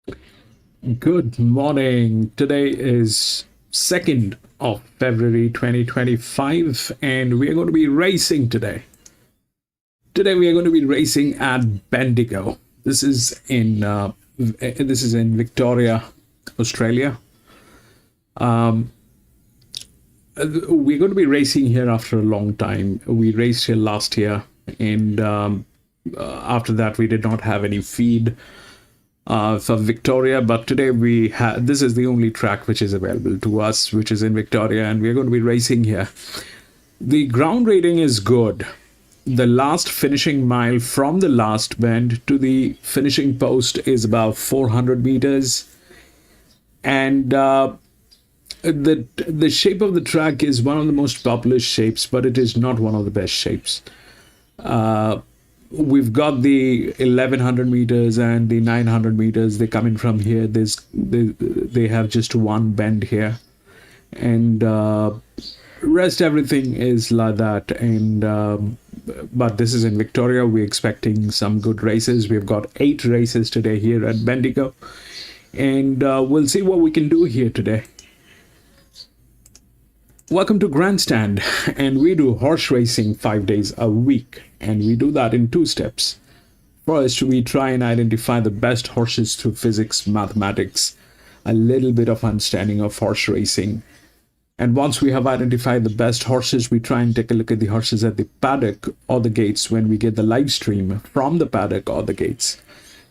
Good morning. Today is 2nd of February 2025 and we are going to be racing today. Today we are going to be racing at Bendigo. This is in Victoria, Australia. We're going to be racing here after a long time. We raced here last year and after that we did not have any feed for Victoria, but today we have this is the only track which is available to us, which is in Victoria, and we're going to be racing here. The ground rating is good. The last finishing mile from the last bend to the finishing post is about 400 meters, and the shape of the track is one of the most popular shapes, but it is not one of the best shapes. We've got the 1100 meters and the 900 meters. They come in from here. They have just one bend here, and rest everything is like that. And but this is in Victoria. We're expecting some good races. We've got 8 races today here at Bendigo, and we'll see what we can do here today. Welcome to Grandstand, and we do horse racing 5 days a week, and we do that in 2 steps. First, we try and identify the best horses through physics, mathematics, a little bit of understanding of horse racing. And once we have identified the best horses, we try and take a look at the horses at the paddock or the gates when we get the live stream from the paddock or the gates.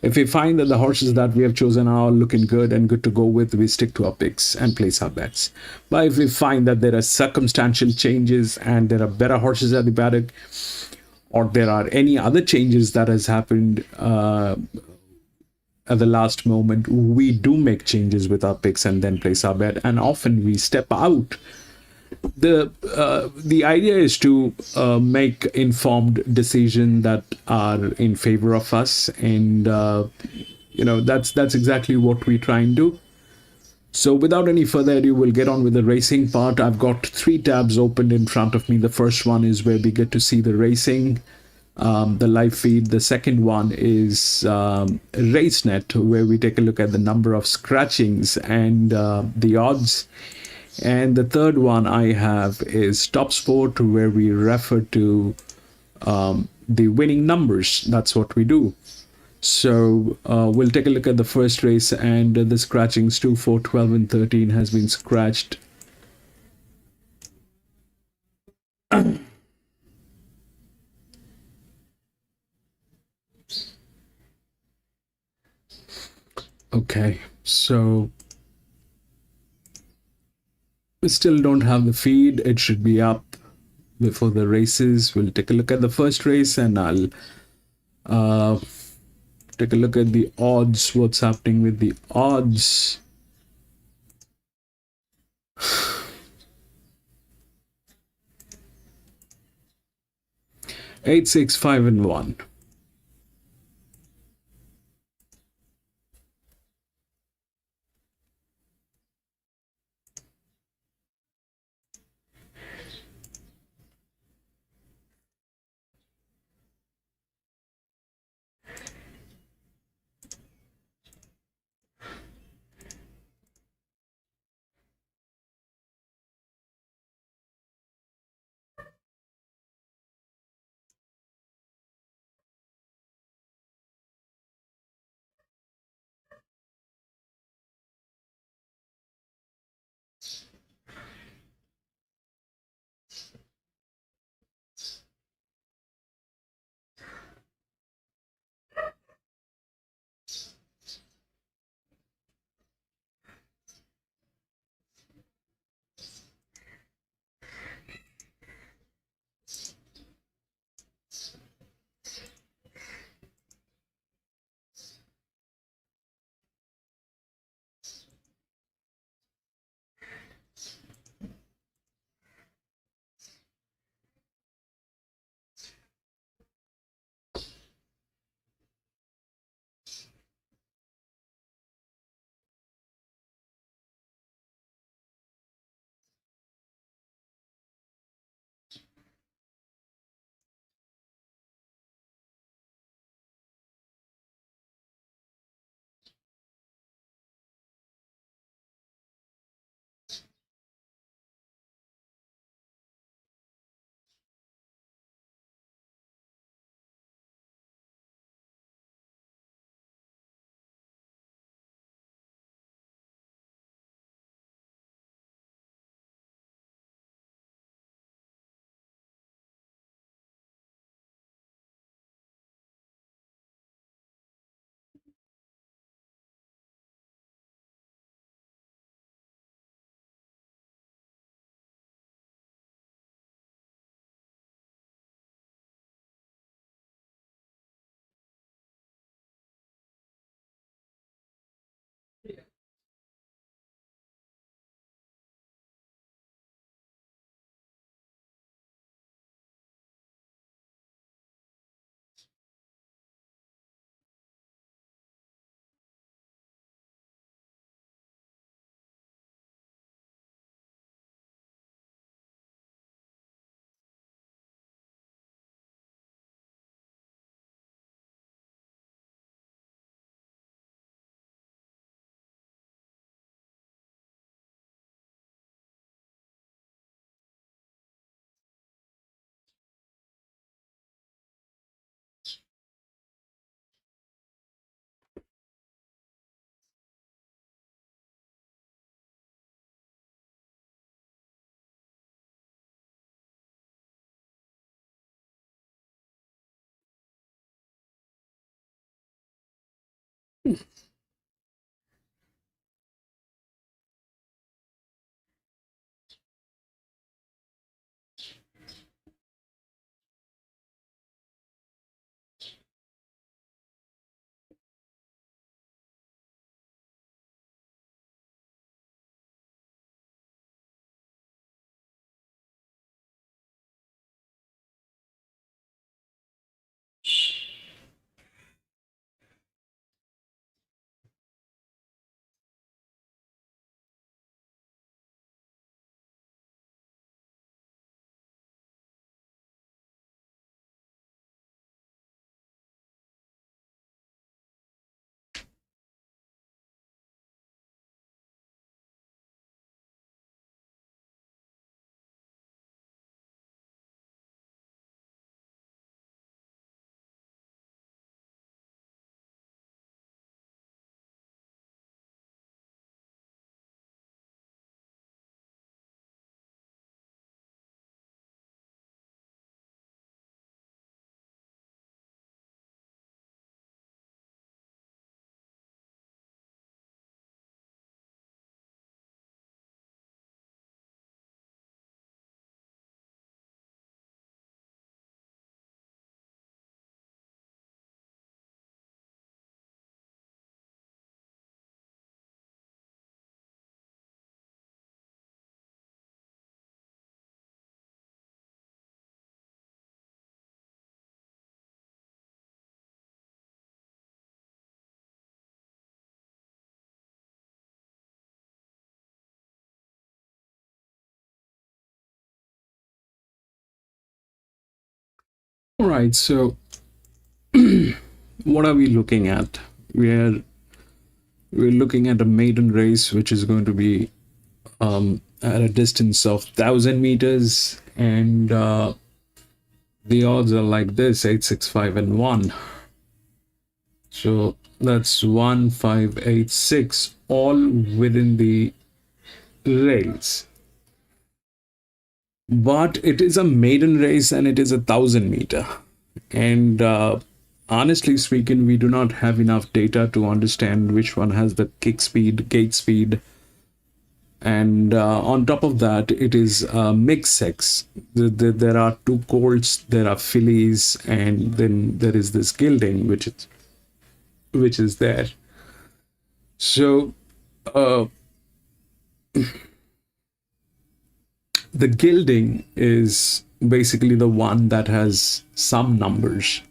If we find that the horses that we have chosen are looking good and good to go with, we stick to our picks and place our bets. But if we find that there are circumstantial changes and there are better horses at the paddock, or there are any other changes that has happened at the last moment, we do make changes with our picks and then place our bet. And often we step out. The idea is to make informed decisions that are in favor of us, and that's exactly what we try and do. So without any further ado, we'll get on with the racing part. I've got 3 tabs opened in front of me. The first one is where we get to see the racing, the live feed. The second one is RaceNet, where we take a look at the number of scratchings and the odds. And the third one I have is Top Sport, where we refer to the winning numbers. That's what we do. So we'll take a look at the first race, and the scratchings 2, 4, 12, and 13 has been scratched. Okay, so we still don't have the feed. It should be up before the races. We'll take a look at the first race, and I'll take a look at the odds, what's happening with the odds. Eight, 6, 5, and 1. All right, so what are we looking at? We're we're looking at a maiden race, which is going to be at a distance of 1,000 meters, and the odds are like this: 8, 6, 5, and 1. So that's 1, 5, 8, 6, all within the race. But it is a maiden race and it is 1,000 meter. And honestly speaking, we do not have enough data to understand which one has the kick speed, gate speed. And on top of that, it is mixed sex. There are two colts, there are fillies, and then there is this gilding, which is there. So the gilding is basically the one that has some numbers.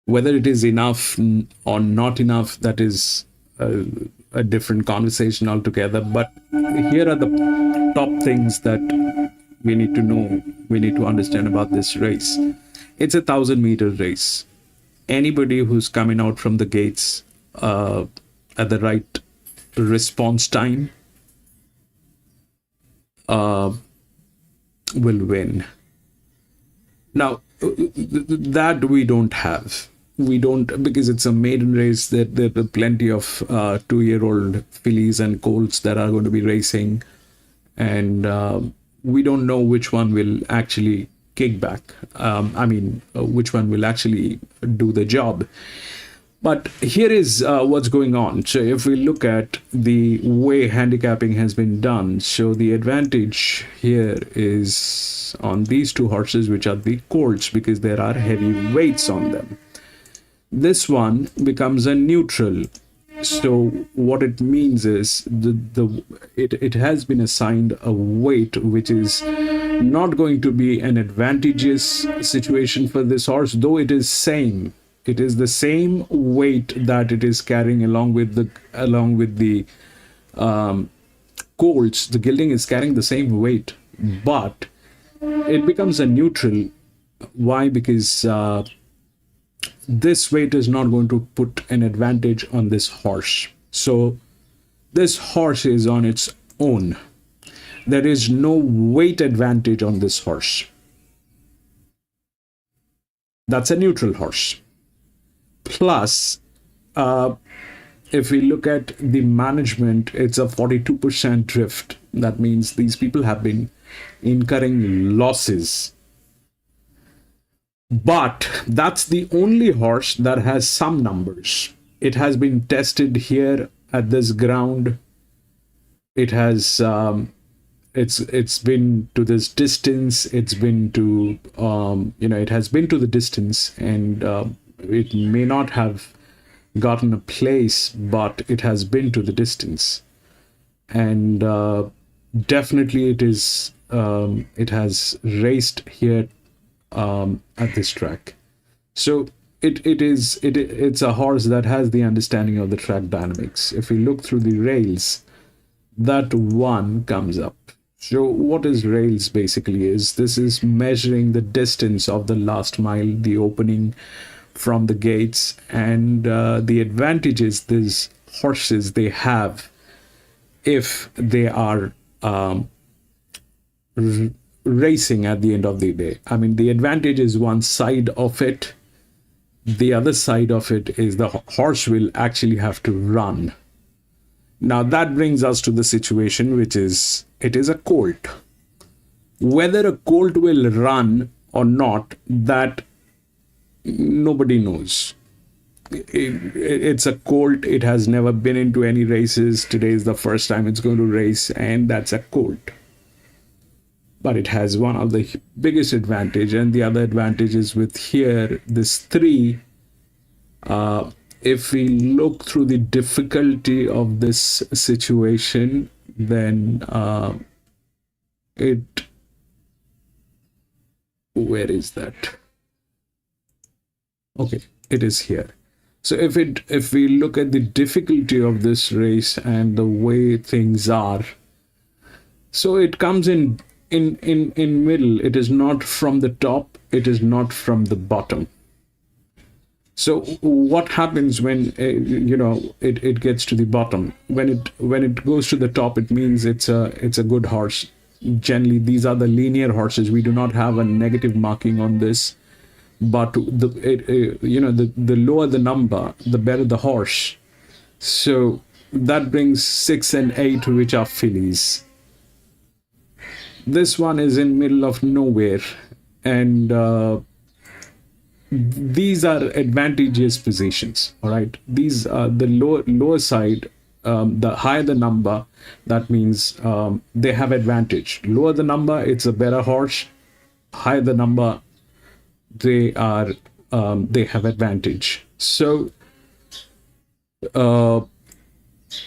Whether it is enough or not enough, that is a different conversation altogether. But here are the top things that we need to know, we need to understand about this race. It's 1,000 meter race. Anybody who's coming out from the gates at the right response time will win. Now, that we don't have. We don't, because it's a maiden race. There are plenty of 2-year-old fillies and colts that are going to be racing, and we don't know which one will actually kick back. Which one will actually do the job. But here is what's going on. So if we look at the way handicapping has been done, so the advantage here is on these two horses, which are the colts, because there are heavy weights on them. This one becomes a neutral. So what it means is it has been assigned a weight which is not going to be an advantageous situation for this horse, though it is same. It is the same weight that it is carrying along with the colts. The gilding is carrying the same weight, but it becomes a neutral. Why? Because this weight is not going to put an advantage on this horse. So this horse is on its own. There is no weight advantage on this horse. That's a neutral horse. Plus, if we look at the management, it's a 42% drift. That means these people have been incurring losses. But that's the only horse that has some numbers. it has been tested here at this ground. It has it's been to this distance. It's been to it has been to the distance, and it may not have gotten a place, but it has been to the distance, and definitely it has raced here at this track. So it's a horse that has the understanding of the track dynamics. If we look through the rails, that one comes up. So what is rails basically is, this is measuring the distance of the last mile, the opening from the gates, and the advantages these horses they have if they are racing at the end of the day. I mean, the advantage is one side of it. The other side of it is the horse will actually have to run. Now that brings us to the situation, which is, it is a colt. Whether a colt will run or not, that nobody knows. It's a colt. It has never been into any races. Today is the first time it's going to race, and that's a colt. But it has one of the biggest advantage, and the other advantage is with here, this 3. If we look through the difficulty of this situation, then where is that? Okay, it is here. So if we look at the difficulty of this race and the way things are, so it comes in middle. It is not from the top, it is not from the bottom. So what happens when it gets to the bottom? When it goes to the top, it means it's a good horse. Generally, these are the linear horses. We do not have a negative marking on this, but the lower the number, the better the horse. So that brings 6 and 8, which are fillies. This one is in middle of nowhere, and these are advantageous positions. All right, these are the lower side. The higher the number, that means they have advantage. Lower the number, it's a better horse. Higher the number, they have advantage. So now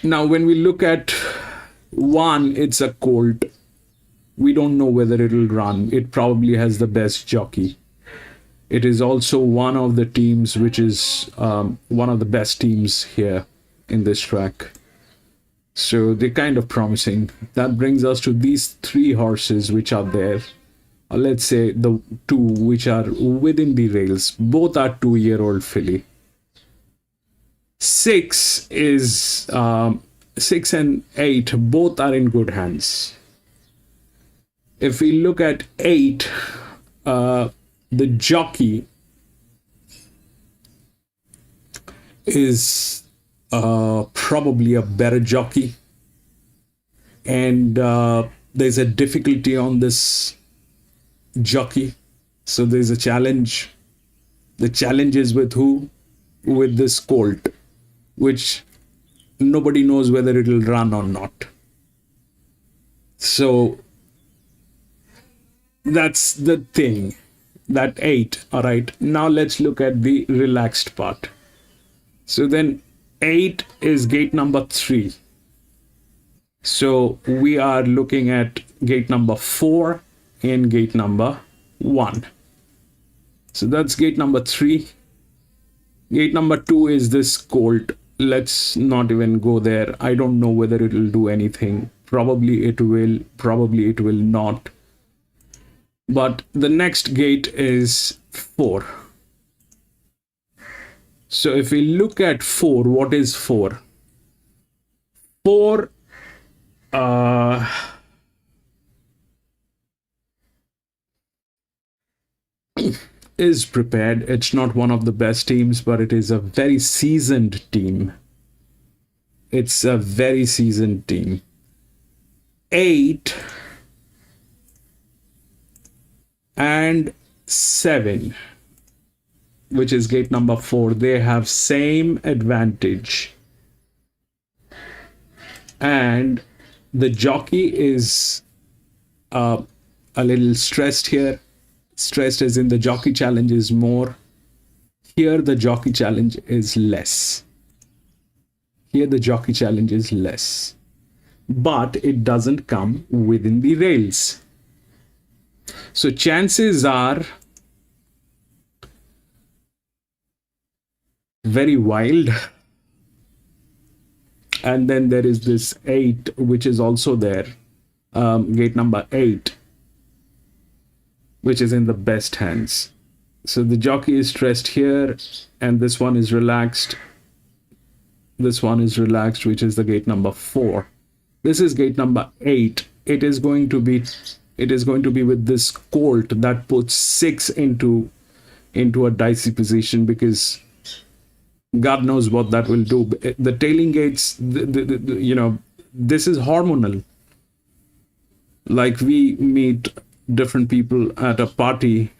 when we look at one, it's a colt. We don't know whether it'll run. It probably has the best jockey. It is also one of the teams which is one of the best teams here in this track. So they're kind of promising. That brings us to these 3 horses which are there. Let's say the 2 which are within the rails. Both are 2-year-old filly. 6 and 8, both are in good hands. If we look at 8, the jockey is probably a better jockey, and there's a difficulty on this jockey. So there's a challenge. The challenge is with who? With this colt, which nobody knows whether it'll run or not. So that's the thing. That 8. All right, now let's look at the relaxed part. So then 8 is gate number 3. So we are looking at gate number 4 and gate number 1. So that's gate number 3. Gate number 2 is this colt. Let's not even go there. I don't know whether it will do anything. Probably it will, probably it will not. But the next gate is 4. So if we look at 4, what is 4? 4 is prepared. It's not one of the best teams, but it is a very seasoned team. It's a very seasoned team. 8 and 7. which is gate number 4, they have same advantage. And the jockey is a little stressed here. Stressed as in the jockey challenge is more. Here the jockey challenge is less. Here the jockey challenge is less. But it doesn't come within the rails. So chances are very wild. And then there is this 8, which is also there. Gate number 8, which is in the best hands. So the jockey is stressed here, and this one is relaxed. This one is relaxed, which is the gate number 4. This is gate number 8. It is going to be with this colt that puts 6 into a dicey position, because God knows what that will do. The tailing gates, this is hormonal. Like, we meet different people at a party,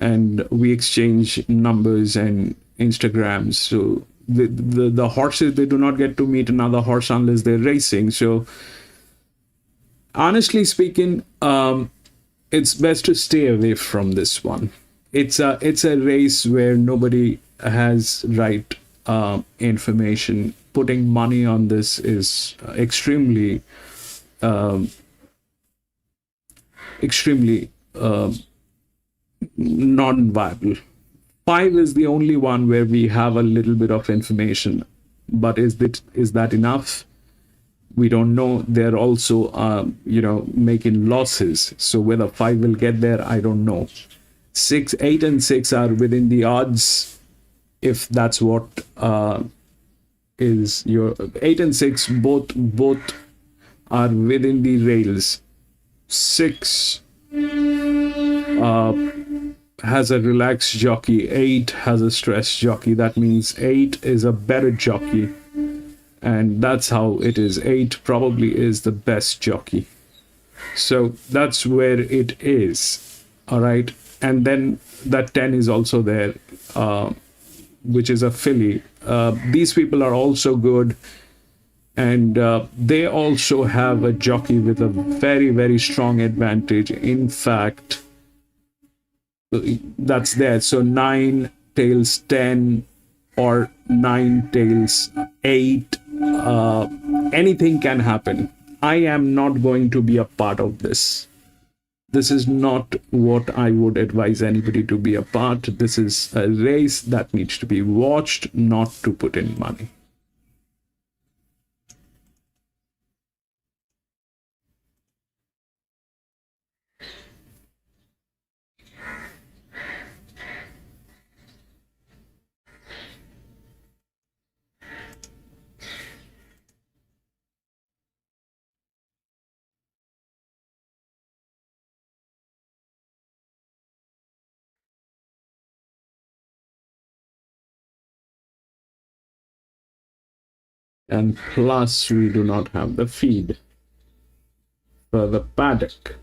and we exchange numbers and Instagrams. So the horses, they do not get to meet another horse unless they're racing. So honestly speaking, it's best to stay away from this one. It's a race where nobody has right information. Putting money on this is extremely non-viable. 5 is the only one where we have a little bit of information, but is that enough? We don't know. They're also making losses, so whether 5 will get there, I don't know. 6, 8 and 6 are within the odds, if that's what is your 8 and 6 both are within the rails. 6 has a relaxed jockey, 8 has a stressed jockey. That means 8 is a better jockey, and that's how it is. 8 probably is the best jockey. So that's where it is. All right. And then that 10 is also there, which is a filly. These people are also good, and they also have a jockey with a very, very strong advantage. In fact, that's there. So 9 tails 10 or 9 tails 8. Anything can happen. I am not going to be a part of this. This is not what I would advise anybody to be a part. This is a race that needs to be watched, not to put in money. And plus, we do not have the feed for the paddock.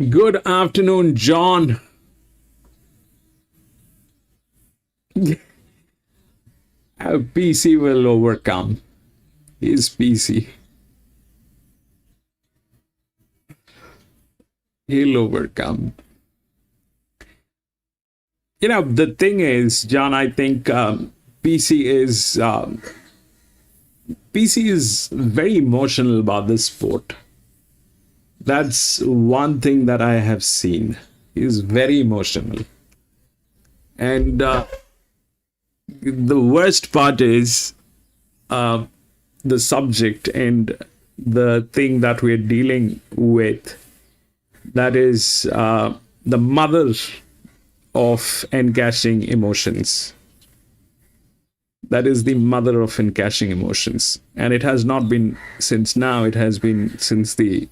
Good afternoon, John. PC will overcome. He's PC. He'll overcome. The thing is, John, I think PC is very emotional about this sport. That's one thing that I have seen. He's very emotional. And the worst part is the subject and the thing that we're dealing with. That is the mother of encashing emotions. That is the mother of encashing emotions. And it has not been since now. It has been since the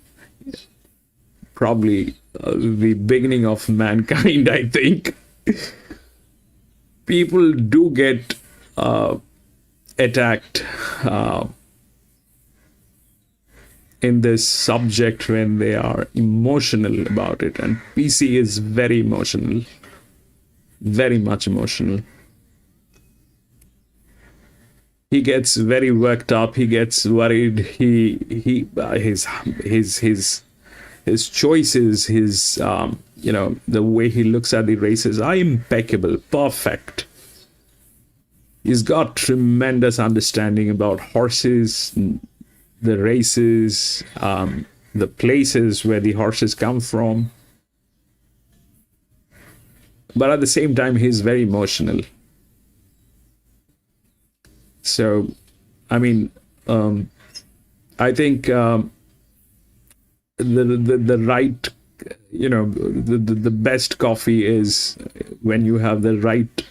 probably the beginning of mankind, I think. People do get attacked in this subject when they are emotional about it. And PC is very emotional, very much emotional. He gets very worked up. He gets worried. His choices, his the way he looks at the races are impeccable, perfect. He's got tremendous understanding about horses, the races, the places where the horses come from. But at the same time, he's very emotional. So, I mean, I think the right, the best coffee is when you have the right,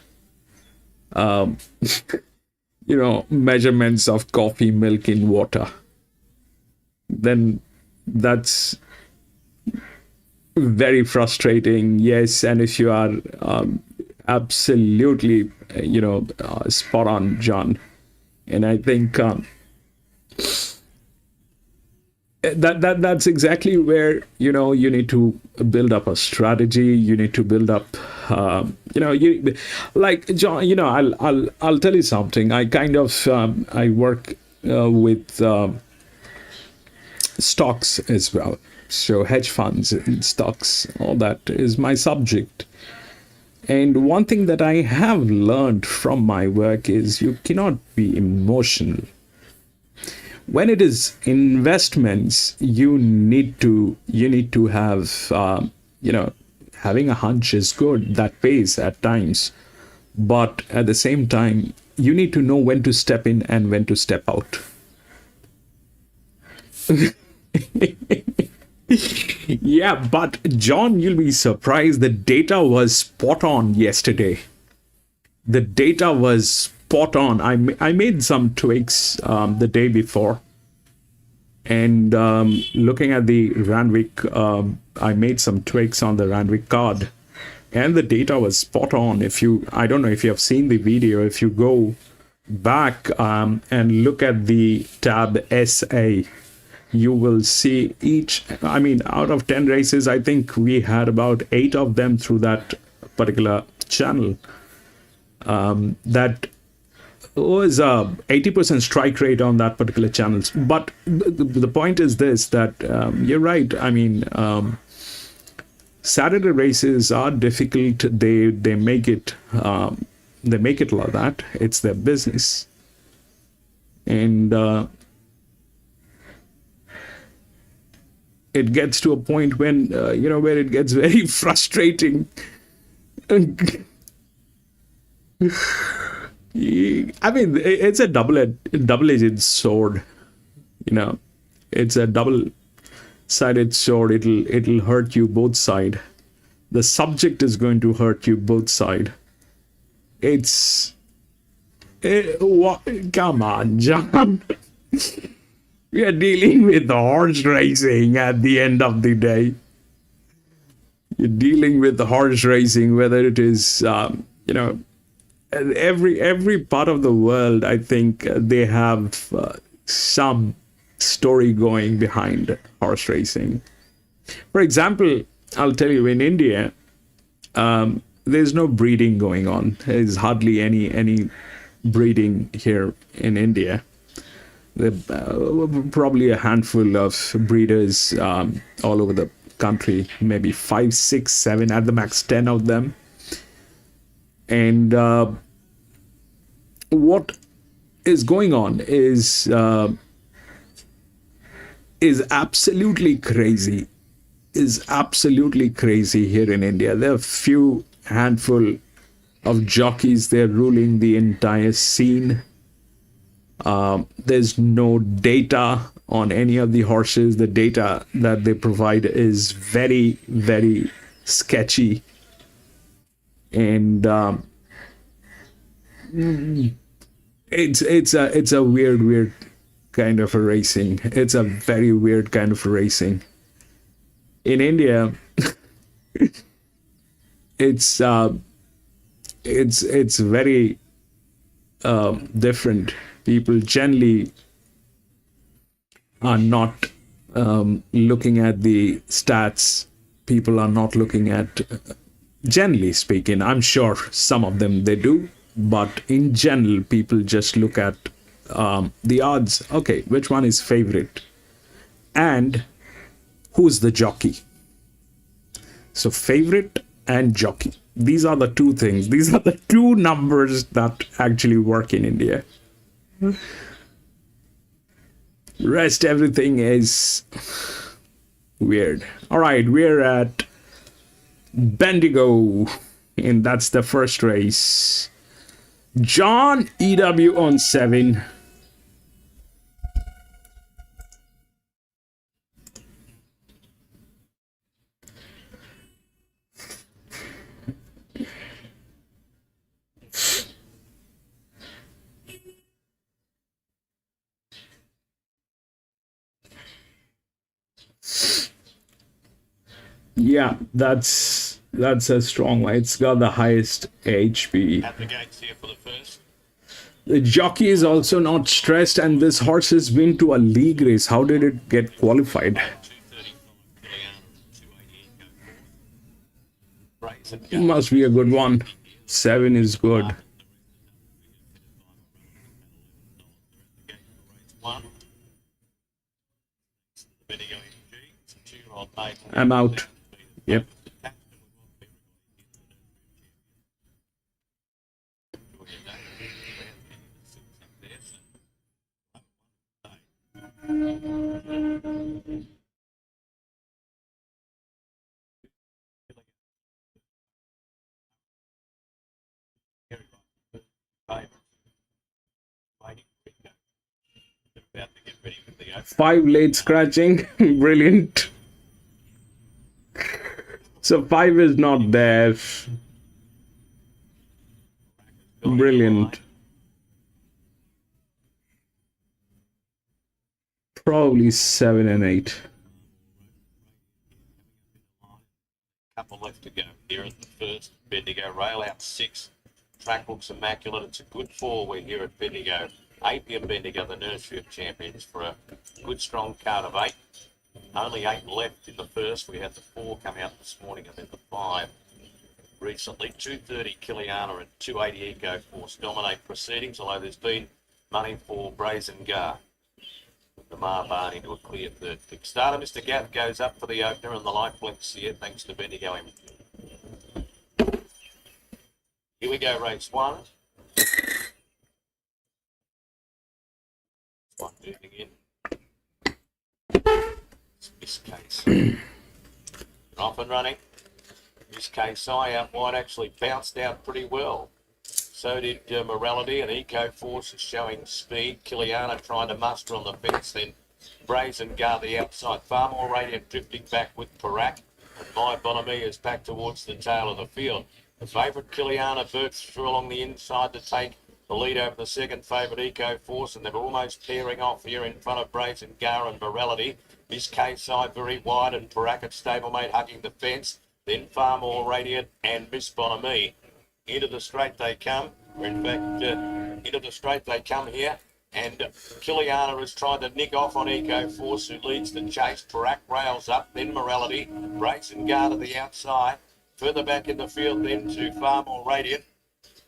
measurements of coffee, milk in water. Then that's very frustrating. Yes, and if you are absolutely, spot on, John. And I think that's exactly where you need to build up a strategy. You need to build up, you like John. I'll tell you something. I kind of I work with stocks as well. So hedge funds and stocks, all that is my subject. And one thing that I have learned from my work is you cannot be emotional. When it is investments, you need to have, having a hunch is good. That pays at times. But at the same time, you need to know when to step in and when to step out. Yeah, but John, you'll be surprised. The data was spot on yesterday. The data was spot on. I made some tweaks the day before, and looking at the Randwick, I made some tweaks on the Randwick card, and the data was spot on. I don't know if you have seen the video. If you go back and look at the tab SA, you will see out of 10 races, I think we had about 8 of them through that particular channel. That was a 80% strike rate on that particular channel. But the point is this, that you're right. Saturday races are difficult. They make it like that. It's their business. And it gets to a point when where it gets very frustrating. It's a double-edged sword. It's a double-sided sword. It'll hurt you both sides. The subject is going to hurt you both sides. Come on, John. We are dealing with horse racing at the end of the day. You're dealing with horse racing, whether it is, every part of the world, I think they have some story going behind horse racing. For example, I'll tell you, in India, there's no breeding going on. There's hardly any breeding here in India. There are probably a handful of breeders all over the country, maybe 5, 6, 7, at the max 10 of them. And what is going on is absolutely crazy. Is absolutely crazy here in India. There are few handful of jockeys. They're ruling the entire scene. There's no data on any of the horses. The data that they provide is very, very sketchy. And it's a weird kind of a racing. It's a very weird kind of racing. In India, it's it's very different. People generally are not looking at the stats. People are not looking at, generally speaking, I'm sure some of them they do, but in general, people just look at the odds. Okay, which one is favorite? And who's the jockey? So, favorite and jockey. These are the two things. These are the two numbers that actually work in India. Rest, everything is weird. All right, we're at Bendigo, and that's the first race. John EW on 7. Yeah, that's a strong one. It's got the highest HP. At the gates here for the first. The jockey is also not stressed, and this horse has been to a league race. How did it get qualified? 235 Must be a good one. 7 is good. I'm out. Yep. Five late scratching. Brilliant. So 5 is not there. Brilliant. Probably 7 and 8. Couple left to go here at the first. Bendigo rail out 6. Track looks immaculate. It's a good 4. We're here at Bendigo. Apium Bendigo, the nursery of champions, for a good strong card of 8. Only 8 left in the first. We had the 4 come out this morning and then the 5 recently. 230 Kiliana and 280 Eco Force dominate proceedings, although there's been money for Brazen Gar. The Mar Barn into a clear third. Kickstarter, Mr. Gaff goes up for the opener and the light blinks here thanks to Bendigo. Here we go, race 1. One moving in. It's Miss Case. Off and running. Miss Case out wide actually bounced out pretty well. So did Morality, and Eco Force is showing speed. Kiliana trying to muster on the fence, then Brazen Gar the outside. Far More Radiant drifting back with Parak, and My Bonamy is back towards the tail of the field. The favourite Kiliana bursts through along the inside to take the lead over the second favourite Eco Force, and they're almost pairing off here in front of Brazen Gar and Morality. Miss K-side very wide, and Parak at stablemate hugging the fence. Then Far More Radiant and Miss Bonamy. Into the straight they come. In fact, into the straight they come here. And Kiliana has tried to nick off on Eco Force, who leads the chase. Parak rails up, then Morality. Brazen Gar to the outside. Further back in the field, then to Far More Radiant.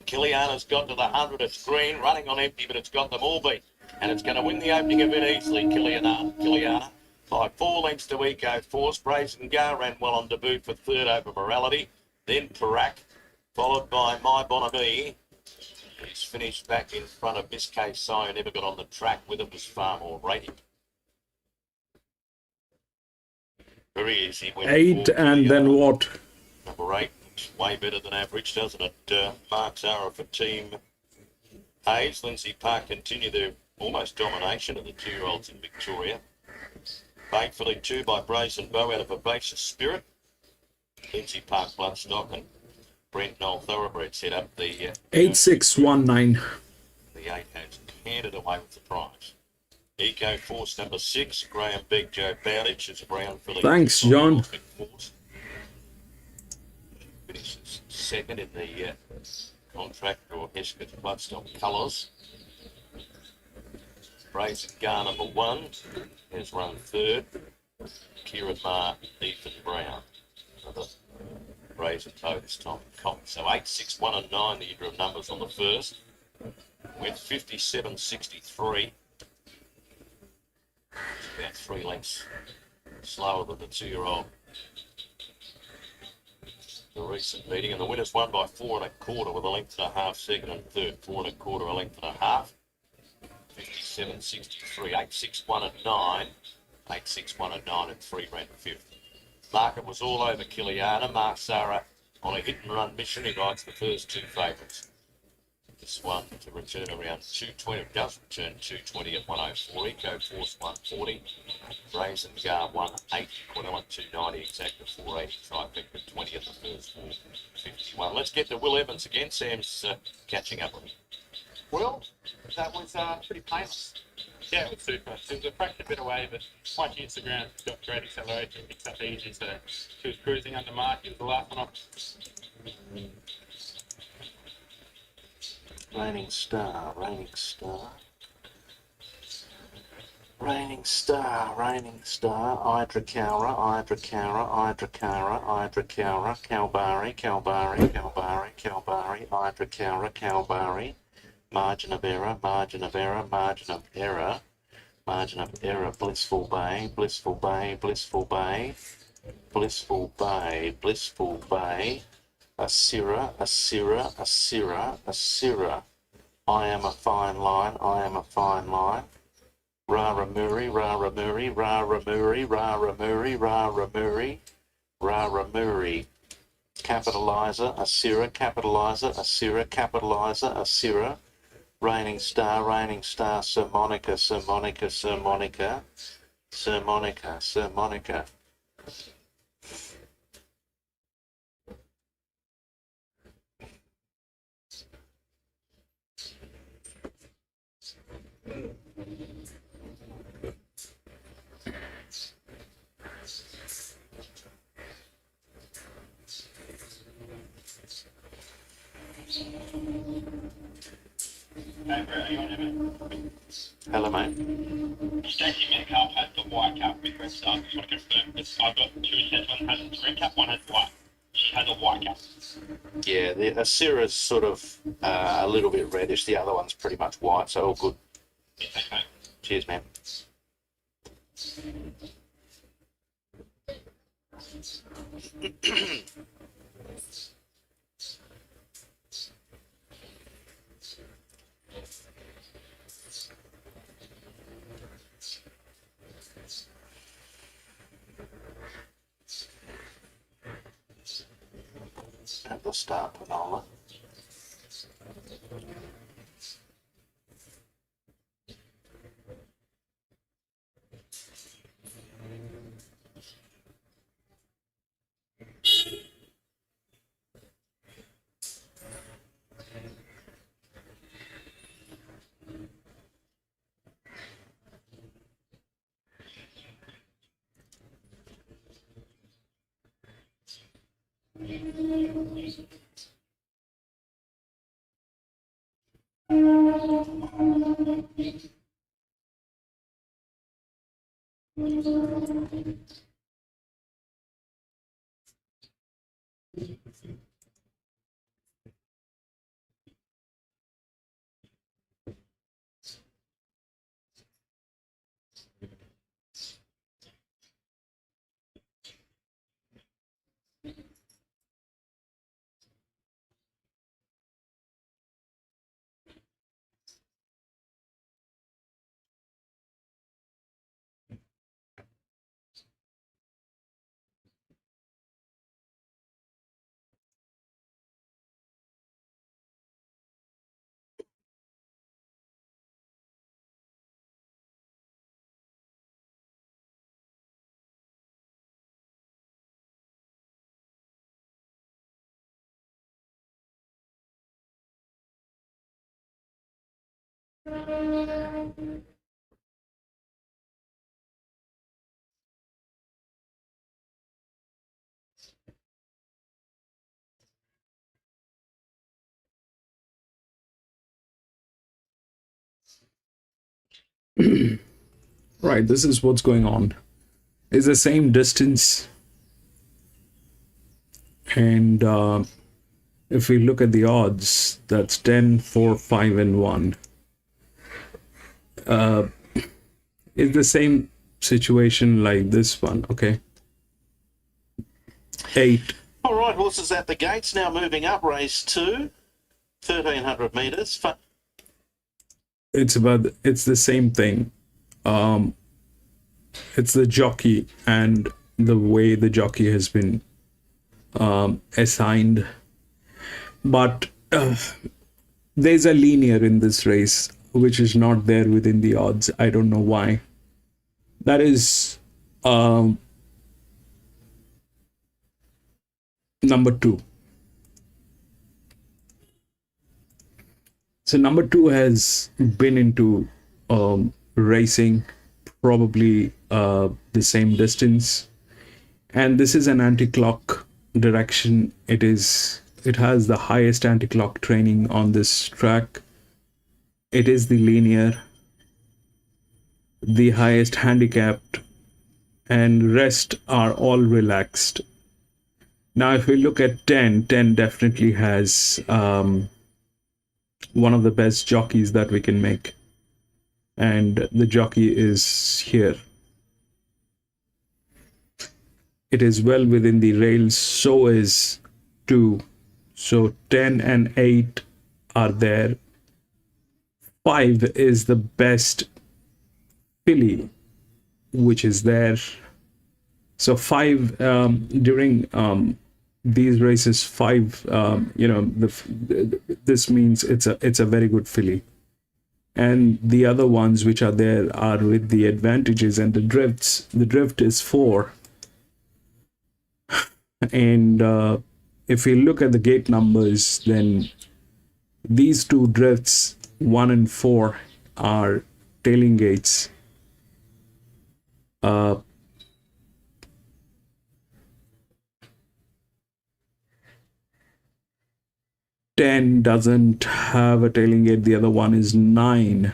Kiliana's got to the 100. It's green, running on empty, but it's got them all beat. And it's going to win the opening event easily, Kiliana. By 4 lengths to Eco Force. Brazen Gar ran well on debut for third over Morality. Then Parak, followed by My Bonamy. He's finished back in front of Miss K-Sio, never got on the track with it, was Far More Radiant. Very easy. 8 and then what? Number 8 looks way better than average, doesn't it? Mark Zara for Team Hayes. Lindsay Park continue their almost domination of the 2-year-olds in Victoria. Thankfully 2 by Brazen Bow out of Vivacious Spirit. Lindsay Park Bloodstock and Brent Knoll Thoroughbreds head up the 8619. The 8 has handed away with the prize. Eco Force number 6, Graham Big Joe Bowditch is a brown filly. Thanks, John. Finishes second in the contract or Ascot bloodstock colours. Brazen Gar number 1 has run third. Kieran Marr, Ethan Brown. Another Brazen toe this time. So 8, 6, 1 and 9, the order of numbers on the first. Went 57.63. About 3 lengths slower than the 2-year-old. The recent meeting, and the winners won by 4 1/4 with a length and a half, second and third. 4 1/4, a length and a half. 57.63, 8, 6, 1 and 9. 8, 6, 1 and 9 and 3 ran fifth. Market was all over Kiliana. Mark Sarah on a hit and run mission. He rides the first 2 favourites. This one to return around 220. It does return 220 at 104. Eco Force 140. Brazen Gar 180. Quinella 290. Exacta 480. Trifecta 20 at the first 451. Let's get to Will Evans again. Sam's catching up with him. Well, that was pretty painless. Yeah, it was super. It was a fraction bit away, but once she hits the ground, she's got great acceleration, picks up easy, so she was cruising under mark. It was the last one off. Raining Star, Raining Star. Raining Star, Raining Star, Idra Cowra, Idra Cowra, Idra Cowra, Idra Cowra, Calbari, Calbari, Calbari, Calbari, Idra Cowra, Calbari, margin of error, margin of error, margin of error, margin of error, Blissful Bay, Blissful Bay, Blissful Bay, Blissful Bay, Blissful Bay, Asira, Asira, Asira, Asira, I am a fine line, I am a fine line. Raramuri, Raramuri, Raramuri, Raramuri, Raramuri, Raramuri. Capitalizer, Asira, capitalizer, Asira, capitalizer, Asira. Raining Star, Sir Monica, Sir Monica, Sir Monica, Sir Monica, Sir Monica. Hey, Brett, are you on there, mate? Hello, mate. Stacey Metcalf has the white cap with red star. Just want to confirm this. I've got 2 sets. One has red cap, one has white. She has a white cap. Yeah, the Asira's sort of a little bit reddish. The other one's pretty much white, so all good. Yeah, thanks, mate. Cheers, man. At the start, Panola. Right, this is what's going on. It's the same distance, and if we look at the odds, that's 10, 4, 5, and 1. It's the same situation like this one, okay? 8. All right, horses at the gates now moving up. Race 2, 1,300 metres. It's the same thing. It's the jockey and the way the jockey has been assigned. But there's a linear in this race, which is not there within the odds. I don't know why. That is number 2. So number 2 has been into racing probably the same distance, and this is an anti-clock direction. It has the highest anti-clock training on this track. It is the linear, the highest handicapped, and rest are all relaxed. Now if we look at 10 definitely has one of the best jockeys that we can make, and the jockey is here. It is well within the rails, so is 2. So 10 and 8 are there. 5 is the best filly which is there. So 5 during these races, 5 this means it's a very good filly, and the other ones which are there are with the advantages and the drifts. The drift is 4, and if we look at the gate numbers, then these 2 drifts, 1 and 4, are tailing gates. 10 doesn't have a tailing gate. The other one is 9.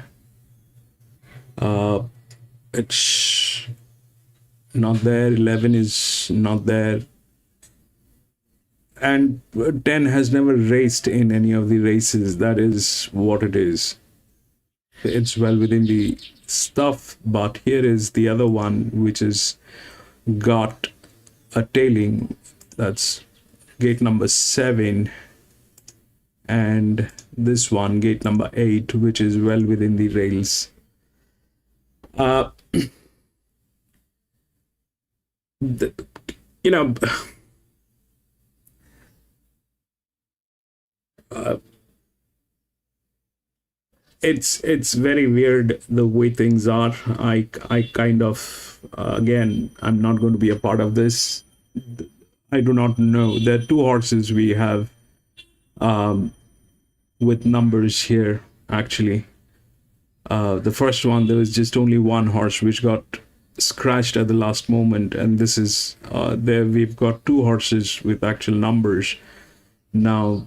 It's not there. 11 is not there. And 10 has never raced in any of the races. That is what it is. It's well within the stuff, but here is the other one which has got a tailing. That's gate number 7. And this one, gate number 8, which is well within the rails. It's very weird the way things are. I kind of again, I'm not going to be a part of this. I do not know. There are 2 horses we have with numbers here, actually. The first one, there was just only 1 horse which got scratched at the last moment, and this is there we've got 2 horses with actual numbers. Now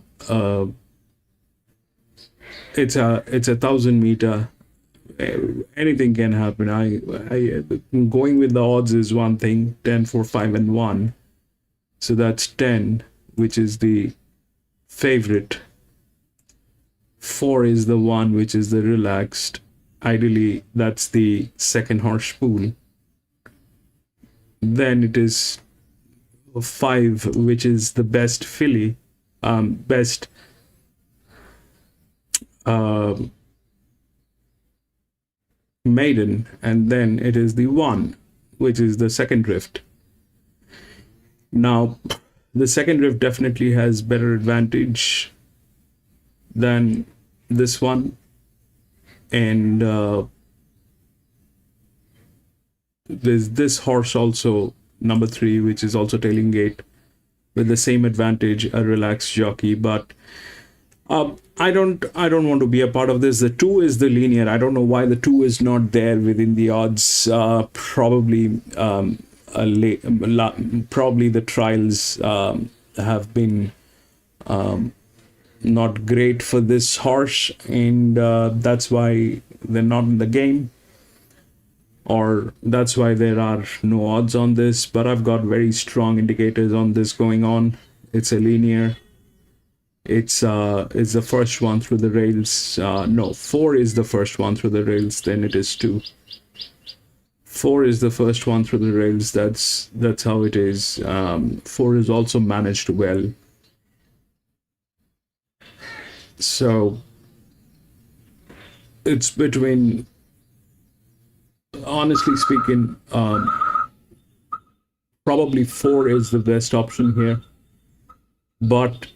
it's a 1,000 meter. Anything can happen. I going with the odds is one thing. 10, 4, 5, and 1. So that's 10, which is the favorite. 4 is the one which is the relaxed. Ideally, that's the second horse pool. Then it is 5, which is the best filly, best maiden, and then it is the 1, which is the second drift. Now, the second drift definitely has better advantage than this one, and there's this horse also, number 3, which is also tailing gate with the same advantage, a relaxed jockey. But I don't want to be a part of this. The 2 is the linear. I don't know why the 2 is not there within the odds. Probably probably the trials have been not great for this horse, and that's why they're not in the game. or that's why there are no odds on this, but I've got very strong indicators on this going on. It's a linear. It's the first one through the rails. No, 4 is the first one through the rails, then it is 2. 4 is the first one through the rails. That's how it is. 4 is also managed well. So it's between, honestly speaking, probably 4 is the best option here, but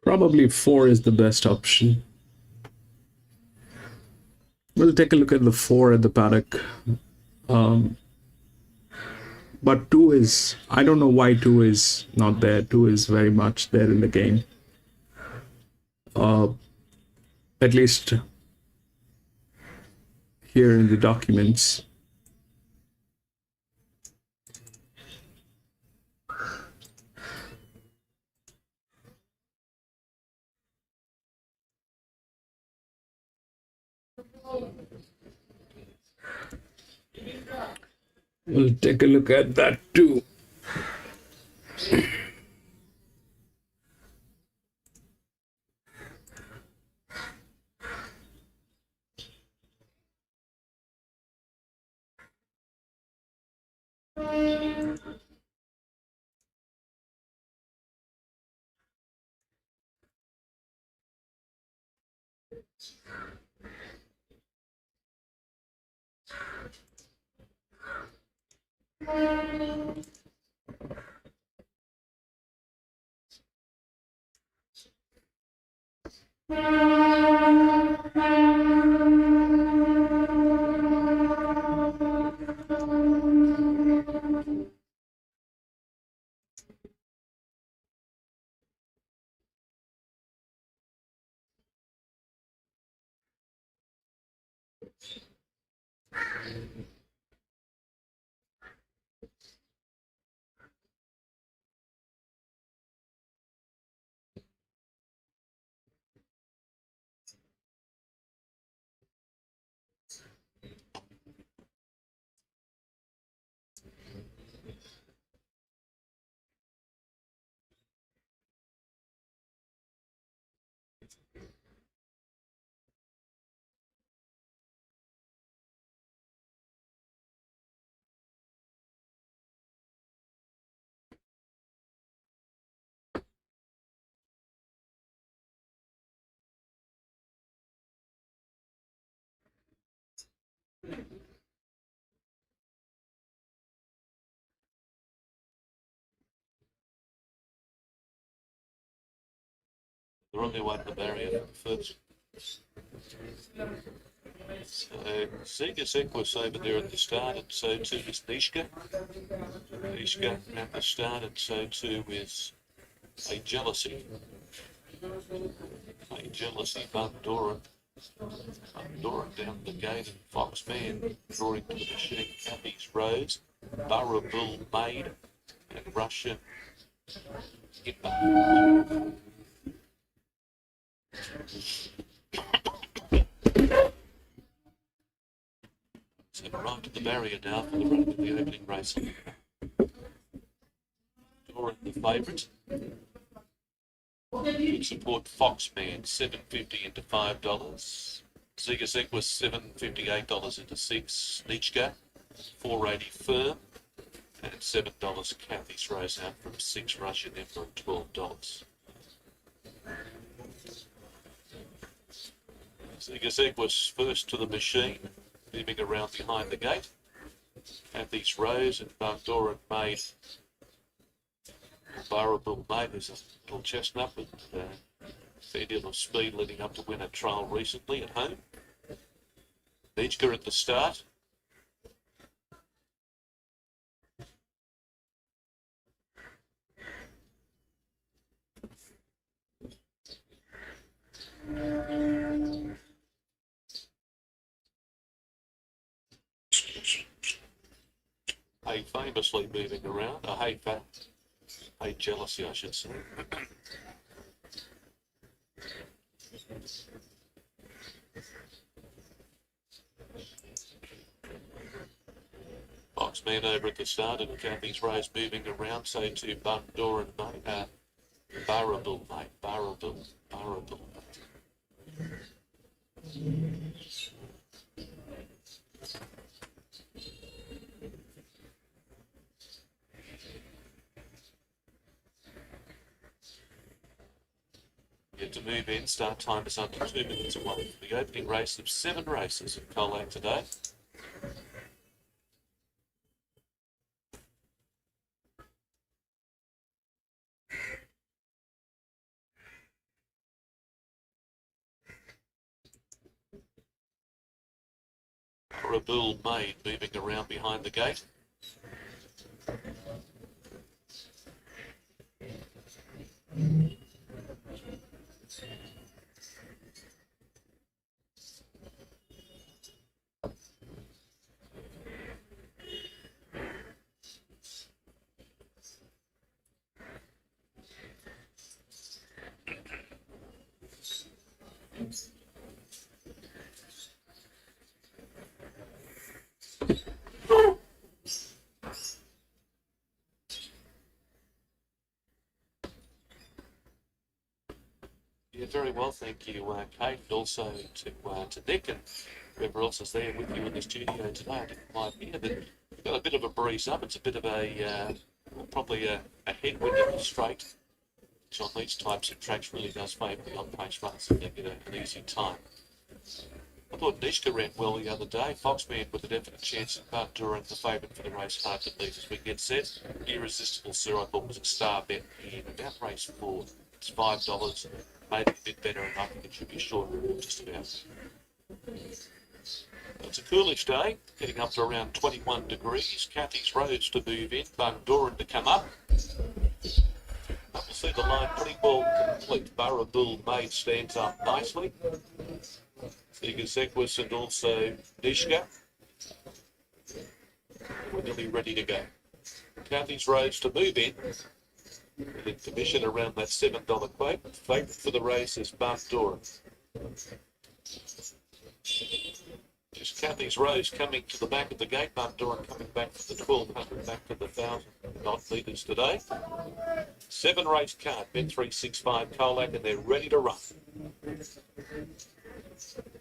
probably 4 is the best option. We'll take a look at the 4 at the paddock. But 2 is, I don't know why 2 is not there. 2 is very much there in the game. At least here in the documents. We'll take a look at that too. They're on their way to the barrier first. So Zegas Equus over there at the start, and so too is Nishka. Nishka at the start, and so too is a Jealousy. A Jealousy, Bundoran. Bundoran down the gate, and Foxman drawing to the machine. Cappy's Rose, Burra Bull Maid, and Russian Gipper. So we're right to the barrier now for the run of the opening race. Doran the favourite. Good support Foxman, $7.50 into $5. Zegas Equus, $7.58 into $6. Nichka, $4.80 firm. And $7 Kathy's Rose out from 6 Russian Emperor, $12. Zegas Equus first to the machine, moving around behind the gate. Kathy's Rose and Bundoran Maid. Burrable Maid is a little chestnut with a fair deal of speed leading up to win a trial recently at home. Nijka at the start. Hay famously moving around. Hay jealousy, I should say. Foxman over at the start, and Kathy's Rose moving around. So to Bundor and Barrabill, mate. Barrabill. Yet to move in, start time is under 2 minutes and 1 for the opening race of 7 races at Colac today. Barrabill Maid moving around behind the gate. Yeah, very well, thank you, Kate, and also to Nick and whoever else is there with you in the studio today. I didn't mind here, but we've got a bit of a breeze up. It's a bit of probably a headwind in the straight, which on these types of tracks really does favour the on-pace runners if they get an easy time. I thought Nishka ran well the other day. Foxman with a definite chance at Bundor, the favourite for the race, hard to beat as we get set. Irresistible Sir, I thought was a star bet in about race 4. It's $5, maybe a bit better, and I think it should be shorter, just about. It's a coolish day, getting up to around 21 degrees. Kathy's Rose to move in, Bundor to come up. We'll see the line pretty well complete. Barrabill Maid stands up nicely. Sequus and also Nishka. We're nearly ready to go. Kathy's Rose to move in. With commission around that $7 quote. Favourite for the race is Bundor. Just Kathy's Rose coming to the back of the gate. Bundor coming back to the 1200, back to the 1,000 odd metres today. 7 race card, Bet365 Colac, and they're ready to run.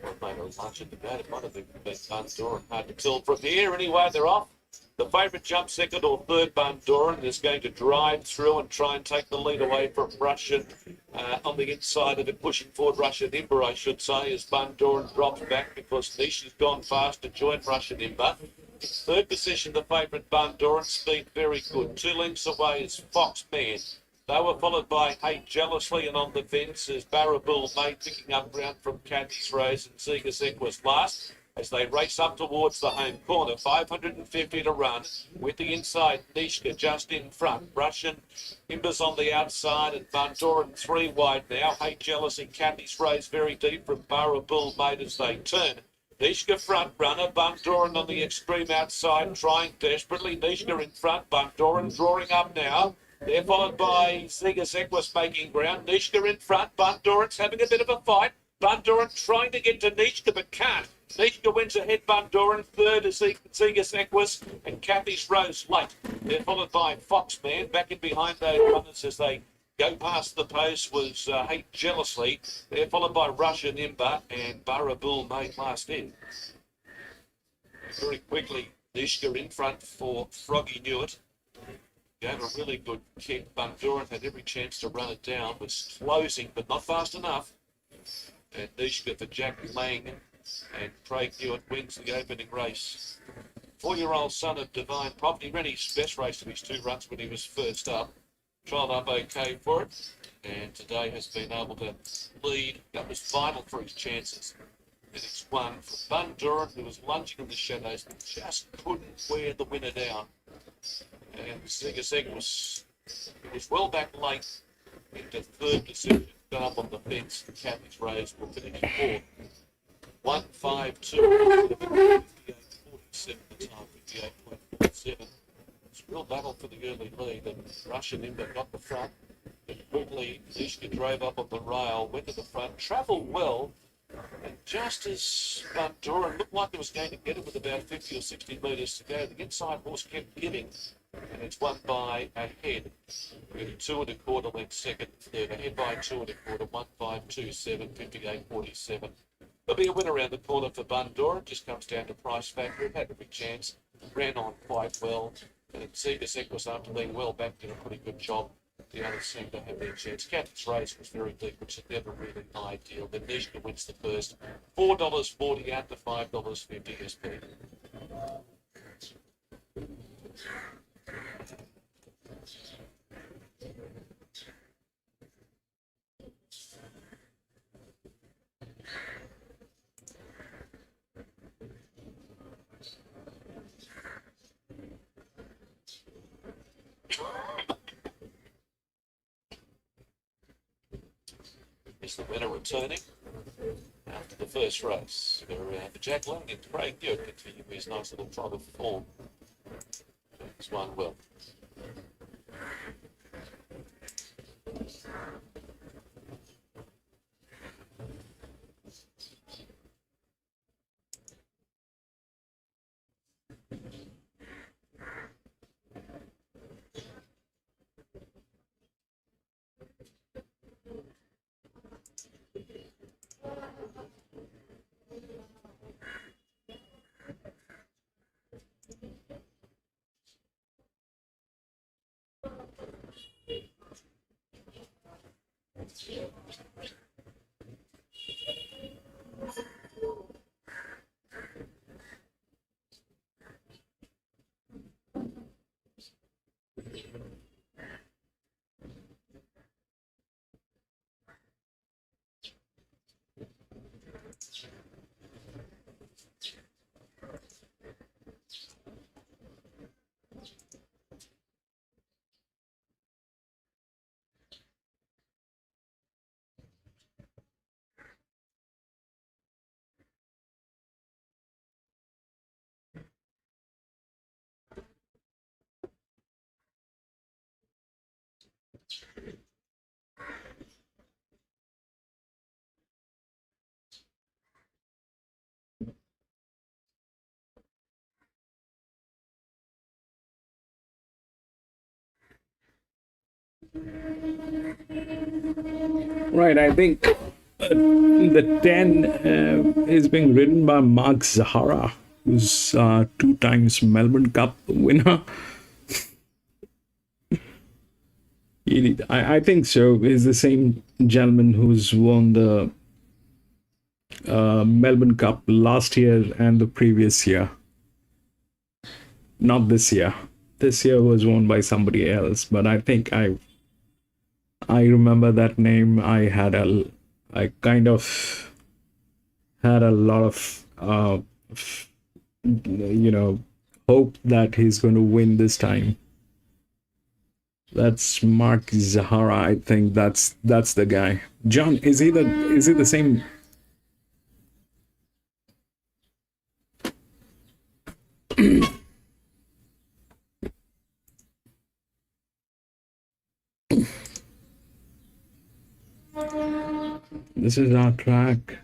Well, made a lunch at the gate. It might have been Bundor. Hard to tell from here. Anyway, they're off. The favourite jump second or third, Bundor, is going to drive through and try and take the lead away from Russian on the inside of it, pushing forward Russian Imber, I should say, as Bundor drops back because Nish has gone fast to join Russian Imber. Third position, the favourite Bundor, speed very good. 2 lengths away is Foxman. They were followed by Hate Jealously, and on the fence is Barrabill Maid picking up ground from Kathy's Rose, and Seegersek was last. As they race up towards the home corner, 550 to run, with the inside Nishka just in front. Russian Imbers on the outside, and Bundor 3 wide now. Hate Jealousy, Kathy's Rose very deep from Barrabill Maid as they turn. Nishka front runner, Bundor on the extreme outside, trying desperately. Nishka in front, Bundor drawing up now. They're followed by Seegersek was making ground. Nishka in front, Bundor having a bit of a fight. Bundor trying to get to Nishka but can't. Nishka wins ahead, Bundor, third is Seegersek and Kathy's Rose late. They're followed by Foxman. Back in behind those runners as they go past the post was Hate Jealously. They're followed by Russian Imber and Barrabill Maid last in. Very quickly, Nishka in front for Froggy Newitt. Gave a really good kick. Bundor had every chance to run it down. Was closing, but not fast enough. And Nishka for Jack Lang. And Craig Newitt wins the opening race. 4-year-old son of Divine Property ran his best race of his 2 runs when he was first up. Trialled up okay for it. And today has been able to lead. That was vital for his chances. And it's one for Bundoran, who was lunging in the shadows but just couldn't wear the winner down. And Zig was well back late into third position, got up on the fence. Kathy's Rose will finish fourth. 1-5-2, 58.47 the time, 58.47. It's a real battle for the early lead, and Russian Imber got the front. But quickly, Lishka drove up on the rail, went to the front, travelled well, and just as Bundoran looked like it was going to get it with about 50 or 60 metres to go, the inside horse kept giving, and it's won by a head. With 2 1/4 length second, third, ahead by 2 1/4, 1-5-2-7, 58.47. There'll be a winner around the corner for Bundoran. Just comes down to price factor. It had a big chance, ran on quite well, and Zig was after being well back, did a pretty good job. The others seemed to have their chance. Captain's Race was very deep, which is never really ideal. The Nishka wins the first. $4.40 out to $5.50 SP. Is the winner returning after the first race for Jack Lang and Craig Good continue his nice little trot of form. He's won well. Right, I think the 10 is being ridden by Mark Zahara, who's 2 times Melbourne Cup winner. I think so. He's the same gentleman who's won the Melbourne Cup last year and the previous year. Not this year. This year was won by somebody else, but I think I remember that name. I kind of had a lot of hope that he's going to win this time. That's Mark Zahara. I think that's the guy. John, is he the same? This is our track.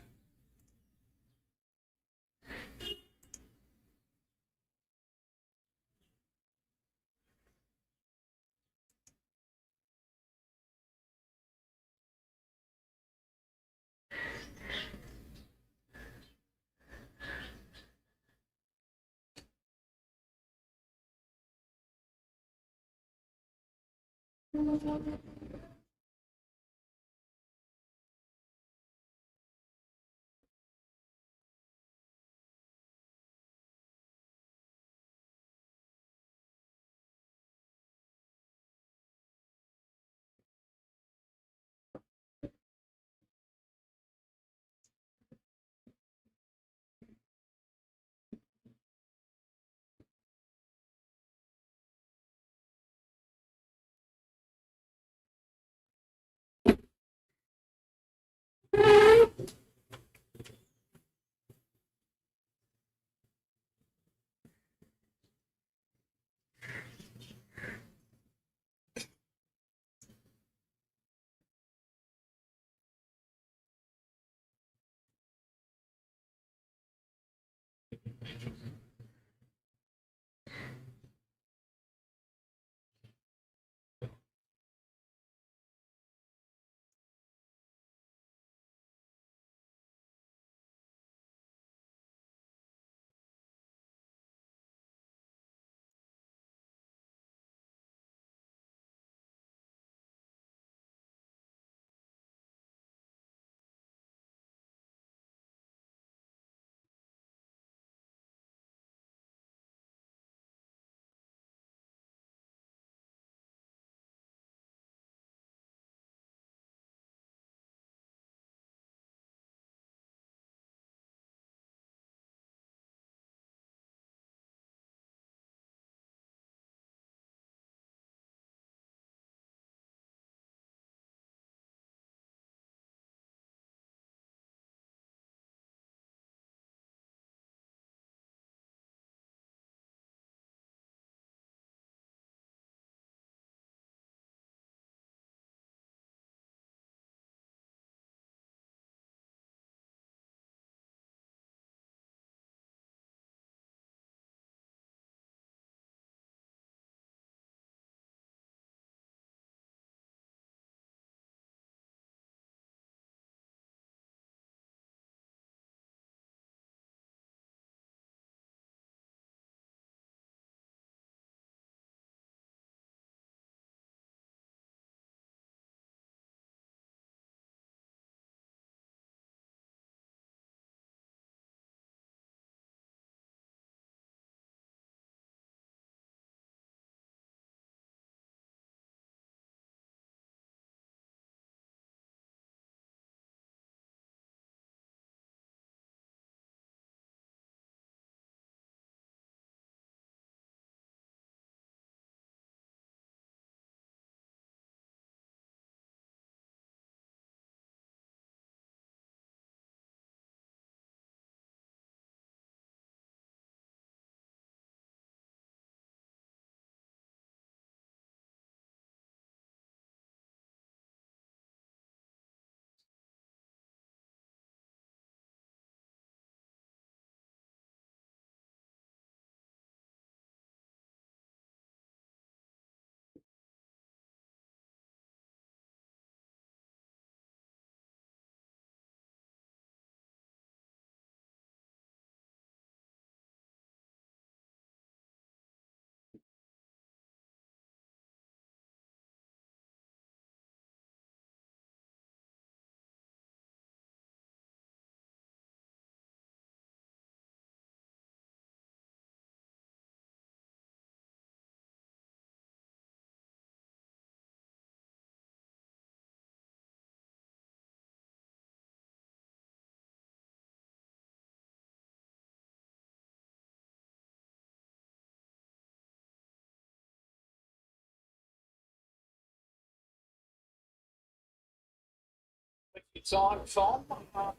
It's on, Tom.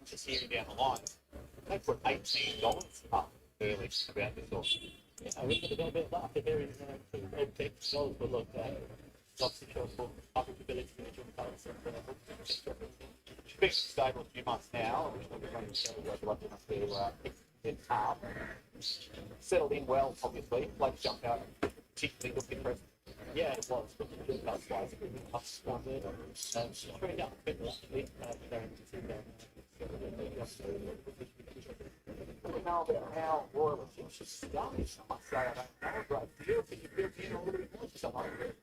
Just hearing down the line. They put $18 up early about this horse. Yeah, I reckon they've got a bit of luck. They're in $8 goals, but look, obviously shows for average ability to enjoy the balance and She's been in the stable a few months now. Which will be running lucky enough to get calm. Settled in well, obviously. Like jumped out, particularly looking impressive. yeah, it was, but the field house wise, it was a tough one there. She's very young, a bit luckily, going to see them. I don't know about how royal a thing she's done. I must say, I don't know. Great deal. Can you build in a little bit more to something like that?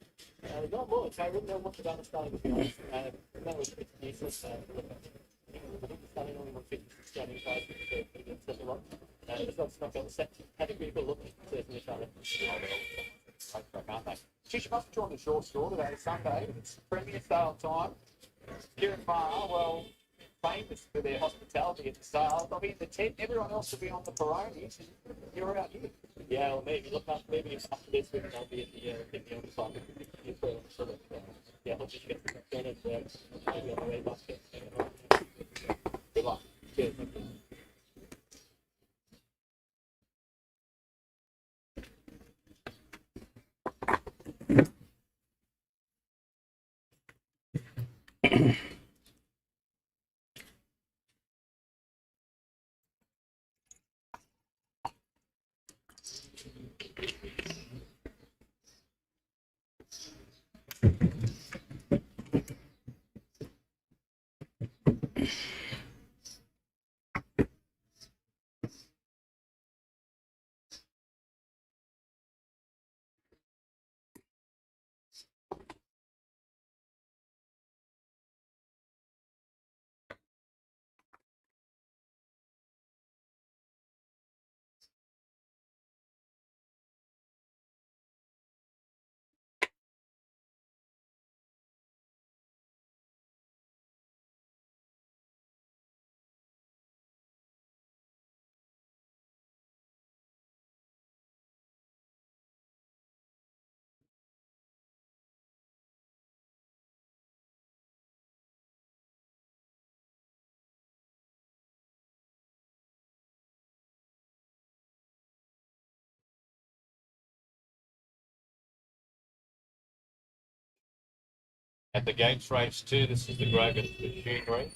Not much. I wouldn't know much about the style, to be honest. That was pretty decent. I think the styling only 150 standing price, which it says a lot. It's not got the set pedigree, but look, certainly Charlotte. Aren't they? She must have joined the short store today, Sunday. It's Premier sale time. Kieran Farr, well, famous for their hospitality at the sale. They'll be in the tent. Everyone else will be on the Peronis, and you're out here. Yeah, well, maybe look up, maybe after this week I'll be in the other side. So that, yeah, I'll just get done and maybe on the way back. Good luck. Cheers. At the gates, race 2, this is the Grogan Machinery.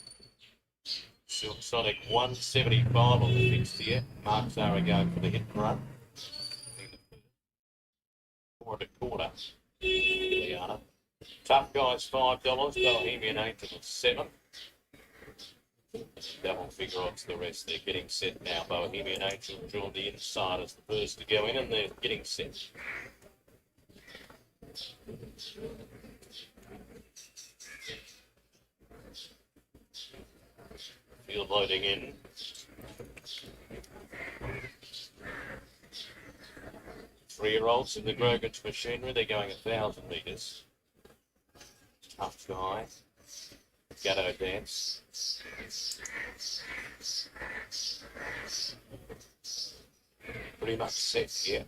Silk Sonic 175 on the fixed here. Mark Zara going for the hit and run. 4.25. Liana. Tough Guys $5. Bohemian Angel at 7. Double figure odds the rest. They're getting set now. Bohemian Angel drawn the inside as the first to go in, and they're getting set. Field loading in. Three-year-olds in the Grogan's Machinery. They're going 1,000 metres. Tough Guy. Gatto Dance. Pretty much set here.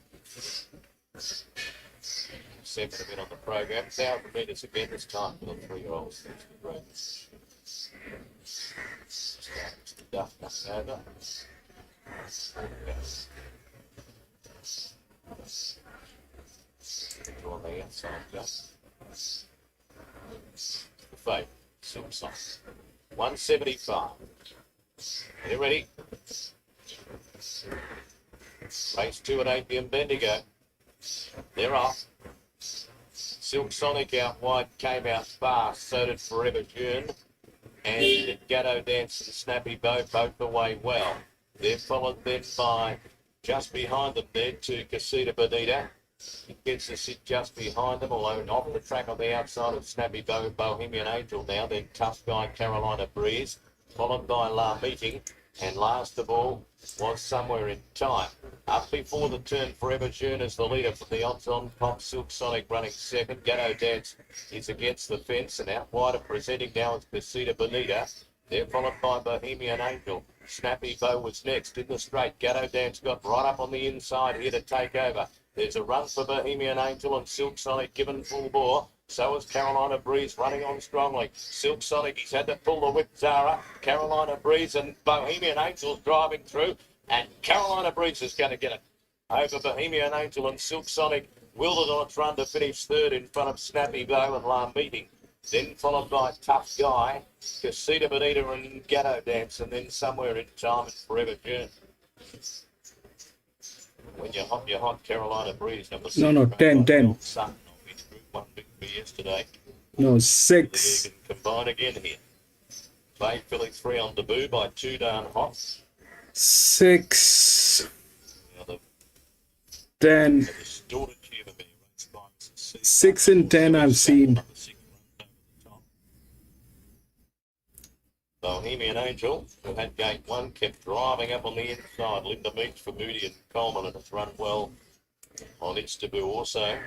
7 a bit on the program. 1,000 metres again this time for the 3-year-olds. Duff over. On the outside, just. The fate, Silk Sonic. 175. Are you ready? Race 2 at 8 p.m. Bendigo. They're off. Silk Sonic out wide, came out fast, so did Forever June. And Gatto Dance and Snappy Bow both away well. They're followed then by, just behind them there, to Casita Bonita. It gets to sit just behind them, although off the track on the outside of Snappy Bow, Bohemian Angel now, then Tough Guy, Carolina Breeze, followed by La Meeting, and last of all was Somewhere in Time. Up before the turn, Forever June is the leader from the odds-on Pop. Silk Sonic running second. Gatto Dance is against the fence, and out wider presenting now is Casita Bonita. They're followed by Bohemian Angel. Snappy Bow was next in the straight. Gatto Dance got right up on the inside here to take over. There's a run for Bohemian Angel and Silk Sonic given full bore. So is Carolina Breeze running on strongly. Silk Sonic, he's had to pull the whip, Zara. Carolina Breeze and Bohemian Angel's driving through. And Carolina Breeze is going to get it over Bohemian Angel, and Silk Sonic wilted on its run to finish third in front of Snappy Bow and La Meeting. Then followed by Tough Guy, Casita Bonita and Gatto Dance, and then Somewhere in Time and Forever June. When you're hot, Carolina Breeze, number 6. No, 10. Sutton, one big for yesterday. No, 6. You can combine again here. Bay Philly 3 on debut by 2 Darn Hot. 6. Now the 10. distorted human being runs by 6 and 10 I've seen. Bohemian Angel, who had gate 1, kept driving up on the inside. Linda Meeks for Moody and Coleman, and it's run well on its debut also.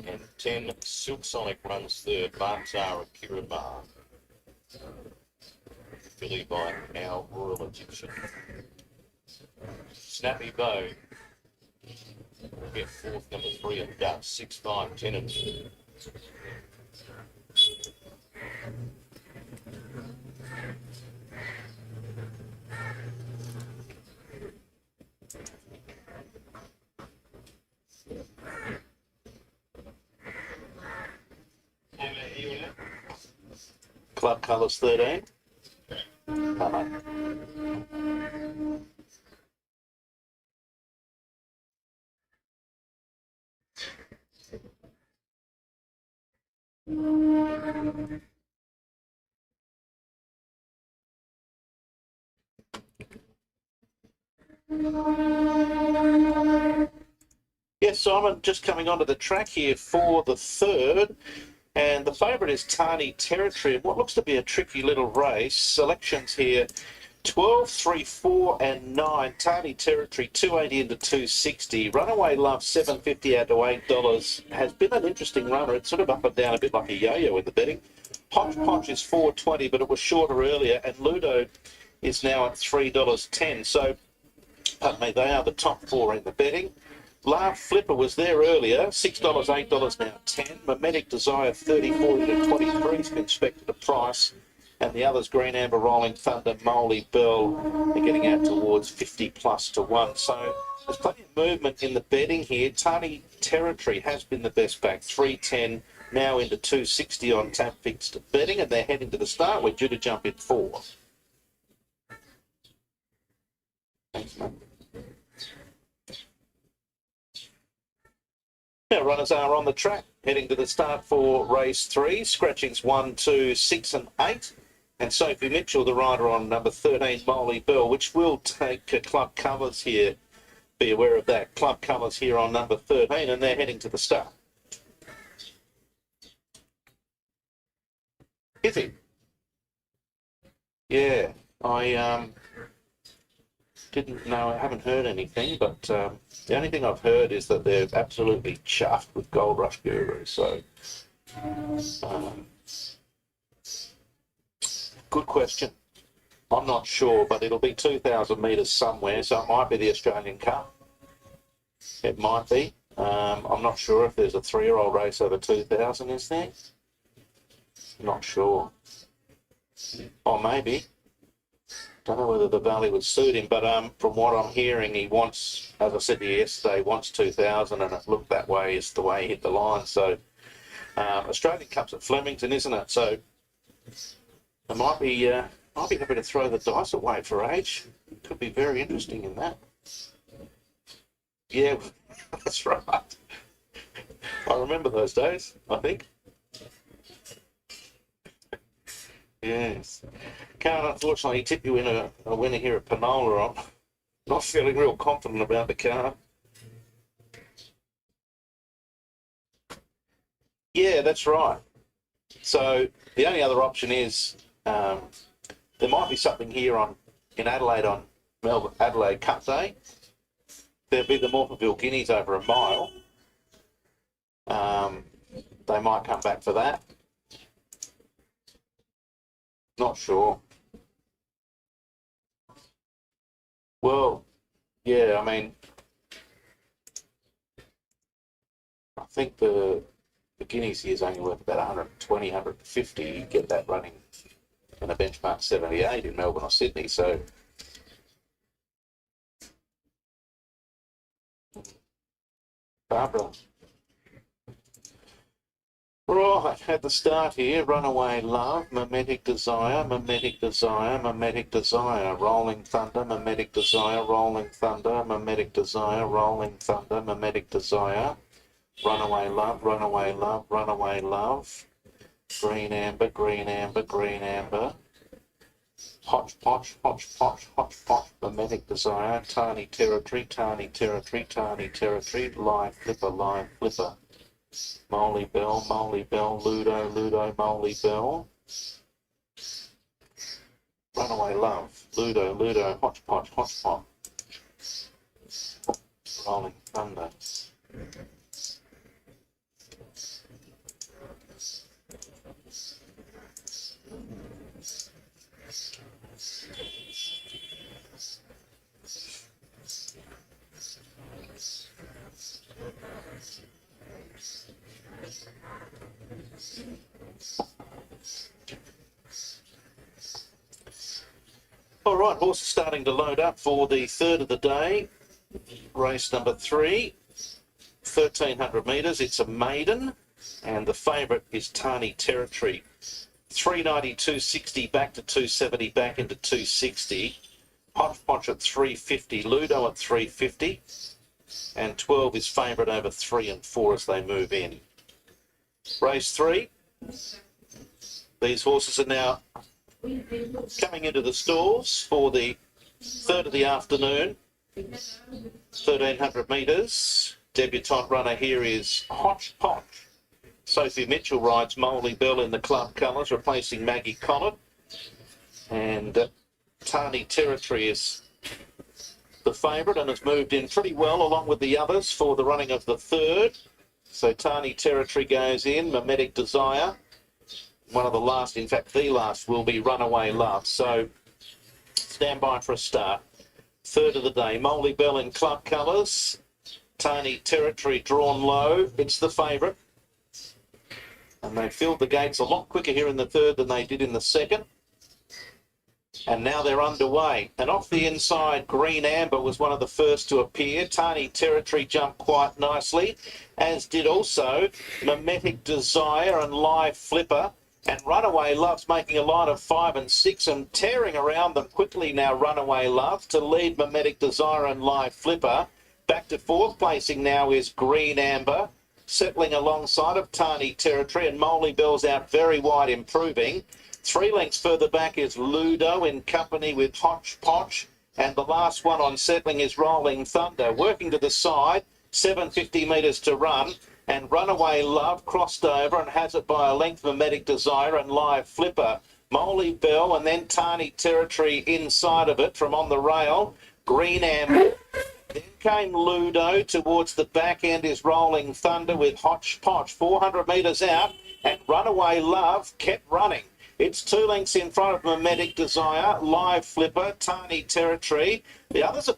And 10, Silk Sonic runs third. Mark Zara, Kiribati. Filly by our Royal Egyptian. Snappy Bow. We'll get fourth, number 3 at Duck. 6, 5, 10 and 2. Club colours 13. Colour. Yes, Simon, just coming onto the track here for the third. And the favourite is Tani Territory. What looks to be a tricky little race. Selections here, 12, 3, 4 and 9. Tani Territory, 280 into 260. Runaway Love, 750 out to $8. Has been an interesting runner. It's sort of up and down a bit like a yo-yo in the betting. Hodgepodge is 420, but it was shorter earlier. And Ludo is now at $3.10. So, pardon me, they are the top 4 in the betting. Love Flipper was there earlier, $6, $8 now 10. Mimetic Desire 34 into 23 has been expected a price. And the others, Green Amber, Rolling Thunder, Moley Bell, are getting out towards 50 plus to 1. So there's plenty of movement in the betting here. Tani Territory has been the best back, 310 now into 260 on tap fixed betting, and they're heading to the start. We're due to jump in 4. Thanks, mate. Now runners are on the track, heading to the start for race 3. Scratchings 1, 2, 6 and 8. And Sophie Mitchell, the rider on number 13, Molly Bell, which will take club colours here. Be aware of that. Club colours here on number 13, and they're heading to the start. Is he? Yeah, I didn't know, I haven't heard anything, but the only thing I've heard is that they're absolutely chuffed with Gold Rush Guru, so good question. I'm not sure, but it'll be 2,000 metres somewhere, so it might be the Australian Cup. It might be. I'm not sure if there's a 3-year-old race over 2,000, is there? Not sure. Or maybe. Don't know whether the Valley would suit him, but from what I'm hearing, he wants, as I said to you yesterday, wants 2,000, and it looked that way is the way he hit the line. So Australian Cup's at Flemington, isn't it? So I might be happy to throw the dice away for age. Could be very interesting in that. Yeah, that's right. I remember those days, I think. Yes. Can't unfortunately tip you in a winner here at Panola. I'm not feeling real confident about the car. Yeah, that's right. So the only other option is there might be something here in Adelaide on Melbourne Adelaide Cup Day. There'll be the Morphettville Guineas over a mile. They might come back for that. Not sure. Well, yeah, I mean, I think the Guineas here is only worth about 120, 150. You get that running in a benchmark 78 in Melbourne or Sydney, so Barbara. Right, at the start here, Runaway Love, Mimetic Desire, Mimetic Desire, Mimetic Desire, Rolling Thunder, Mimetic Desire, Rolling Thunder, Mimetic Desire, Rolling Thunder, Mimetic Desire, Runaway Love, Runaway Love, Runaway Love, Green Amber, Green Amber, Green Amber, Hodgepodge, Hodgepodge, Hodgepodge, Mimetic Desire, Tiny Territory, Tiny Territory, Tiny Territory, Live Flipper, Live Flipper. Molly Bell, Ludo, Ludo, Molly Bell. Runaway Love, Ludo, Ludo, Hodgepodge, Hodgepodge. Rolling Thunder. All right, horses starting to load up for the third of the day. Race number 3, 1,300 metres. It's a maiden, and the favourite is Tiny Territory. 390, 260, back to 270, back into 260. Hodgepodge at 350, Ludo at 350, and 12 is favourite over 3 and 4 as they move in. Race 3. These horses are now coming into the stalls for the third of the afternoon. 1,300 metres. Debutante runner here is Hodgepodge. Sophie Mitchell rides Molly Bell in the club colours, replacing Maggie Collett. And Tiny Territory is the favourite and has moved in pretty well along with the others for the running of the third. So Tiny Territory goes in, Mimetic Desire. One of the last, in fact the last, will be Runaway Love. So stand by for a start. Third of the day, Molly Bell in club colours. Tiny Territory drawn low. It's the favourite. And they filled the gates a lot quicker here in the third than they did in the second. And now they're underway. And off the inside, Green Amber was one of the first to appear. Tiny Territory jumped quite nicely, as did also Mimetic Desire and Live Flipper. And Runaway Love's making a line of 5 and 6 and tearing around them quickly now. Runaway Love to lead Mimetic Desire and Live Flipper. Back to fourth placing now is Green Amber, settling alongside of Tiny Territory, and Moley Bell's out very wide, improving. 3 lengths further back is Ludo in company with Hodgepodge, and the last one on settling is Rolling Thunder. Working to the side, 750 metres to run, and Runaway Love crossed over and has it by a length. Mimetic Desire and Live Flipper. Moley Bell and then Tiny Territory inside of it from on the rail. Green Amber. Then came Ludo. Towards the back end is Rolling Thunder with Hodgepodge. 400 metres out, and Runaway Love kept running. It's 2 lengths in front of Mimetic Desire, Live Flipper, Tiny Territory. The others are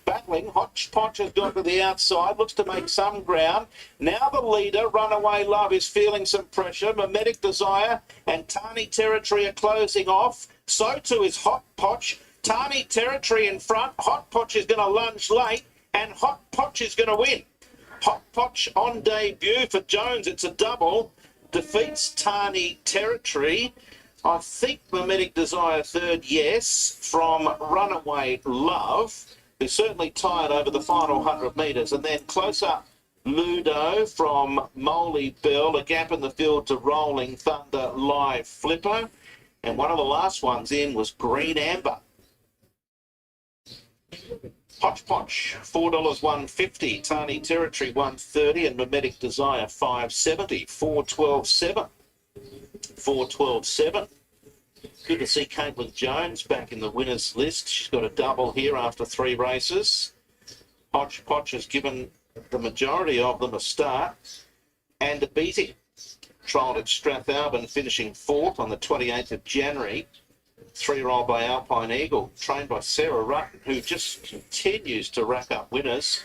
battling. Hodgepodge has gone to the outside, looks to make some ground. Now the leader, Runaway Love, is feeling some pressure. Mimetic Desire and Tiny Territory are closing off. So too is Hodgepodge. Tiny Territory in front. Hodgepodge is going to lunge late, and Hodgepodge is going to win. Hodgepodge on debut for Jones. It's a double. Defeats Tiny Territory. I think Mimetic Desire third, yes, from Runaway Love, who's certainly tired over the final 100 metres. And then close up, Ludo from Moley Bell, a gap in the field to Rolling Thunder, Live Flipper. And one of the last ones in was Green Amber. Hodgepodge, $4 150, Tiny Territory 130, and Mimetic Desire 570, 412.7. 412.7. Good to see Caitlin Jones back in the winners list. She's got a double here after 3 races. Hodgepodge has given the majority of them a start and a beating. Trialled at Strathalbyn, finishing 4th on the 28th of January. 3-year-old by Alpine Eagle, trained by Sarah Rutten, who just continues to rack up winners.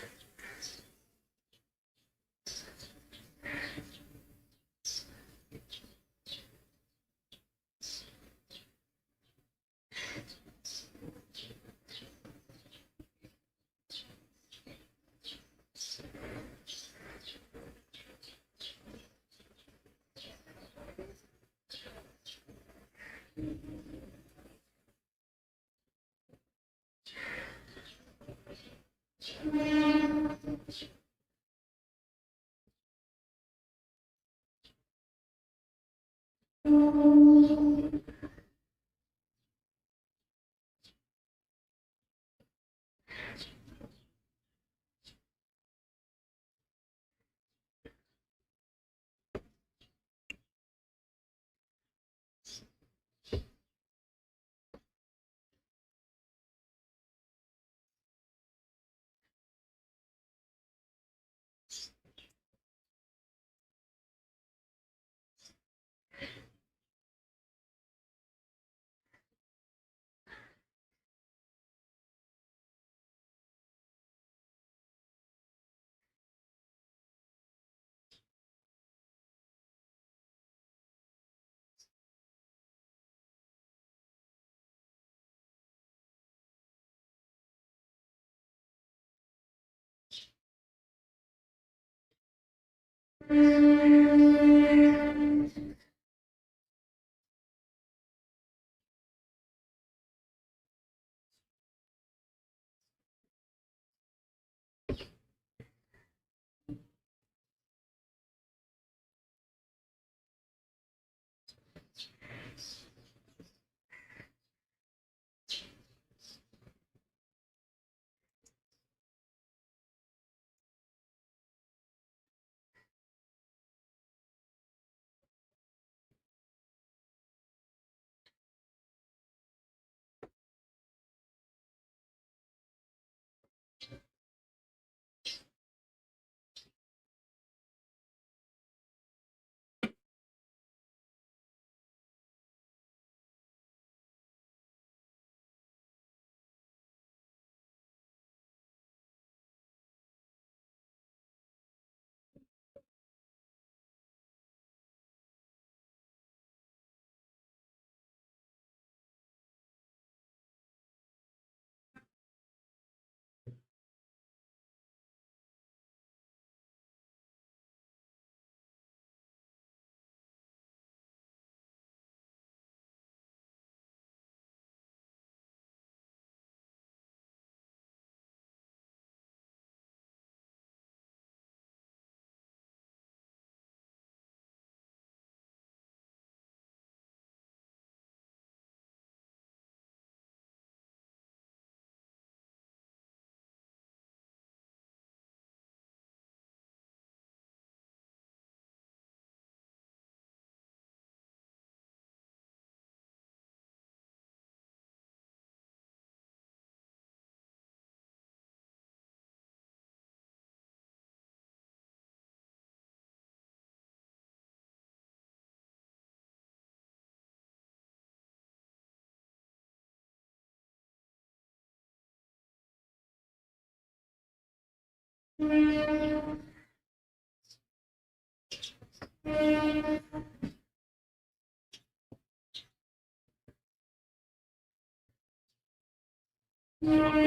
On the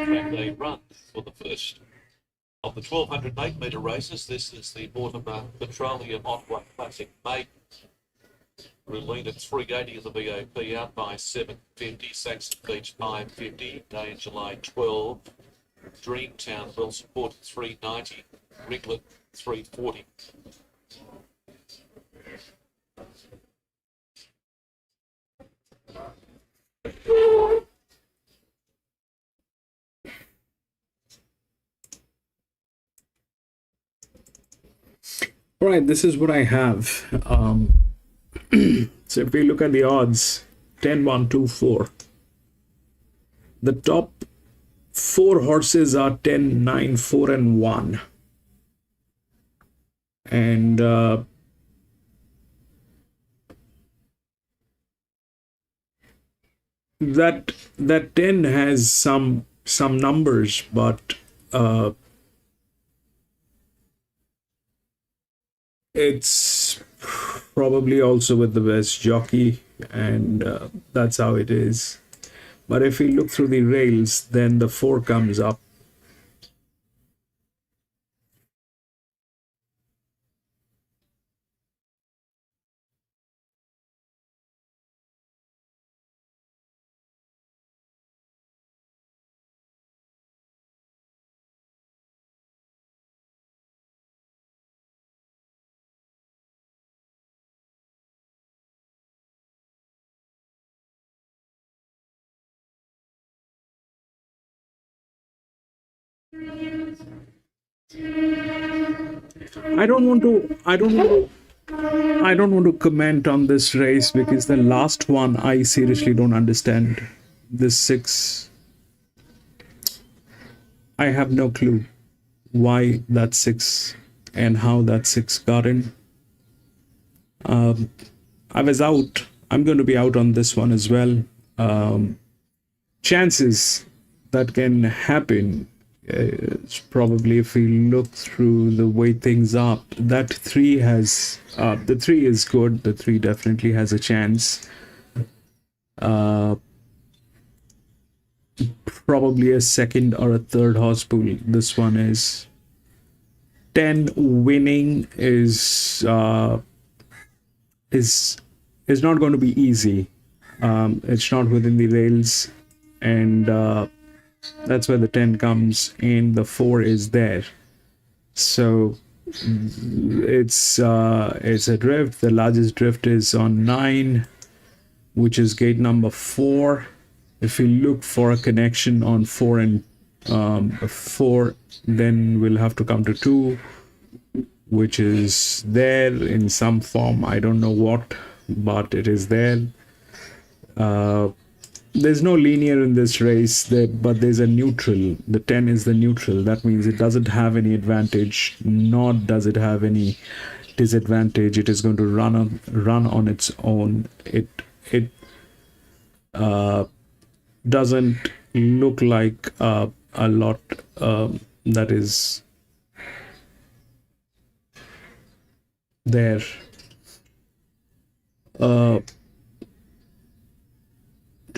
track they run for the first of the 1,200 8-metre races. This is the Mortimer Petroleum Otway Classic Maiden. We'll lead at 380 of the BAP, out by 750. Saxon Beach 550. Day in July 12. Dreamtown well supported 390. Riglet 340. All right, this is what I have. So if we look at the odds, 10, 1, 2, 4. The top 4 horses are 10, 9, 4, and 1. And that 10 has some numbers, but it's probably also with the best jockey, and that's how it is. But if we look through the rails, then the 4 comes up. I don't want to comment on this race because the last one I seriously don't understand. This 6, I have no clue why that 6 and how that 6 got in. I was out. I'm going to be out on this one as well. Chances that can happen is probably, if we look through the way things are, that 3 has the 3 is good. The 3 definitely has a chance. Probably a second or a third horse pool. This one is 10 winning is not going to be easy. It's not within the rails, and that's where the 10 comes in. The 4 is there, so it's a drift. The largest drift is on 9, which is gate number 4. If we look for a connection on 4 and 4, then we'll have to come to 2, which is there in some form. I don't know what, but it is there. There's no linear in this race, but there's a neutral. The 10 is the neutral. That means it doesn't have any advantage, nor does it have any disadvantage. It is going to run on its own. It doesn't look like a lot that is there.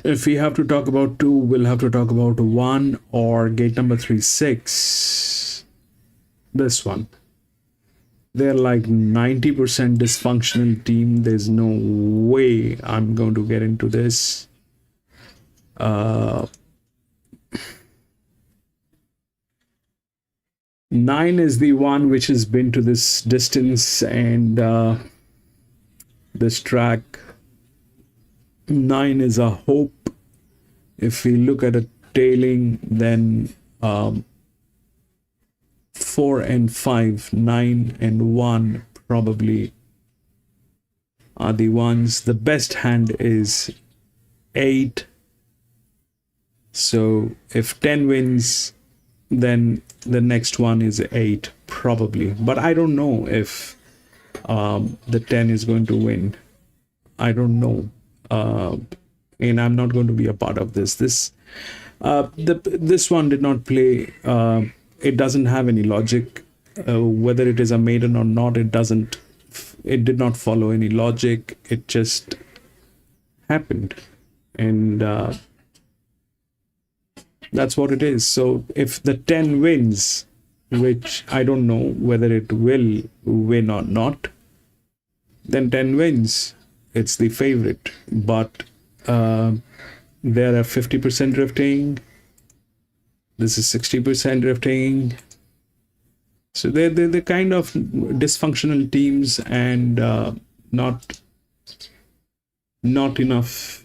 If we have to talk about 2, we'll have to talk about 1 or gate number 3, 6. This one. They're like 90% dysfunctional team. There's no way I'm going to get into this. 9 is the one which has been to this distance and this track. 9 is a hope. If we look at a tailing, then 4 and 5, 9 and 1 probably are the ones. The best hand is 8. So if 10 wins, then the next one is 8 probably. But I don't know if the 10 is going to win. I don't know. And I'm not going to be a part of this. This one did not play. It doesn't have any logic. whether it is a maiden or not, it did not follow any logic. It just happened. And that's what it is. So if the 10 wins, which I don't know whether it will win or not, then 10 wins. It's the favorite. But there are 50% drifting. This is 60% drifting. So they're kind of dysfunctional teams, and not enough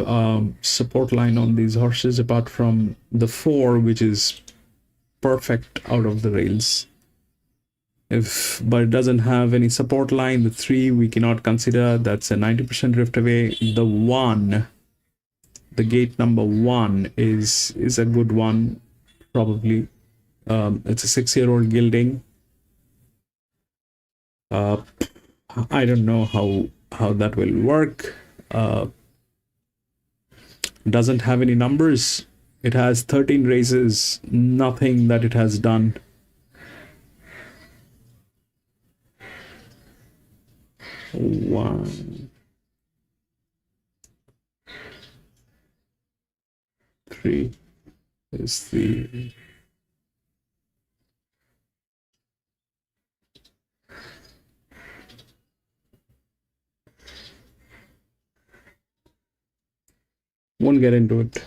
support line on these horses, apart from the 4, which is perfect out of the rails. But it doesn't have any support line. The 3 we cannot consider. That's a 90% drift away. The 1, the gate number 1 is a good one, probably. It's a 6-year-old gilding. I don't know how that will work. Doesn't have any numbers. It has 13 races, nothing that it has done. One, 3 is the won't get into it.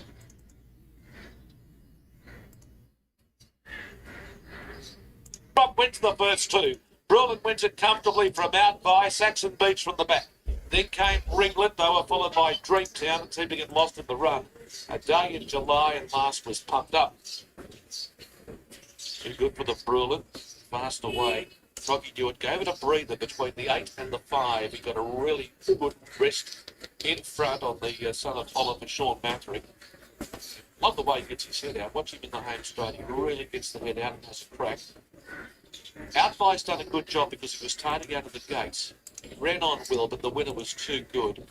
Rock wins the first 2. Brilliant wins it comfortably from out by Saxon Beach from the back. Then came Ringlet. They were followed by Dreamtown and seemed to get lost in the run. A day in July and last was pumped up. Too good for the Brilliant. Fast away. Froggy Dewitt gave it a breather between the 8 and the 5. He got a really good rest in front on the son of Holland for Sean Mathering. Love the way he gets his head out. Watch him in the home straight. He really gets the head out and has a crack. Outby's done a good job because he was starting out of the gates. He ran on well, but the winner was too good. And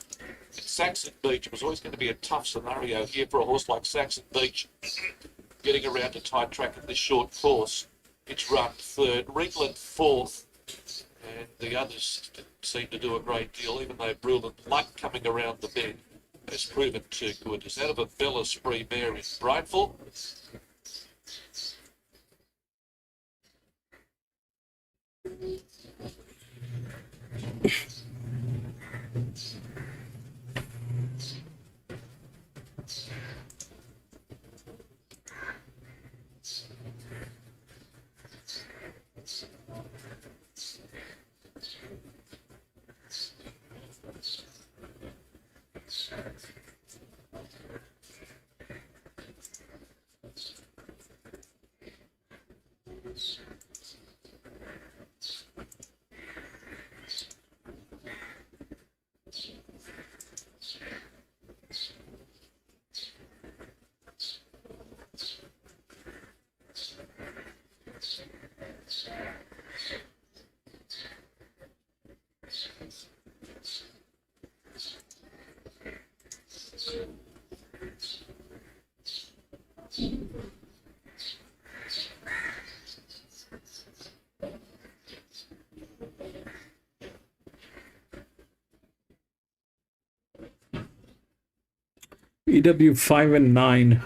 Saxon Beach was always going to be a tough scenario here for a horse like Saxon Beach, getting around a tight track in this short course. It's run 3rd, Ringland 4th, and the others didn't seem to do a great deal, even though Brilliant Luck coming around the bend has proven too good. Is out of a Bella Spree mare in Brightful. EW 5 and 9.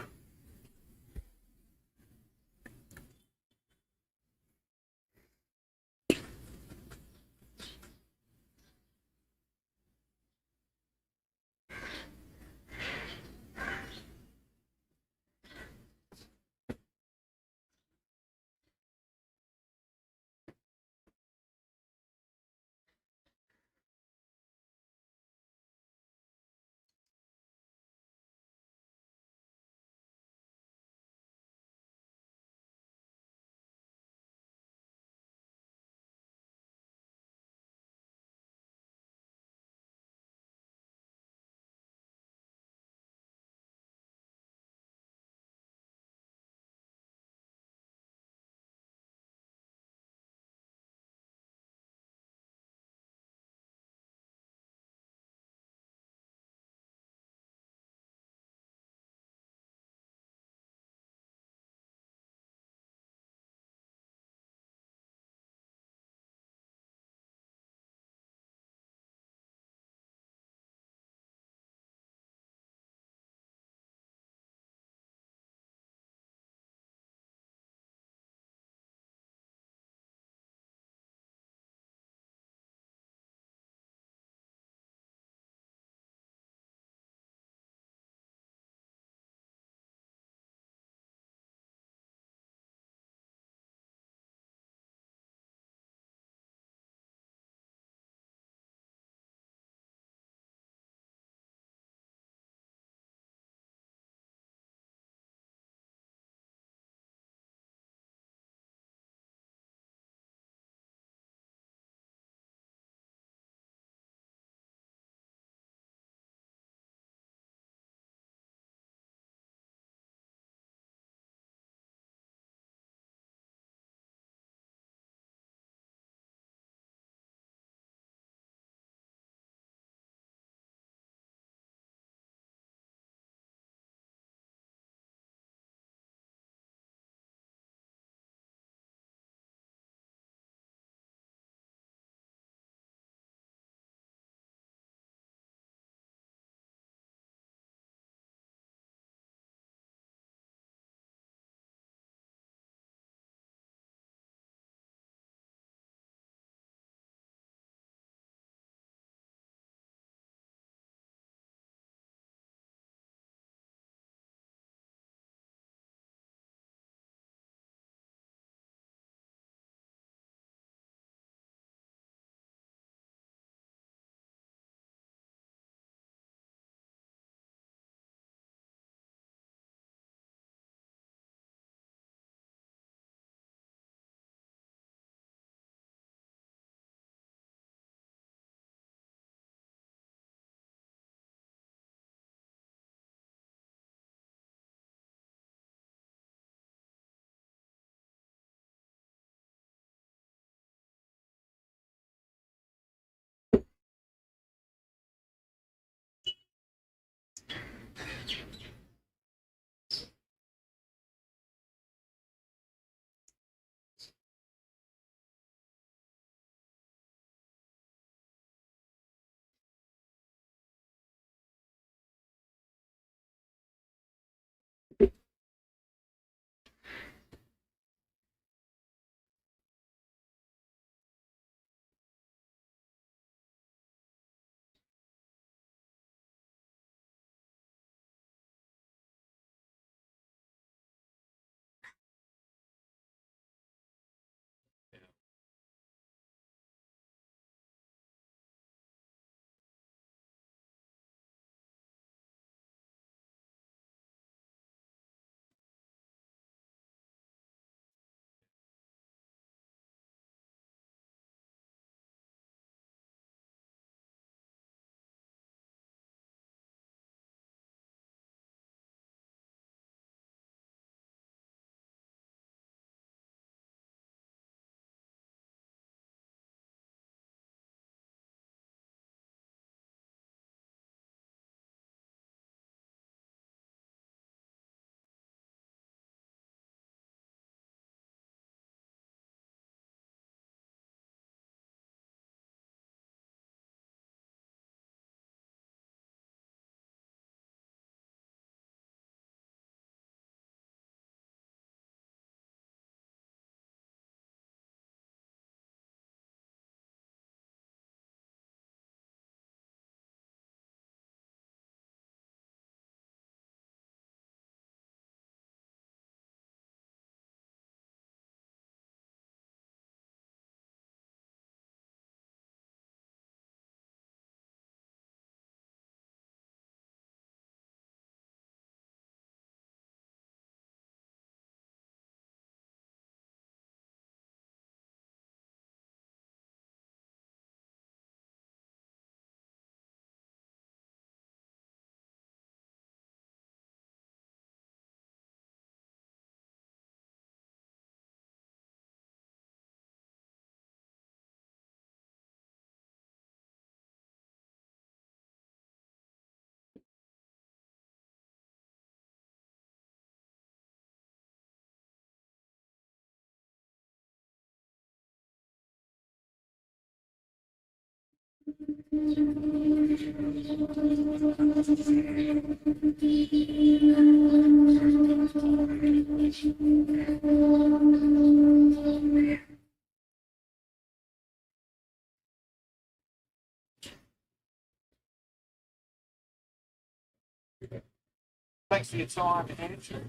Thanks for your time, Andrew.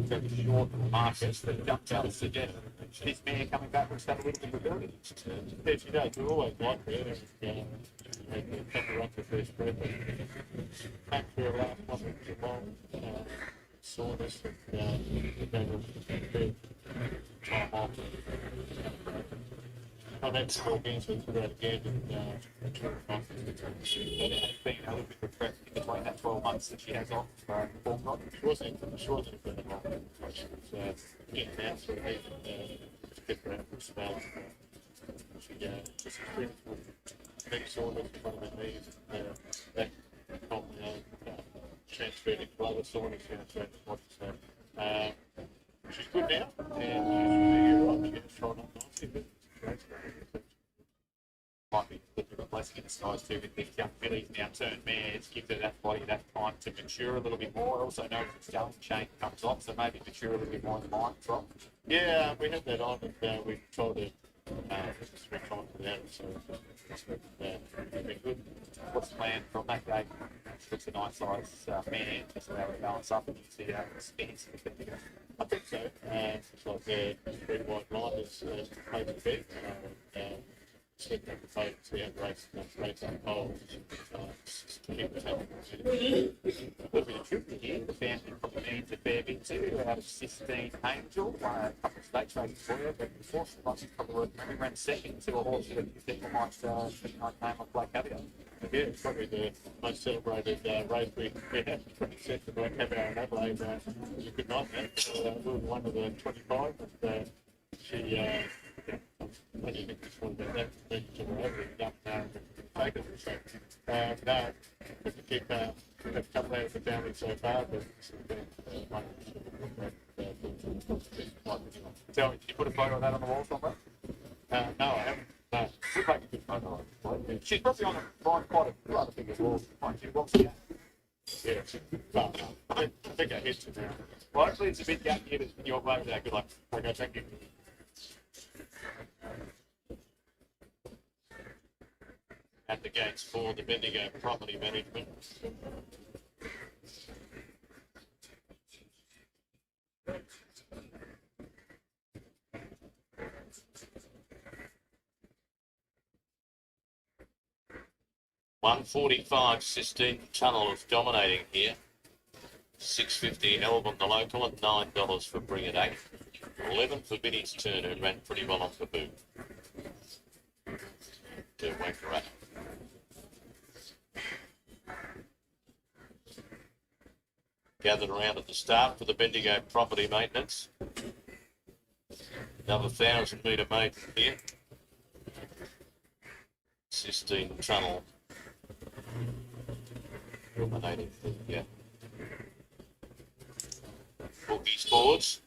Very short of the market, but jumped out to suggest this man coming back will have a little bit of ability. Yeah, she does. We always like her. And, a couple of runs the first group. Came through her last one with Geelong. Saw this and gave her a big time off. Not had to go against her throughout again and Tour of Confidence. But it has been a little bit refreshing between that 12 months that she has off for form not. She wasn't incredible. She was getting out through it and kept her out for a spell. She just experienced with big soreness in one of her knees. That probably transferred into other soreness throughout the body. So she's good now and she's trying not nicely, but great. Might be a little bit of a blessing in disguise too with these young fillies now turned mares, give that body that time to mature a little bit more. Also know if the stallion chain comes off, so maybe mature a little bit more in the mind from. Yeah, we had that on and we told her switch on to that, so it'd be good. What's the plan from that day? Looks a nice size mare, just allow it to balance up and you see how it spins. I think so. It's like the three white blinders played the bed. Set up the boat, so you have race on poles. Keep it up. A little bit of trip here. The family probably needs a fair bit too. Out of 16 Angel, won a couple of stakes races for her, but the fourth lots probably maybe ran second to a horse that people might name of Black Caviar. Yeah, it's probably the most celebrated race we had. 22nd Black Caviar in Adelaide. It was a good night, man. We were one of the 25, and she. When you think this one about that, then to the over and dump down and take it. So, no, good to keep her a couple out of the family so far, but it's been one. Tell me, did you put a photo of that on the wall somewhere? No, I haven't. No, we'll take a good photo of it. She's probably on a quite a rather big wall. Mind you, what's the yeah, but I think I hit it now. Well, hopefully it's a bit yucky in your way there. Good luck. Okay, thank you. At the gates for the Bendigo Property Management. $145 Sistine Tunnel is dominating here. $6.50 Elvin the local and $9 for Bring It 8. 11 for Vinny's Turn, who ran pretty well off the boot. To Wankarat. Gathered around at the start for the Bendigo Property Maintenance. Another 1,000-metre maiden here. Sistine Tunnel. Dominating the bookie sports.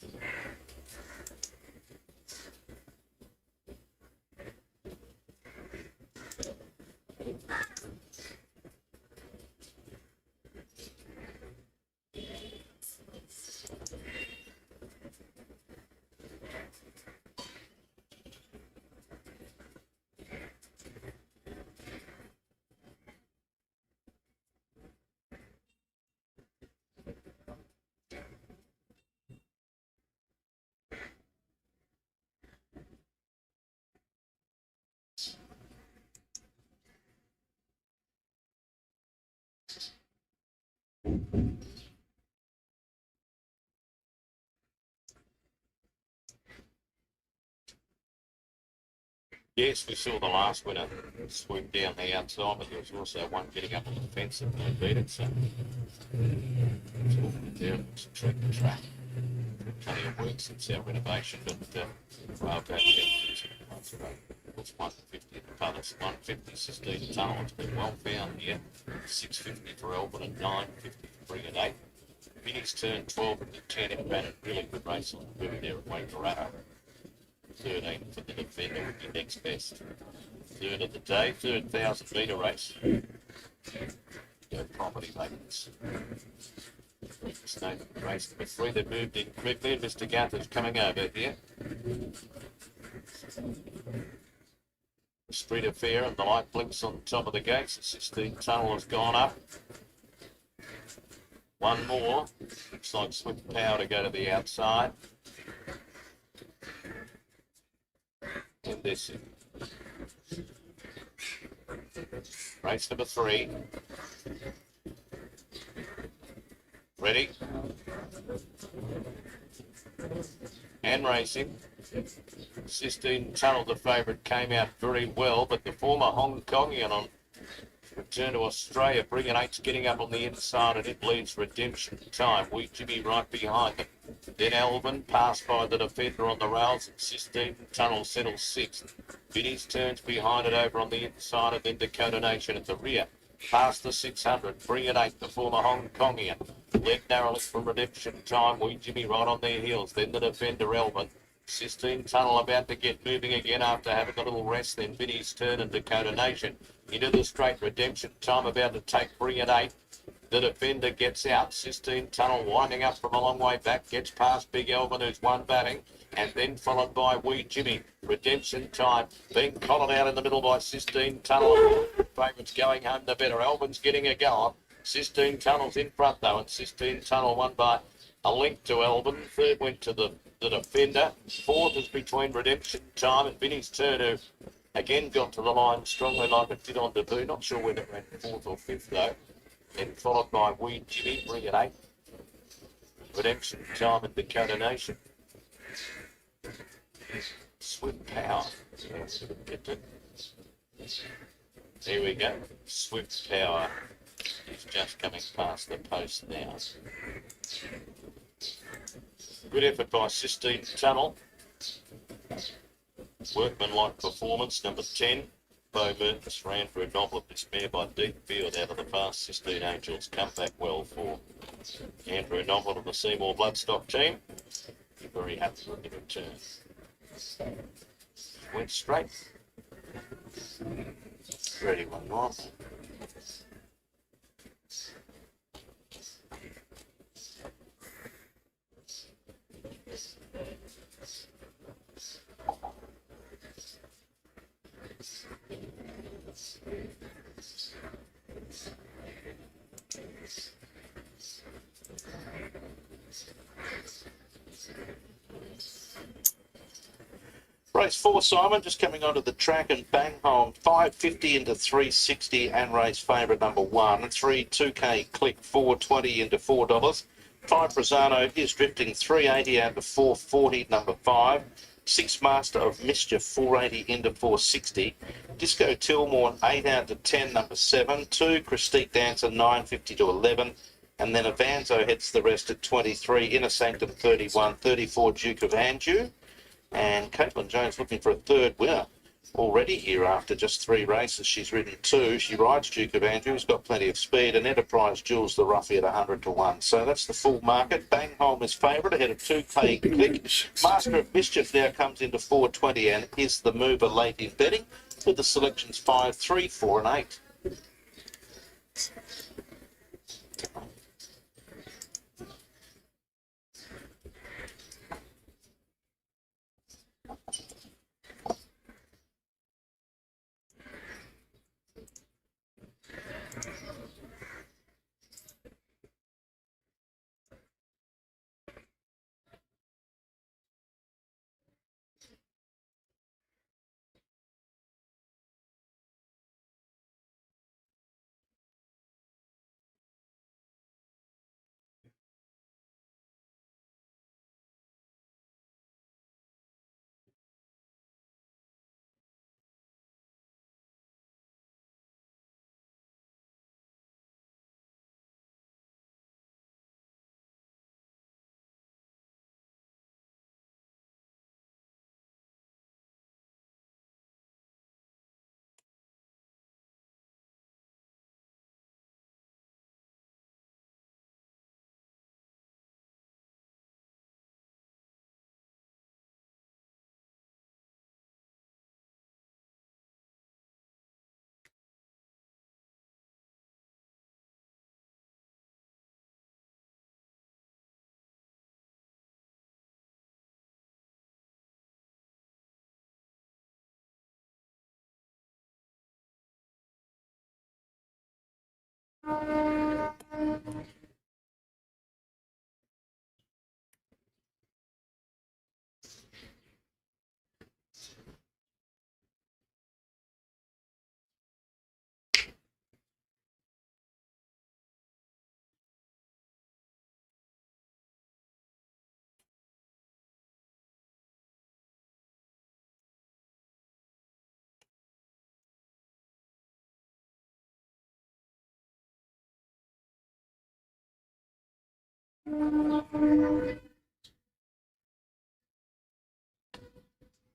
Yes, we saw the last winner swoop down the outside, but there was also one getting up on the fence and no beat it, so it's all down to track the track. Plenty of work since our renovation, but well, go it's 150 at the puddles, 150 Sistine Tunnel. It's been well found here. 650 for Elvin and 950 for Bring It 8. Vinny's Turn 12 and 10 in ran a really good race on the boot there at Wankarata. 13 for the defender would be next best. Third of the day, third 1,000-metre race. Go property maintenance. Snake race number 3, they moved in quickly, and Mr. Gunther's coming over here. Street Affair and the light blinks on top of the gates. The Sistine Tunnel has gone up. One more. Looks like Swift Power to go to the outside. And this race number 3. Ready? And racing. Sistine Tunnel, the favourite, came out very well, but the former Hong Kongian on return to Australia, Bring It 8's getting up on the inside, and it leads Redemption Time. Wee Jimmy right behind them. Then Elvin passed by the defender on the rails, and Sistine Tunnel settles 6th. Vinny's Turns behind it over on the inside, and then Dakota Nation at the rear. Past the 600, Bring It 8, the former Hong Kongian. Led narrowly from Redemption Time, Wee Jimmy right on their heels. Then the defender Elvin. Sistine Tunnel about to get moving again after having a little rest. Then Vinny's Turn and Dakota Nation. Into the straight, Redemption Time about to take Bring It 8. The defender gets out. Sistine Tunnel winding up from a long way back. Gets past Big Elvin, who's one batting. And then followed by Wee Jimmy. Redemption Time being collared out in the middle by Sistine Tunnel. Favourites going home the better. Elvin's getting a go on. Sistine Tunnel's in front though, and Sistine Tunnel won by a link to Elvin. Third went to the defender. Fourth is between Redemption Time and Vinny's Turn, who again got to the line strongly like it did on debut. Not sure whether it ran 4th or 5th though. Then followed by Wee Jimmy, Bring It 8. Redemption Time and Dakota Nation. Swift Power. There we go. Swift Power is just coming past the post now. Good effort by Sistine Tunnel. Workmanlike performance, number 10. Bo Mertens ran for a novel of despair by deep field out of the fast 16 Angels. Come back well for Andrew Novel of the Seymour Bloodstock team. Very happy with the return. Went straight. Ready one more. Race 4, Simon, just coming onto the track and bang home. 550 into 360 and race favourite number 1. 3 2K click 420 into $4. 5 Brazano is drifting 380 out to 440 number 5. 6 Master of Mischief 480 into 460. Disco Tillmore 8 out to 10 number 7. 2 Christique Dancer 950 to 11. And then Avanzo heads the rest at 23. Inner Sanctum 31. 34 Duke of Anjou. And Caitlin Jones looking for a third winner already here after just 3 races. She's ridden 2. She rides Duke of Andrew, who's got plenty of speed, and Enterprise Jules the roughie at 100 to 1. So that's the full market. Bang Home is favourite ahead of 2K Click. Master of Mischief now comes into 420 and is the mover late in betting with the selections 5, 3, 4 and 8.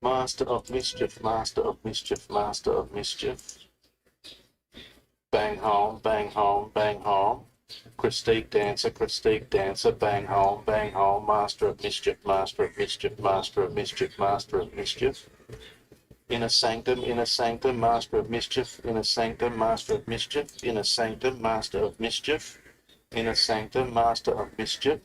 Master of Mischief, Master of Mischief, Master of Mischief. Bang home, bang home, bang home. Christique Dancer, bang home, Master of Mischief, Master of Mischief, Master of Mischief, Master of Mischief. Inner Sanctum, Master of Mischief, Inner Sanctum, Master of Mischief, Inner Sanctum, Master of Mischief, Inner Sanctum, Master of Mischief.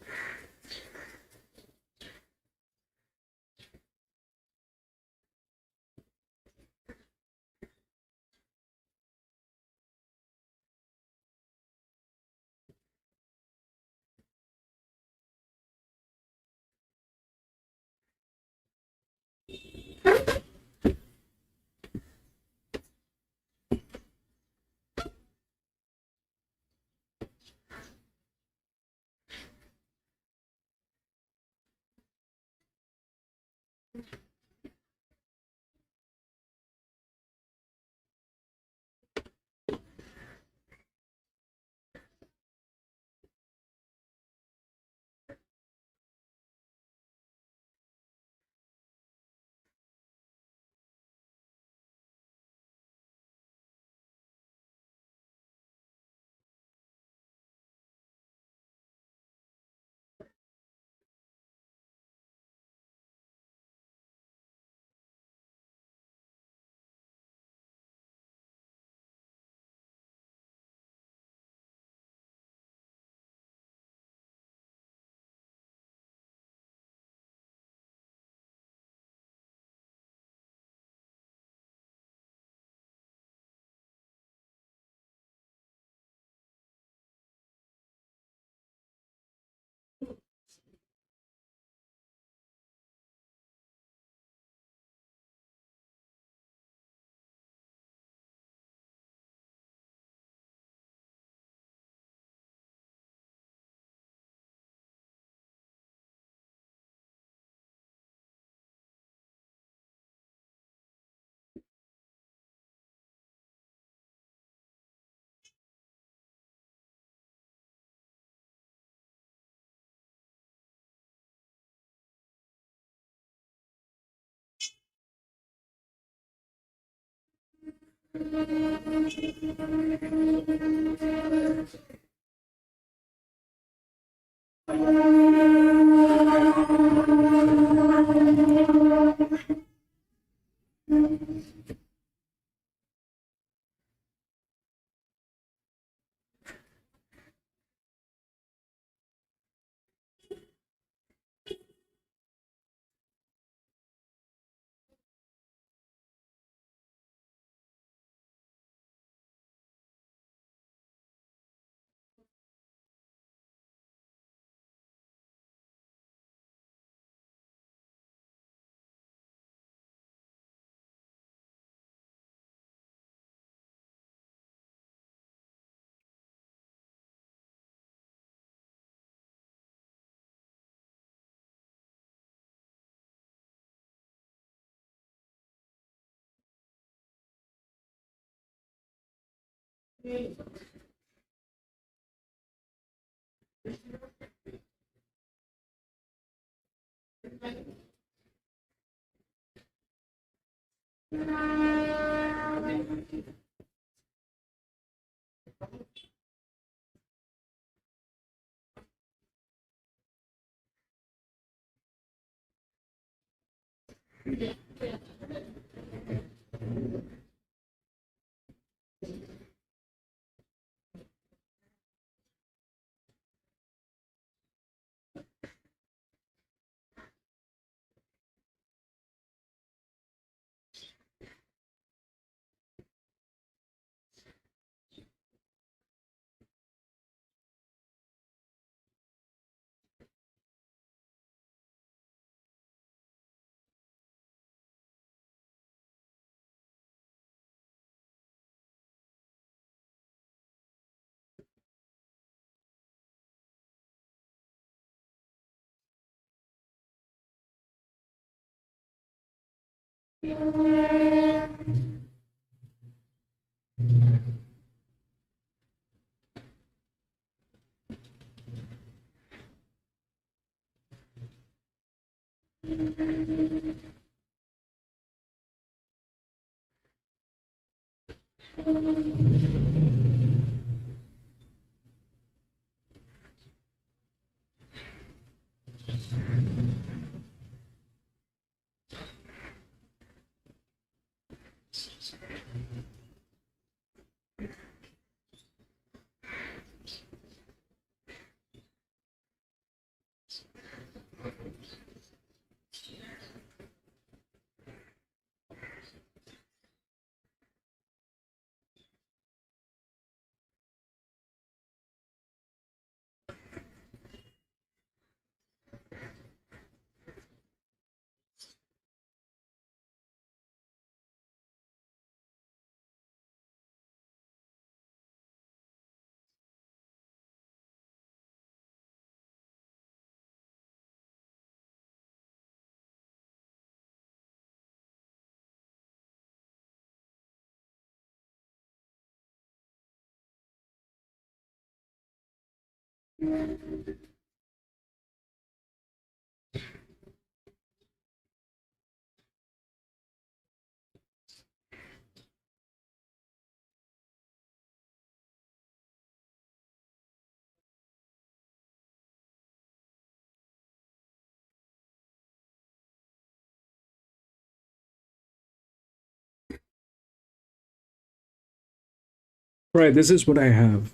Right, this is what I have.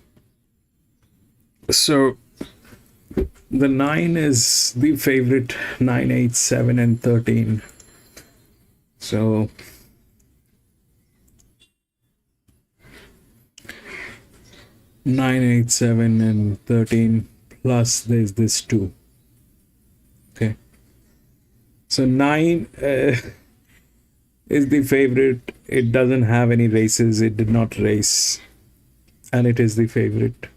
So the 9 is the favorite, 9, 8, 7, and 13. So nine, 8, 7, and 13, plus there's this 2. Okay. So 9 is the favorite. It doesn't have any races. It did not race. And it is the favorite.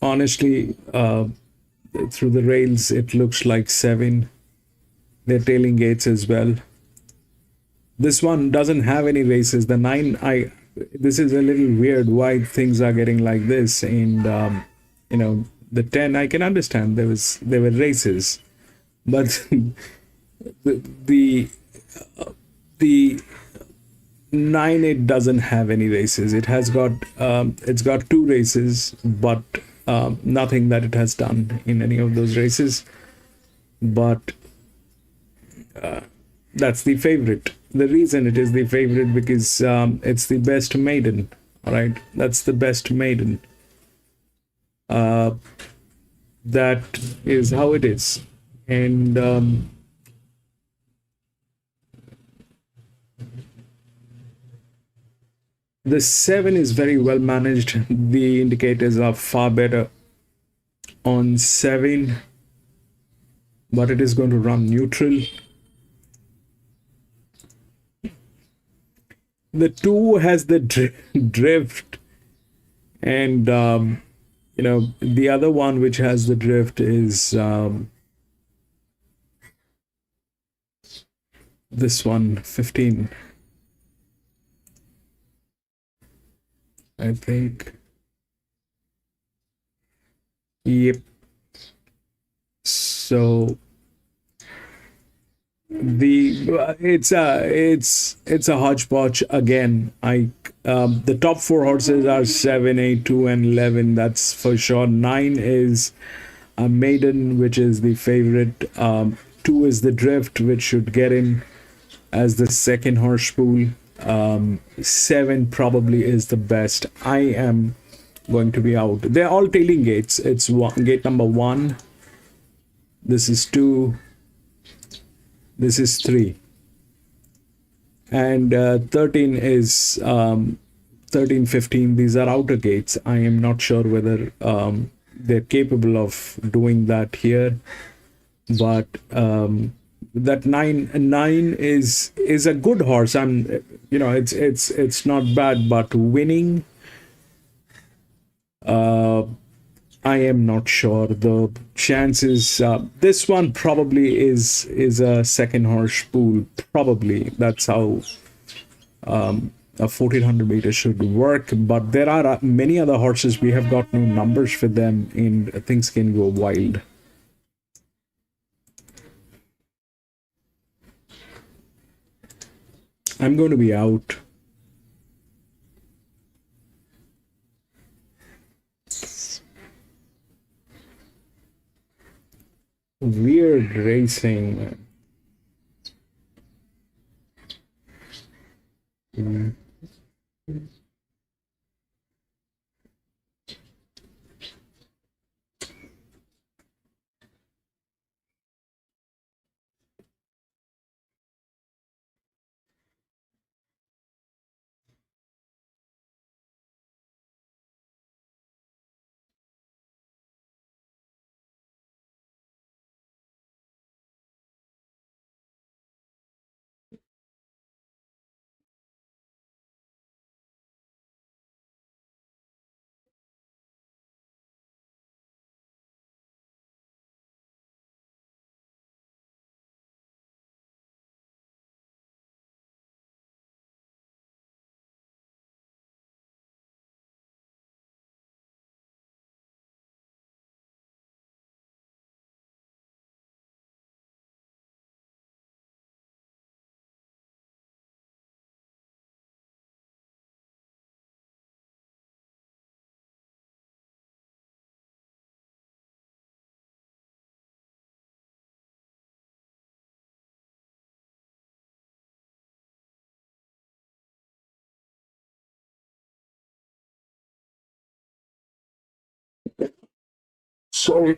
Honestly, through the rails, it looks like 7. They're tailing gates as well. This one doesn't have any races. The 9, this is a little weird why things are getting like this. And the 10, I can understand there were races, but the The 9, it doesn't have any races. It's got 2 races, but nothing that it has done in any of those races. But that's the favorite. The reason it is the favorite because it's the best maiden. All right, that's the best maiden. That is how it is, and the 7 is very well managed. The indicators are far better on 7, but it is going to run neutral. The 2 has the drift, and the other one which has the drift is this one, 15, I think. Yep. So it's a hodgepodge again. The top 4 horses are 7, 8, 2, and 11. That's for sure. 9 is a maiden, which is the favorite. 2 is the drift, which should get in as the second horse pool. 7 probably is the best. I am going to be out. They're all tailing gates. It's gate number 1. This is 2. This is 3. And 13 is 13, 15. These are outer gates. I am not sure whether they're capable of doing that here, but that 9 is a good horse. It's not bad, but winning, I am not sure. The chances, this one probably is a second horse pool. Probably that's how a 1400 meter should work. But there are many other horses. We have got no numbers for them, and things can go wild. I'm going to be out. Weird racing. So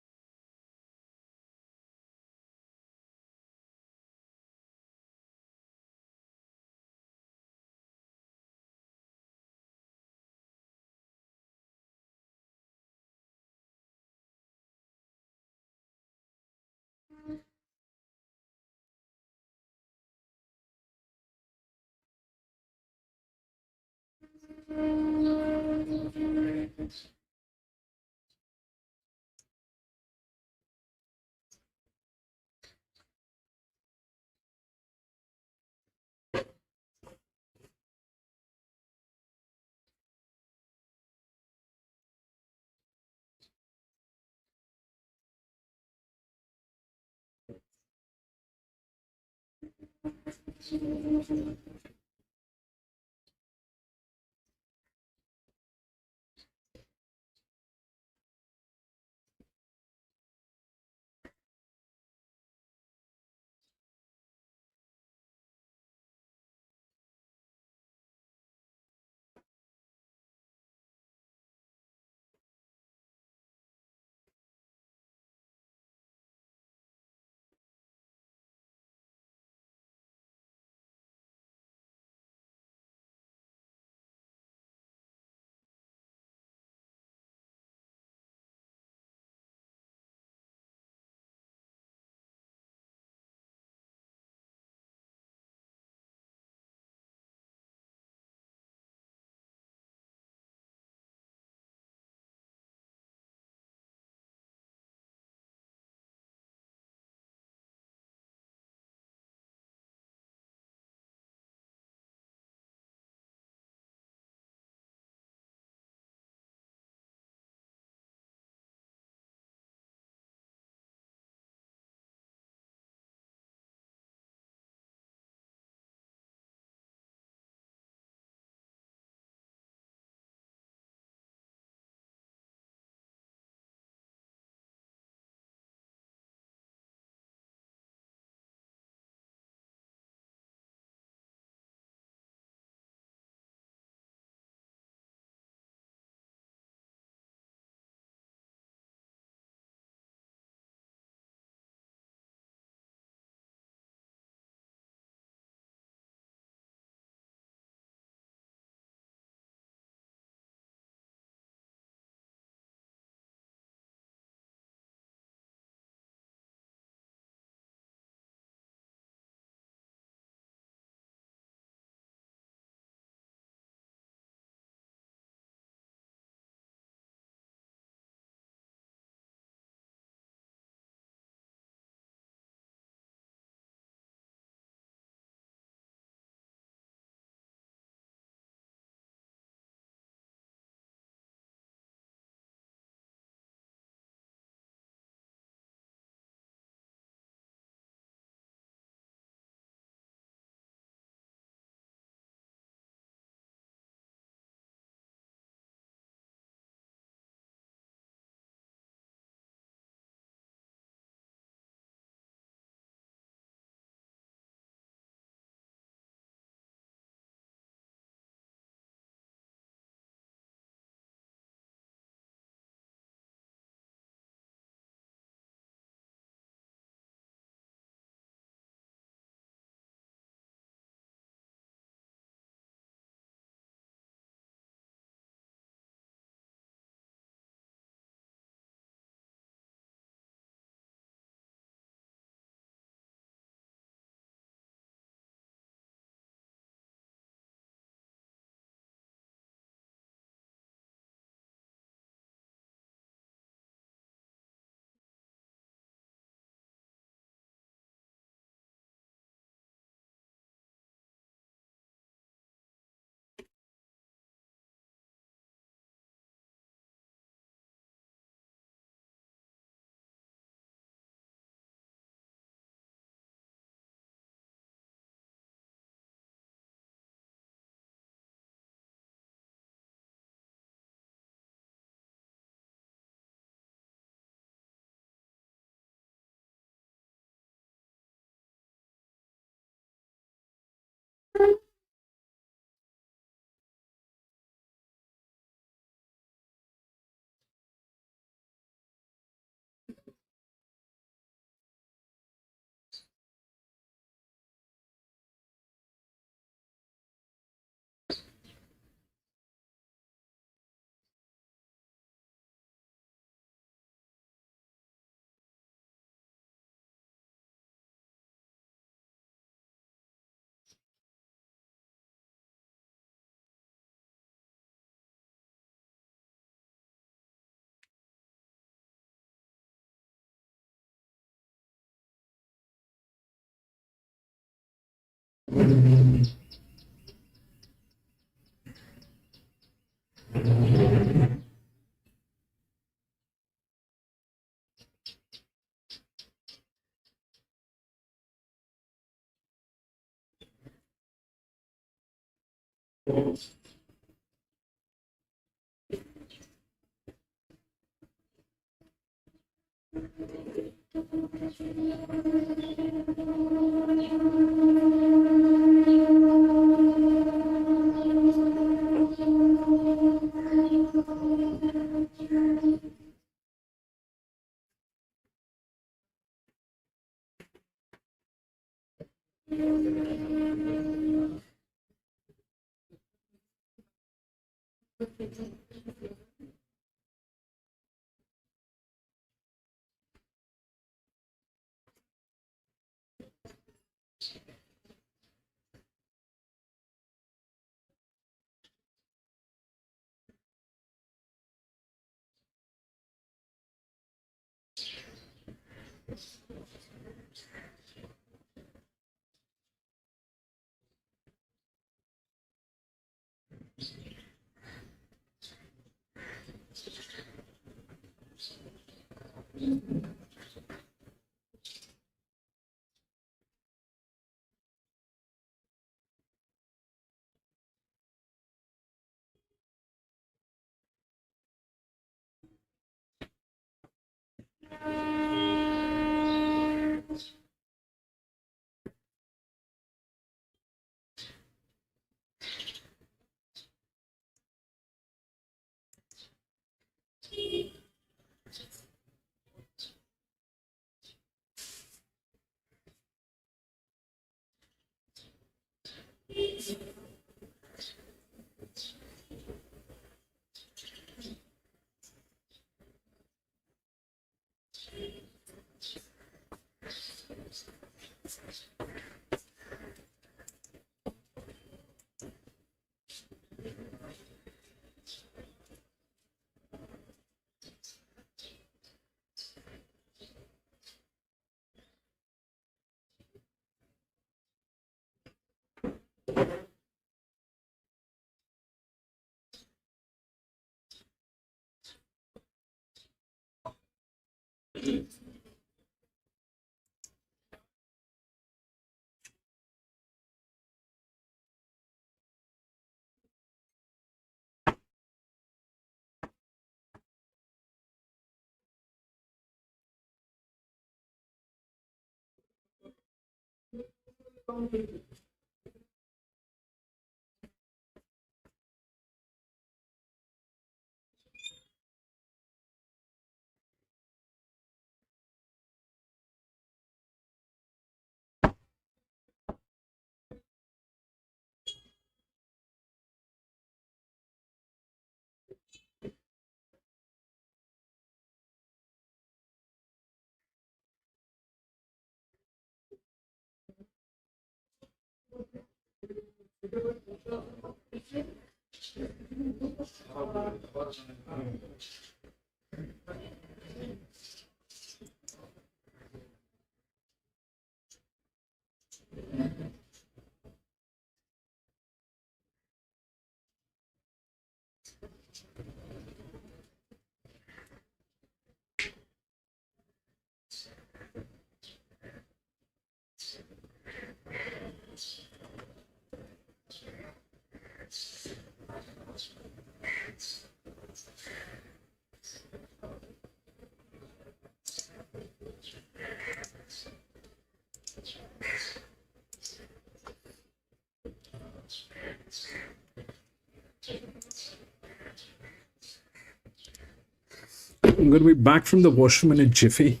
I'm going to be back from the washroom in a jiffy.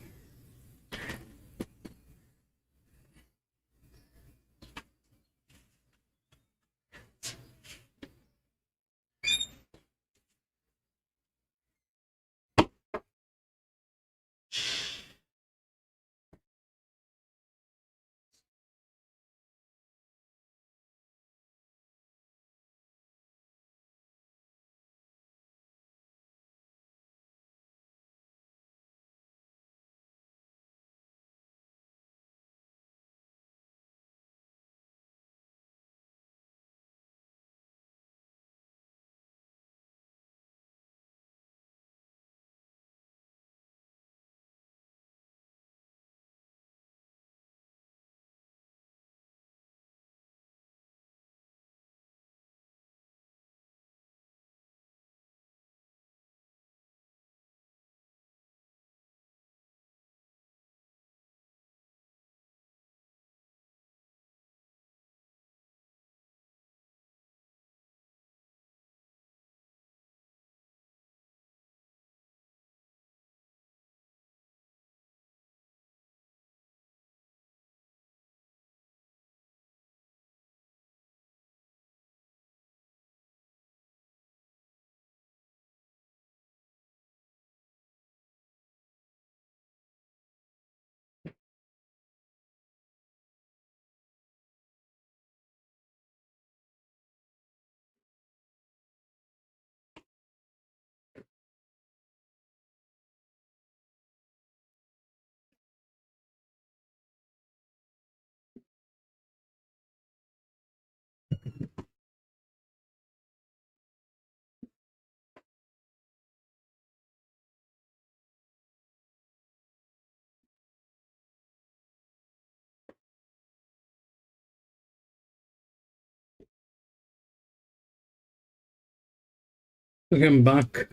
Okay, I'm back.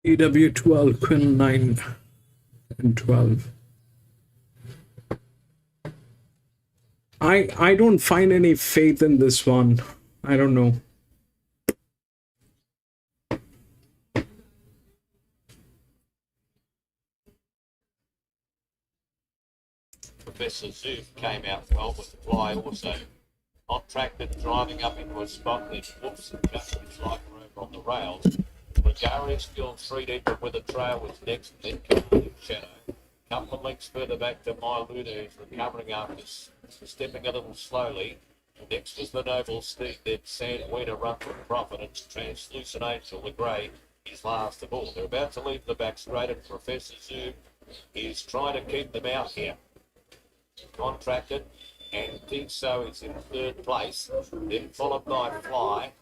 EW12, Queen 9 and 12. I don't find any faith in this one. I don't know. Professor Zoom came out well with the fly also. Contracted, driving up into a spot, then whoops and just his like over on the rails. Bulgaria still 3 deep, but with a trail was next, then Commanding Shadow. Couple of lengths further back to My Luna, who's recovering after stepping a little slowly. Next was the Noble Steed, then Sandweeder Run for Profit, and Translucent Angel, the grey, is last of all. They're about to leave the back straight, and Professor Zoom is trying to keep them out here. Contracted, and Think So is in third place, then followed by Fly.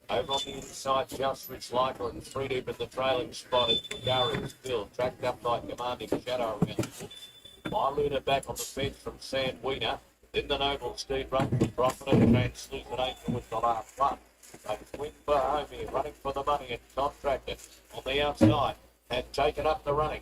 Over on the inside, Just Rich Liker and 3 deep in the trailing spot is Bulgarian Still, tracked up by Commanding Shadow around the foot. My Luna back on the fence from Sandweeder. Then the Noble Steed Run for Profit and Translucent Angel with the last one. They swing for home here, running for the money and Contracted on the outside, had taken up the running.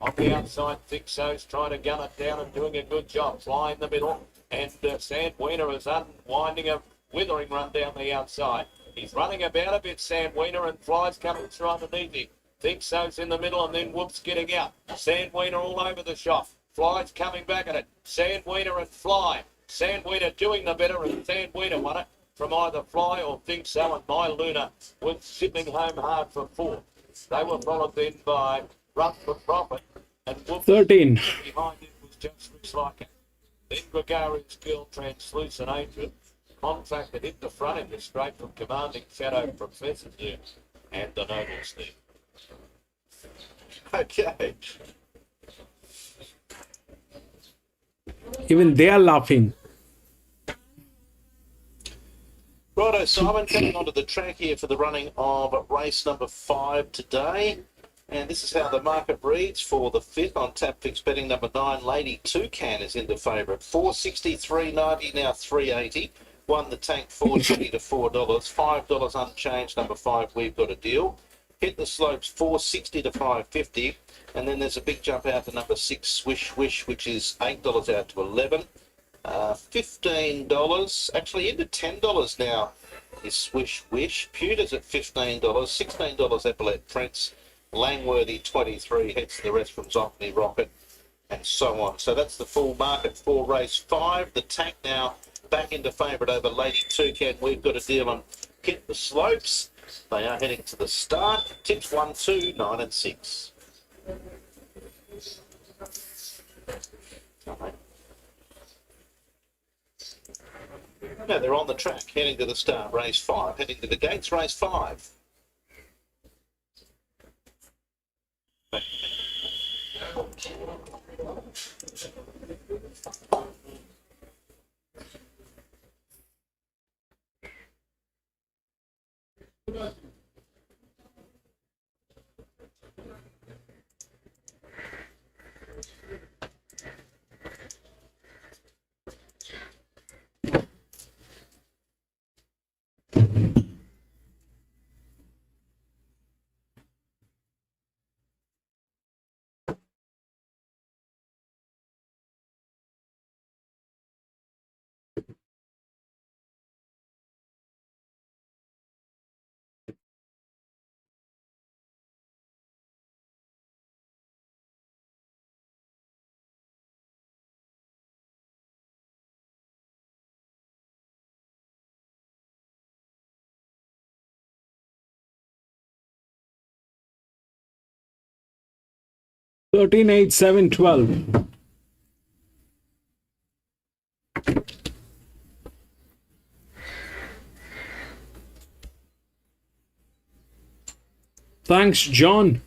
On the outside, Think So's trying to gun it down and doing a good job. Fly in the middle, and Sandweeder is unwinding a withering run down the outside. He's running about a bit, Sandweeder, and Fly's coming through underneath him. Think So's in the middle, and then Whoops getting out. Sandweeder all over the shop. Fly's coming back at it. Sandweeder and Fly. Sandweeder doing the better, and Sandweeder won it from either Fly or Think So, and My Luna was sipping home hard for 4. They were followed then by Run for Profit, and Whoops 13. behind it was Just Rich Liker. Then Gregarious Girl, Translucent Angel. Contracted hit the front end straight from Commanding Shadow, Professor Zoom, and the Noble Steed. Okay. Even they are laughing. Righto, Simon, coming onto the track here for the running of race number 5 today. And this is how the market reads for the 5th on tap fix betting number 9. Lady Toucan is into favourite. $4.63.90, now $3.80. Won the tank $4.20 to $4. $5 unchanged. Number 5, We've Got a Deal. Hit the slopes $4.60 to $5.50. And then there's a big jump out to number 6, Swish Wish, which is $8 out to $11. $15, actually into $10 now is Swish Wish. Pewter's at $15, $16 Epaulet Prince. Langworthy 23, hence the rest from Zombie Rocket, and so on. So that's the full market for race 5. The tank now back into favourite over Lady Toucan. We've Got a Deal on Hit the Slopes. They are heading to the start. Tips 1, 2, 9 and 6. Now they're on the track, heading to the start, race 5. Heading to the gates, race 5. 13, 8, 7, 12. Thanks, John.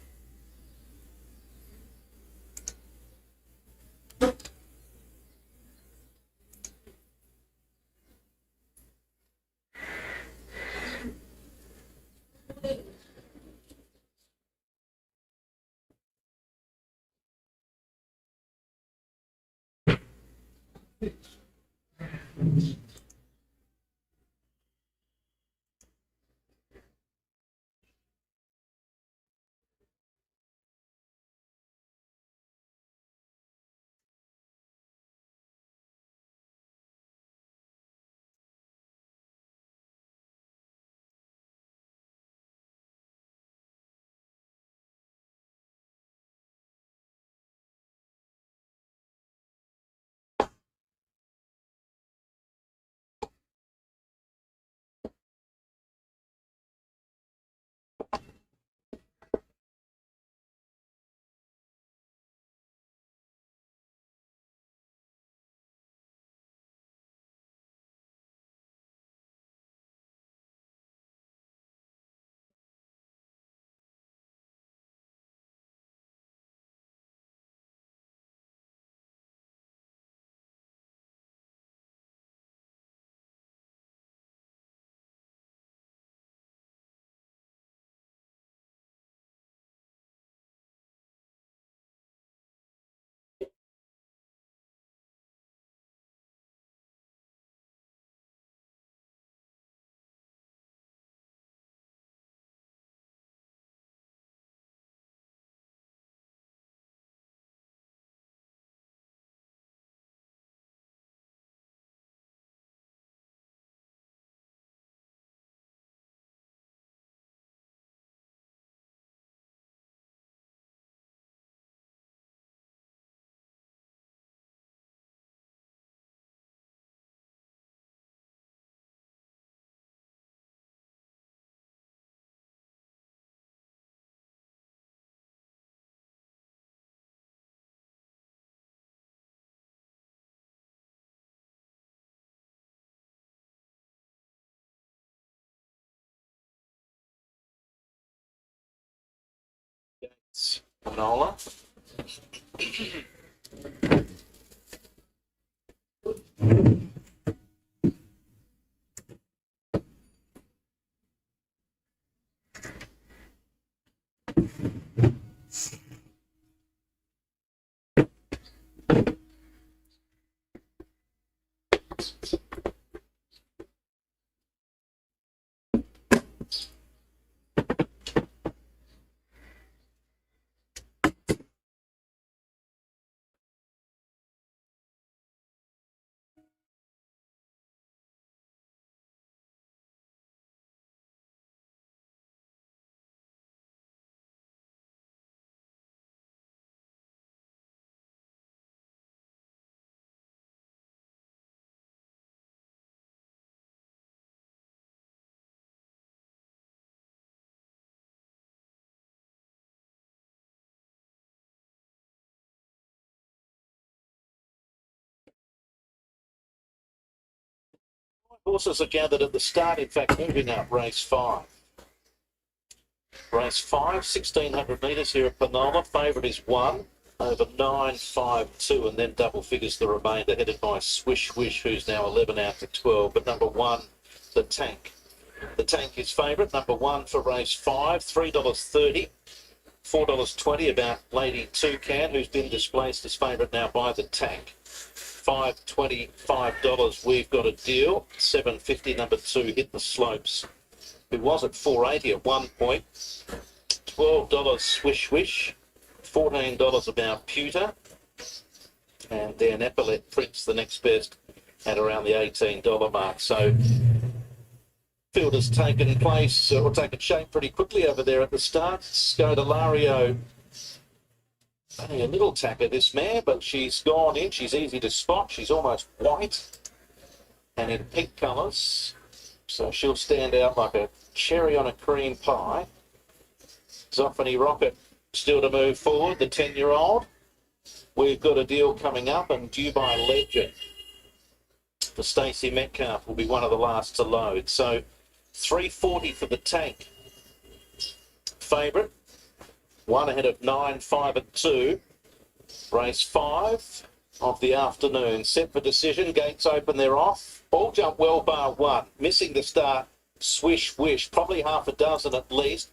Canola. Horses are gathered at the start, in fact, moving up race 5. Race 5, 1600 metres here at Penola. Favourite is 1 over 9, 5, 2, and then double figures the remainder, headed by Swish Wish, who's now 11 out to 12. But number 1, the Tank. The Tank is favourite. Number 1 for race 5, $3.30. $4.20 about Lady Toucan, who's been displaced as favourite now by the Tank. $5.25 we've got a deal. $7.50 number 2 Hit the Slopes, who was at $4.80 at one point. $12 Swish Wish. $14 about Pewter. And then Epaulet Prince, the next best, at around the $18 mark. So field has taken place, or taken shape pretty quickly over there at the start. Scodelario, only a little tacker, this mare, but she's gone in. She's easy to spot. She's almost white and in pink colours. So she'll stand out like a cherry on a cream pie. Zophony Rocket, Still to move forward, the 10-year-old. We've got a deal coming up, and Due by Legend for Stacey Metcalf will be one of the last to load. So 340 for the tank. Favourite, 1 ahead of 9, 5 and 2. Race 5 of the afternoon. Set for decision. Gates open, they're off. All jump well bar 1. Missing the start, Swish Wish. Probably half a dozen at least.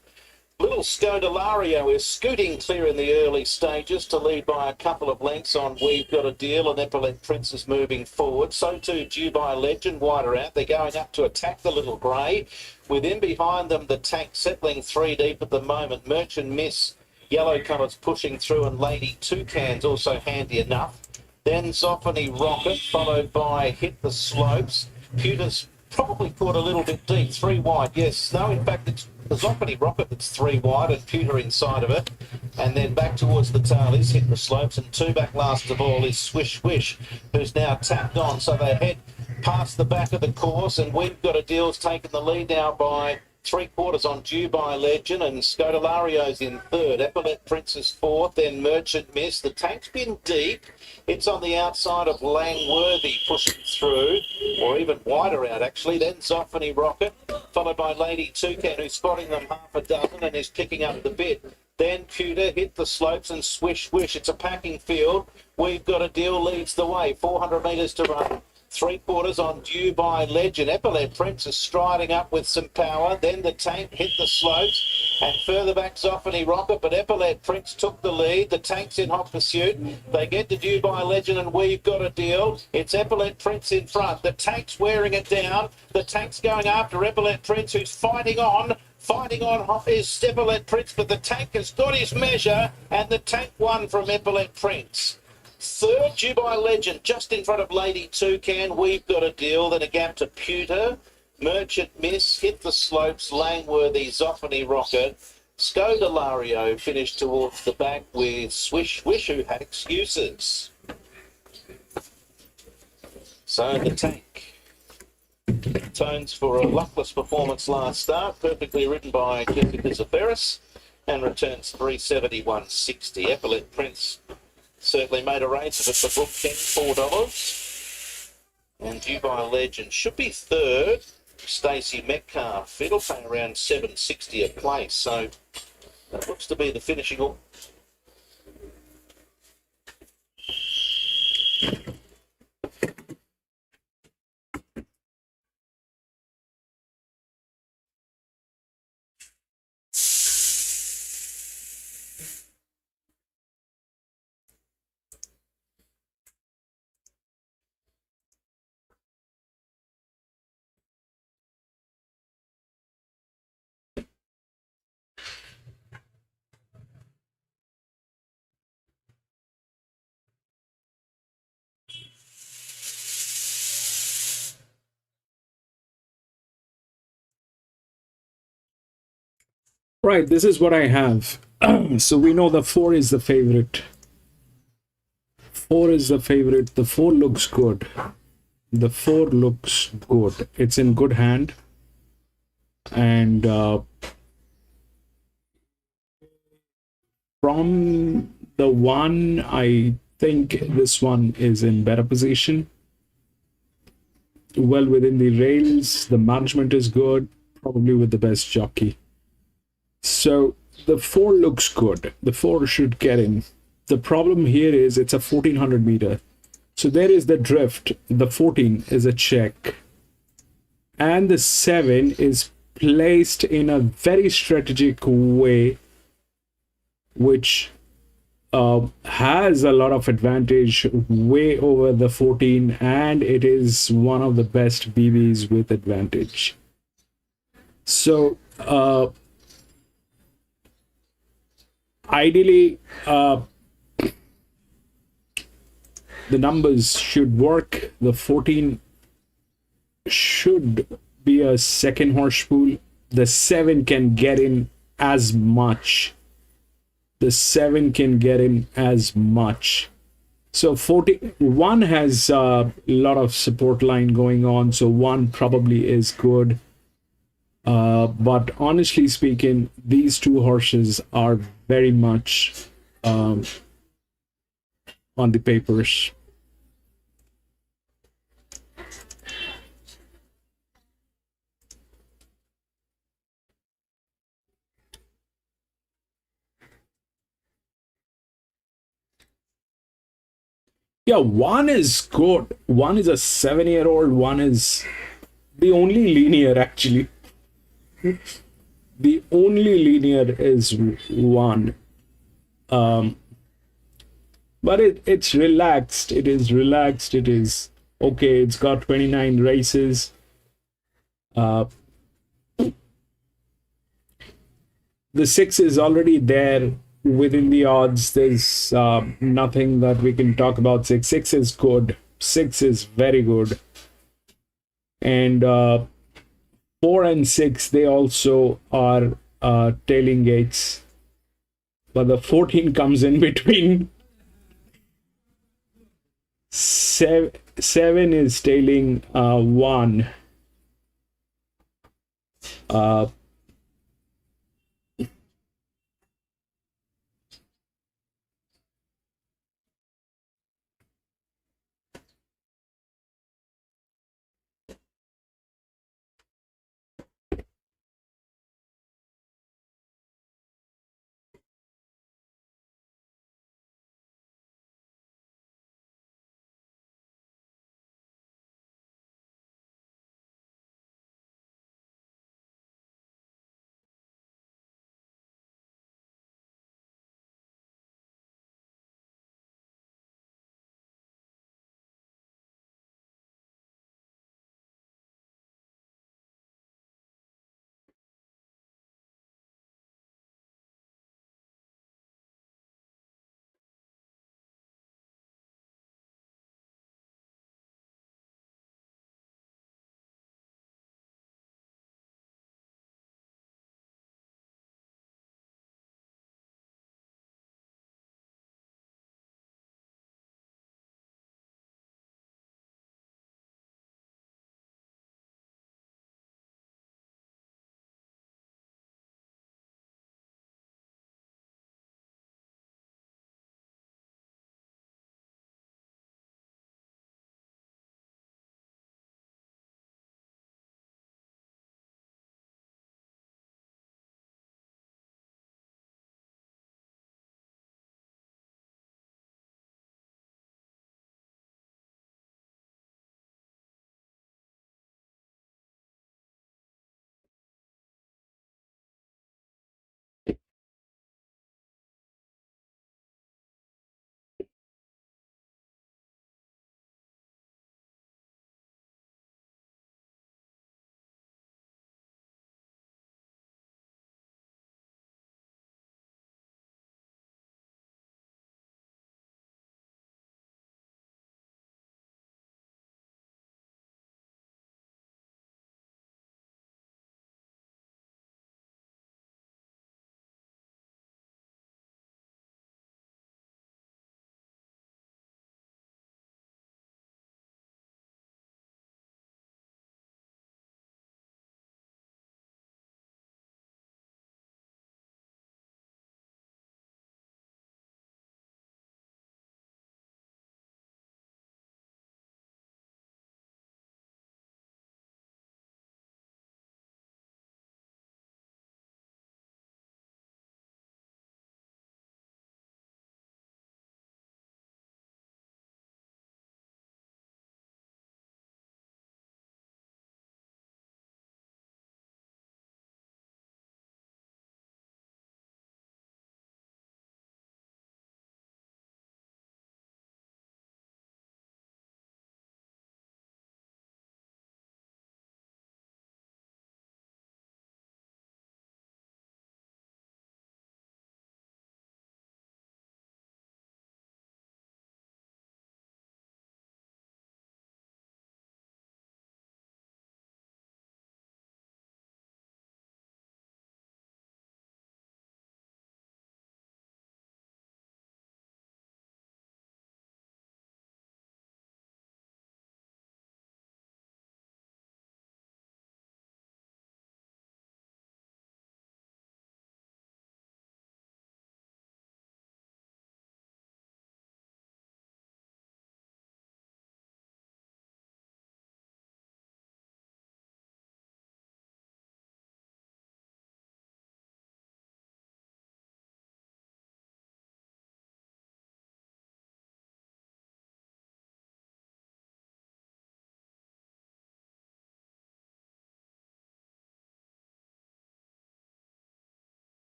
Little Scodelario is scooting clear in the early stages to lead by a couple of lengths on We've Got a Deal, and Epaulet Prince is moving forward. So too Due by Legend, wider out. They're going up to attack the Little Grey. Within behind them, the tank settling 3 deep at the moment. Merchant Miss, Yellow Colours pushing through, and Lady Toucan's also handy enough. Then Zophony Rocket, followed by Hit the Slopes. Pewter's probably caught a little bit deep, 3 wide. Yes, no, in fact, it's the Zophony Rocket that's 3 wide and Pewter inside of it. And then back towards the tail is Hit the Slopes, and 2 back last of all is Swish Wish, who's now tapped on. So they head past the back of the course, and We've Got a Deal's taken the lead now by 3/4 on Due by Legend, and Scodelario's in third. Epaulet Prince is fourth, then Merchant Miss. The tank's been deep. It's on the outside of Langworthy pushing through, or even wider out actually. Then Zophony Rocket, followed by Lady Toucan, who's spotting them half a dozen and is picking up the bit. Then Pewter, Hit the Slopes, and Swish Wish. It's a packing field. We've Got a Deal leads the way. 400 metres to run. 3/4 on Due by Legend. Epaulet Prince is striding up with some power. Then the tank Hit the Slopes, and further back Zophony Rocket, but Epaulet Prince took the lead. The tank's in hot pursuit. They get to Due by Legend, and We've Got a Deal. It's Epaulet Prince in front. The tank's wearing it down. The tank's going after Epaulet Prince, who's fighting on. Fighting on is Epaulet Prince, but the tank has got his measure, and the tank won from Epaulet Prince. Third, Due by Legend, just in front of Lady Toucan. We've Got a Deal. Then a gap to Pewter. Merchant Miss, Hit the Slopes, Langworthy, Zophony Rocket. Scodelario finished towards the back with Swish Wish, who had excuses. So the tank tones for a luckless performance last start, perfectly ridden by Jessica Zaferis, and returns 371.60. Epaulet Prince certainly made a race of it for book 10, $4. And Due by Legend should be third. Stacey Metcalf, it'll pay around $7.60 a place. So that looks to be the finishing order. Right, this is what I have. So we know the 4 is the favorite. 4 is the favorite. The 4 looks good. The 4 looks good. It's in good hand. And from the 1, I think this one is in better position. Well within the rails. The management is good. Probably with the best jockey. So the 4 looks good. The 4 should get in. The problem here is it's a 1400 meter. So there is the drift. The 14 is a check. And the 7 is placed in a very strategic way, which has a lot of advantage way over the 14, and it is one of the best BBs with advantage. So ideally, the numbers should work. The 14 should be a second horse pool. The 7 can get in as much. The 7 can get in as much. So 1 has a lot of support line going on. So 1 probably is good. But honestly speaking, these 2 horses are very much on the papers. Yeah, one is good. One is a 7-year-old. One is the only linear, actually. The only linear is one. But it's relaxed. It is relaxed. It is okay. It's got 29 races. The 6 is already there within the odds. There's nothing that we can talk about. 6 is good. 6 is very good. And 4 and 6, they also are tailing gates. But the 14 comes in between. 7 is tailing 1.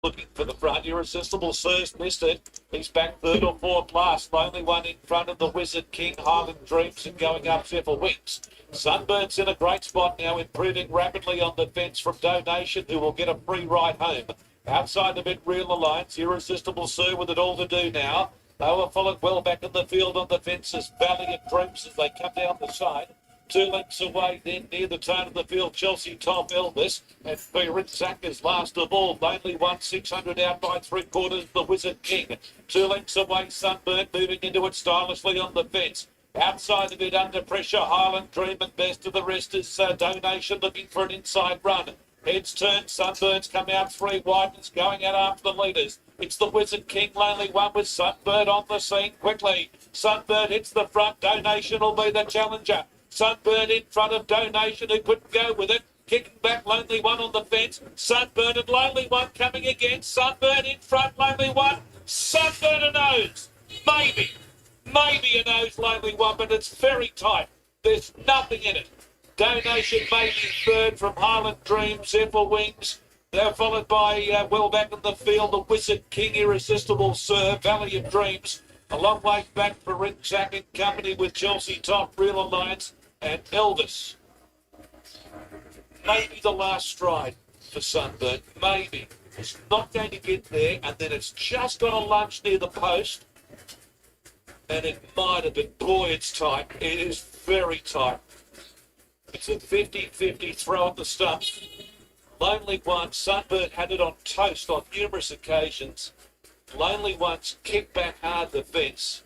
Looking for the front, Irresistible Sir's missed it. He's back third or fourth last. Only one in front of the Wizard King, Highland Dreams, and going up Zephyr Wings. Sunbird's in a great spot now, improving rapidly on the fence from Donation, who will get a free ride home. Outside the mid-real alliance, Irresistible Sir with it all to do now. They were followed well back in the field on the fences. Valiant Dreams as they come down the side. 2 lengths away then near the turn of the field, Chelsea Top Elvis and Zach is last of all. Only 1,600 out by 3/4, the Wizard King. 2 lengths away, Sunburn moving into it stylishly on the fence. Outside of it, under pressure, Highland Dream, and best of the rest is Donation looking for an inside run. Heads turn, Sunburn's come out 3 wide and is going out after the leaders. It's the Wizard King, Lonely One with Sunbird on the scene quickly. Sunbird hits the front, Donation will be the challenger. Sunburn in front of Donation, who couldn't go with it. Kicking back, Lonely One on the fence. Sunburn and Lonely One coming again. Sunburn in front, Lonely One. Sunburn a nose. Maybe a nose, Lonely One, but it's very tight. There's nothing in it. Donation maybe third from Highland Dream, Zephyr Wings. They're followed by, well back in the field, the Wizard King, Irresistible Sir, Valley of Dreams. A long way back for Zach in company with Chelsea Top, Real Alliance, and Elvis. Maybe the last stride for Sunburn. Maybe. It's not going to get there, and then it's just got a lunge near the post. And it might have been. Boy, it's tight. It is very tight. It's a 50-50 throw at the stump. Lonely One, Sunburn had it on toast on numerous occasions. Lonely One's kicked back hard the fence.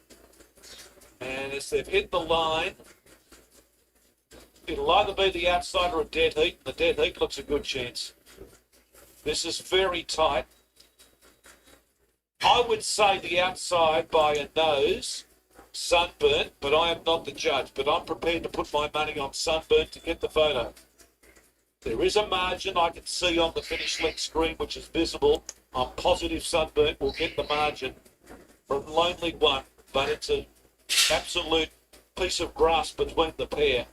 And as they've hit the line, it'll either be the outside or a dead heat. The dead heat looks a good chance. This is very tight. I would say the outside by a nose, Sunburnt, but I am not the judge. But I'm prepared to put my money on Sunburnt to get the photo. There is a margin I can see on the finish leg screen, which is visible. I'm positive Sunburnt will get the margin from Lonely One, but it's an absolute piece of grass between the pair.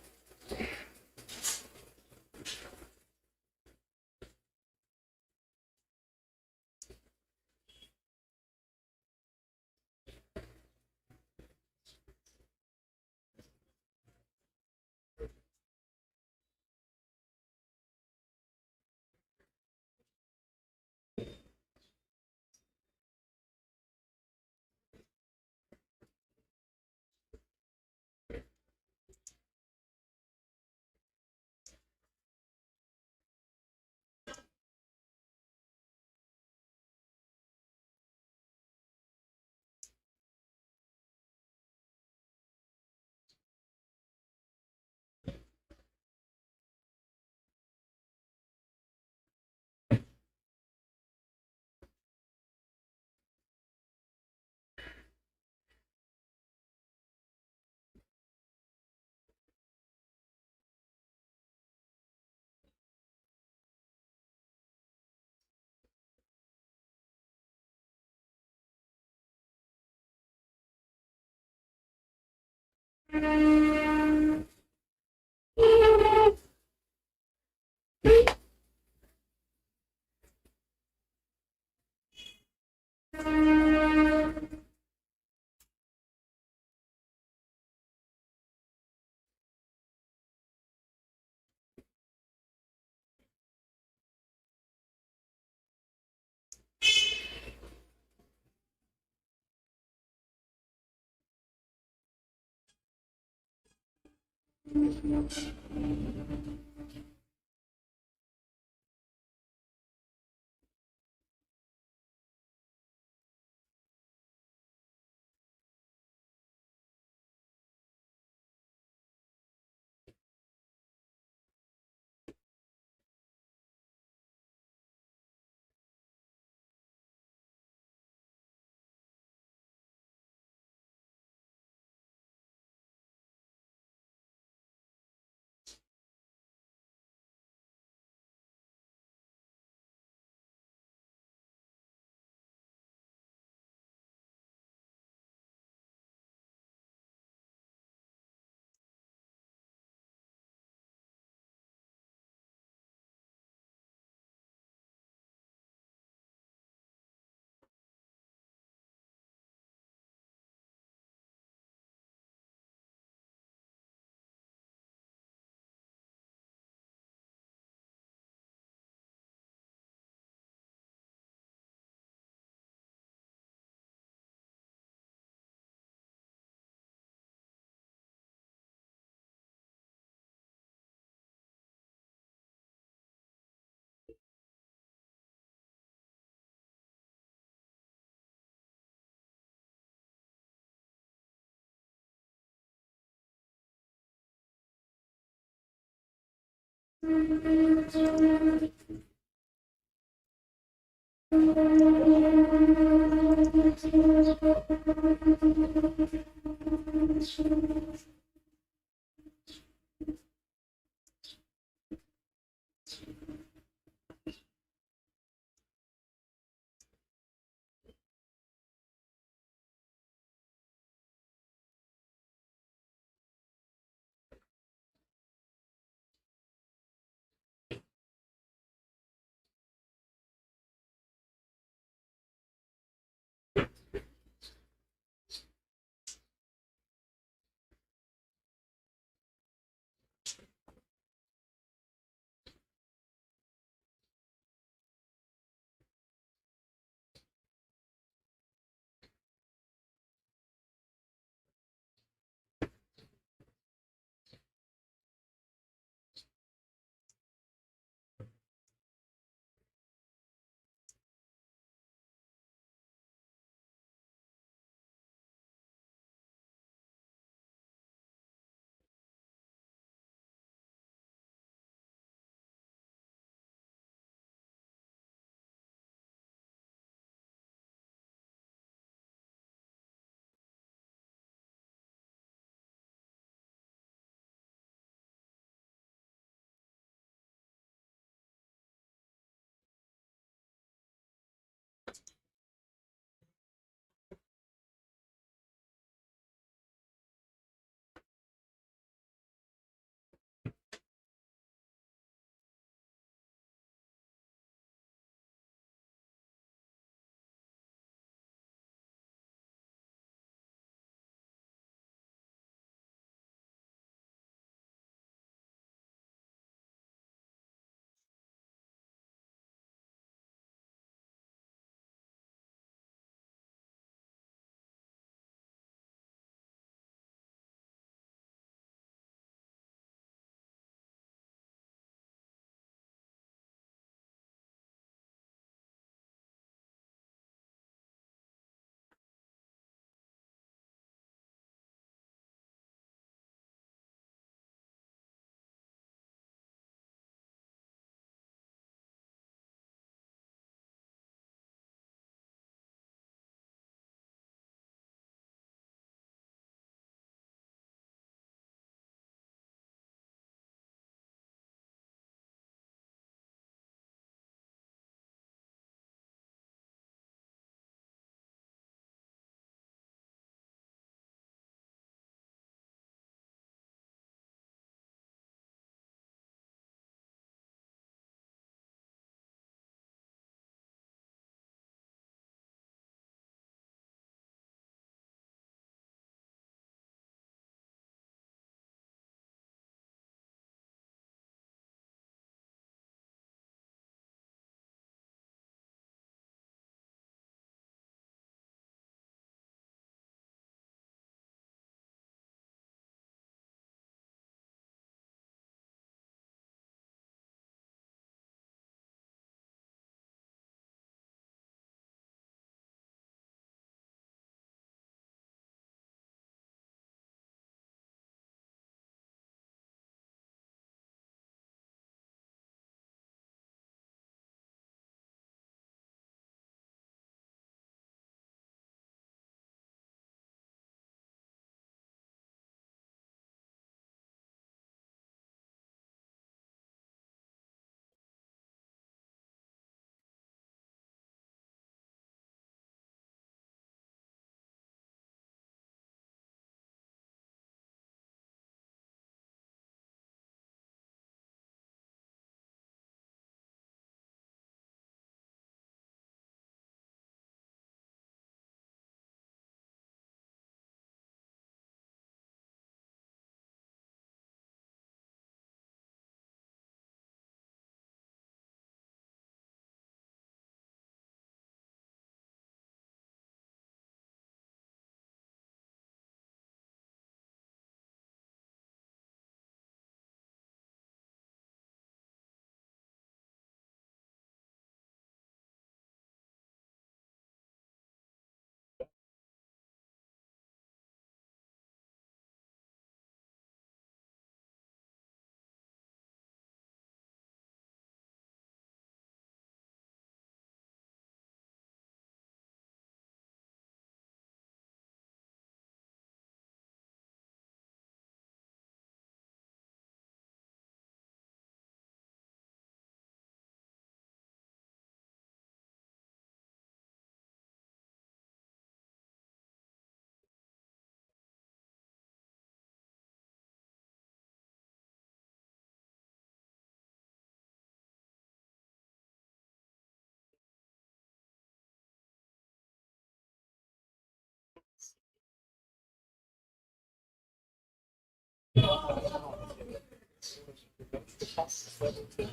tough level to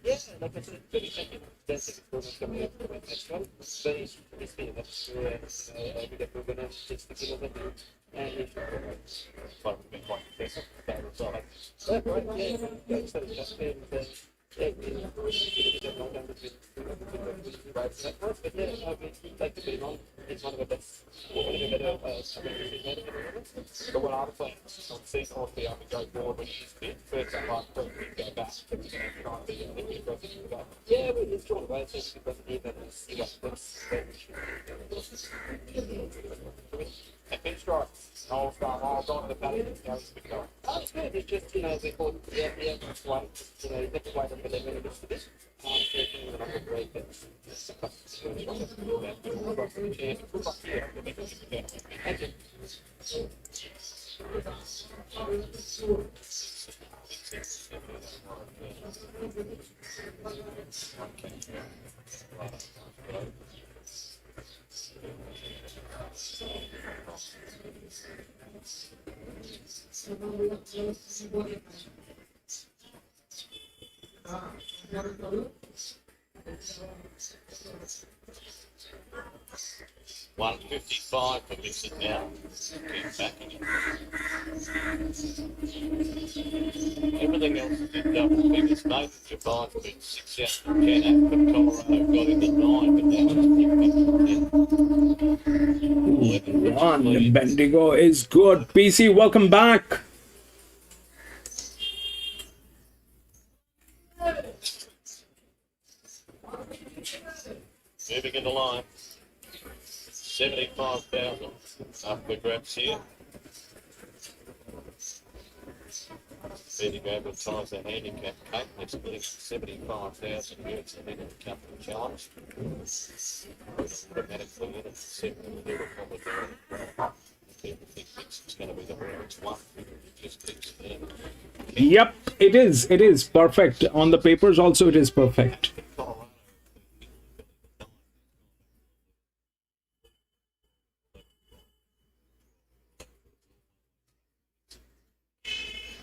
yeah, like I said, very second, then improvement coming up from next one. Very risky, that's where we're going to just the kill of it. And it's been quite impressive. That was all. Right, yeah, that's just been. Yeah, but yeah, I mean, like to be on, it's one of the best, one of the better but what are the plans? On season or the other go forward when he's fit, first and last, but we go back to the try and be in the go. Yeah, but it's short, right? It's because even you got this. And pinch strikes, all star, all on the belly, it's going to be going. That's good, it's just, you know, we call it, yeah, it's one, you know, you have to wait until they're going to get to this. Taking the number break and thank you. $155 for Vincent now. Keep backing it. Everything else is in double figures. Nathan Japan's been 6 out from 10 out, but Colorado got in the 9, but now it's 10. One, Bendigo is good. PC, welcome back. Moving in the line. 75,000 up for grabs here. Bendigo advertise the handicap cake. Let's put in 75,000 units and then it becomes a challenge. Automatically in at 7 probability. People think it's going to be the best one. It just keeps there. Yep, it is. It is perfect. On the papers also it is perfect.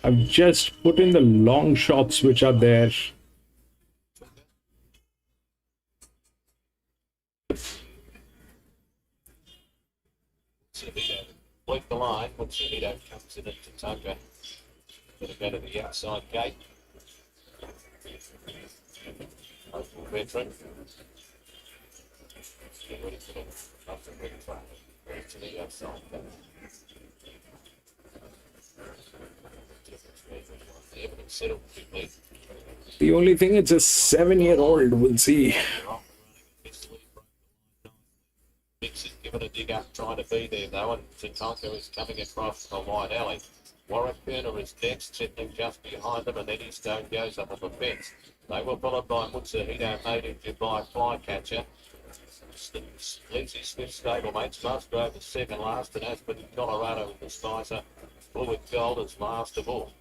I've just put in the long shots which are there. Break the line. Once Vito comes in at Tatanka, going to go to the outside gate. Local veteran. Get ready for the to the outside gate. The evidence settled quickly. The only thing, it's a 7-year-old. We'll see. Mixon giving a dig up, trying to be there though, and Tatanka is coming across the wide alley. Warwick Kerner is next, settling just behind them, and Eddie Stone goes up on the fence. They were followed by Mutsuhito, made in Dubai Flycatcher. Lindsay Smith's stablemates, Musgrove is second last, and Ascot Colorado with the Spicer. Fluid Gold is last of all.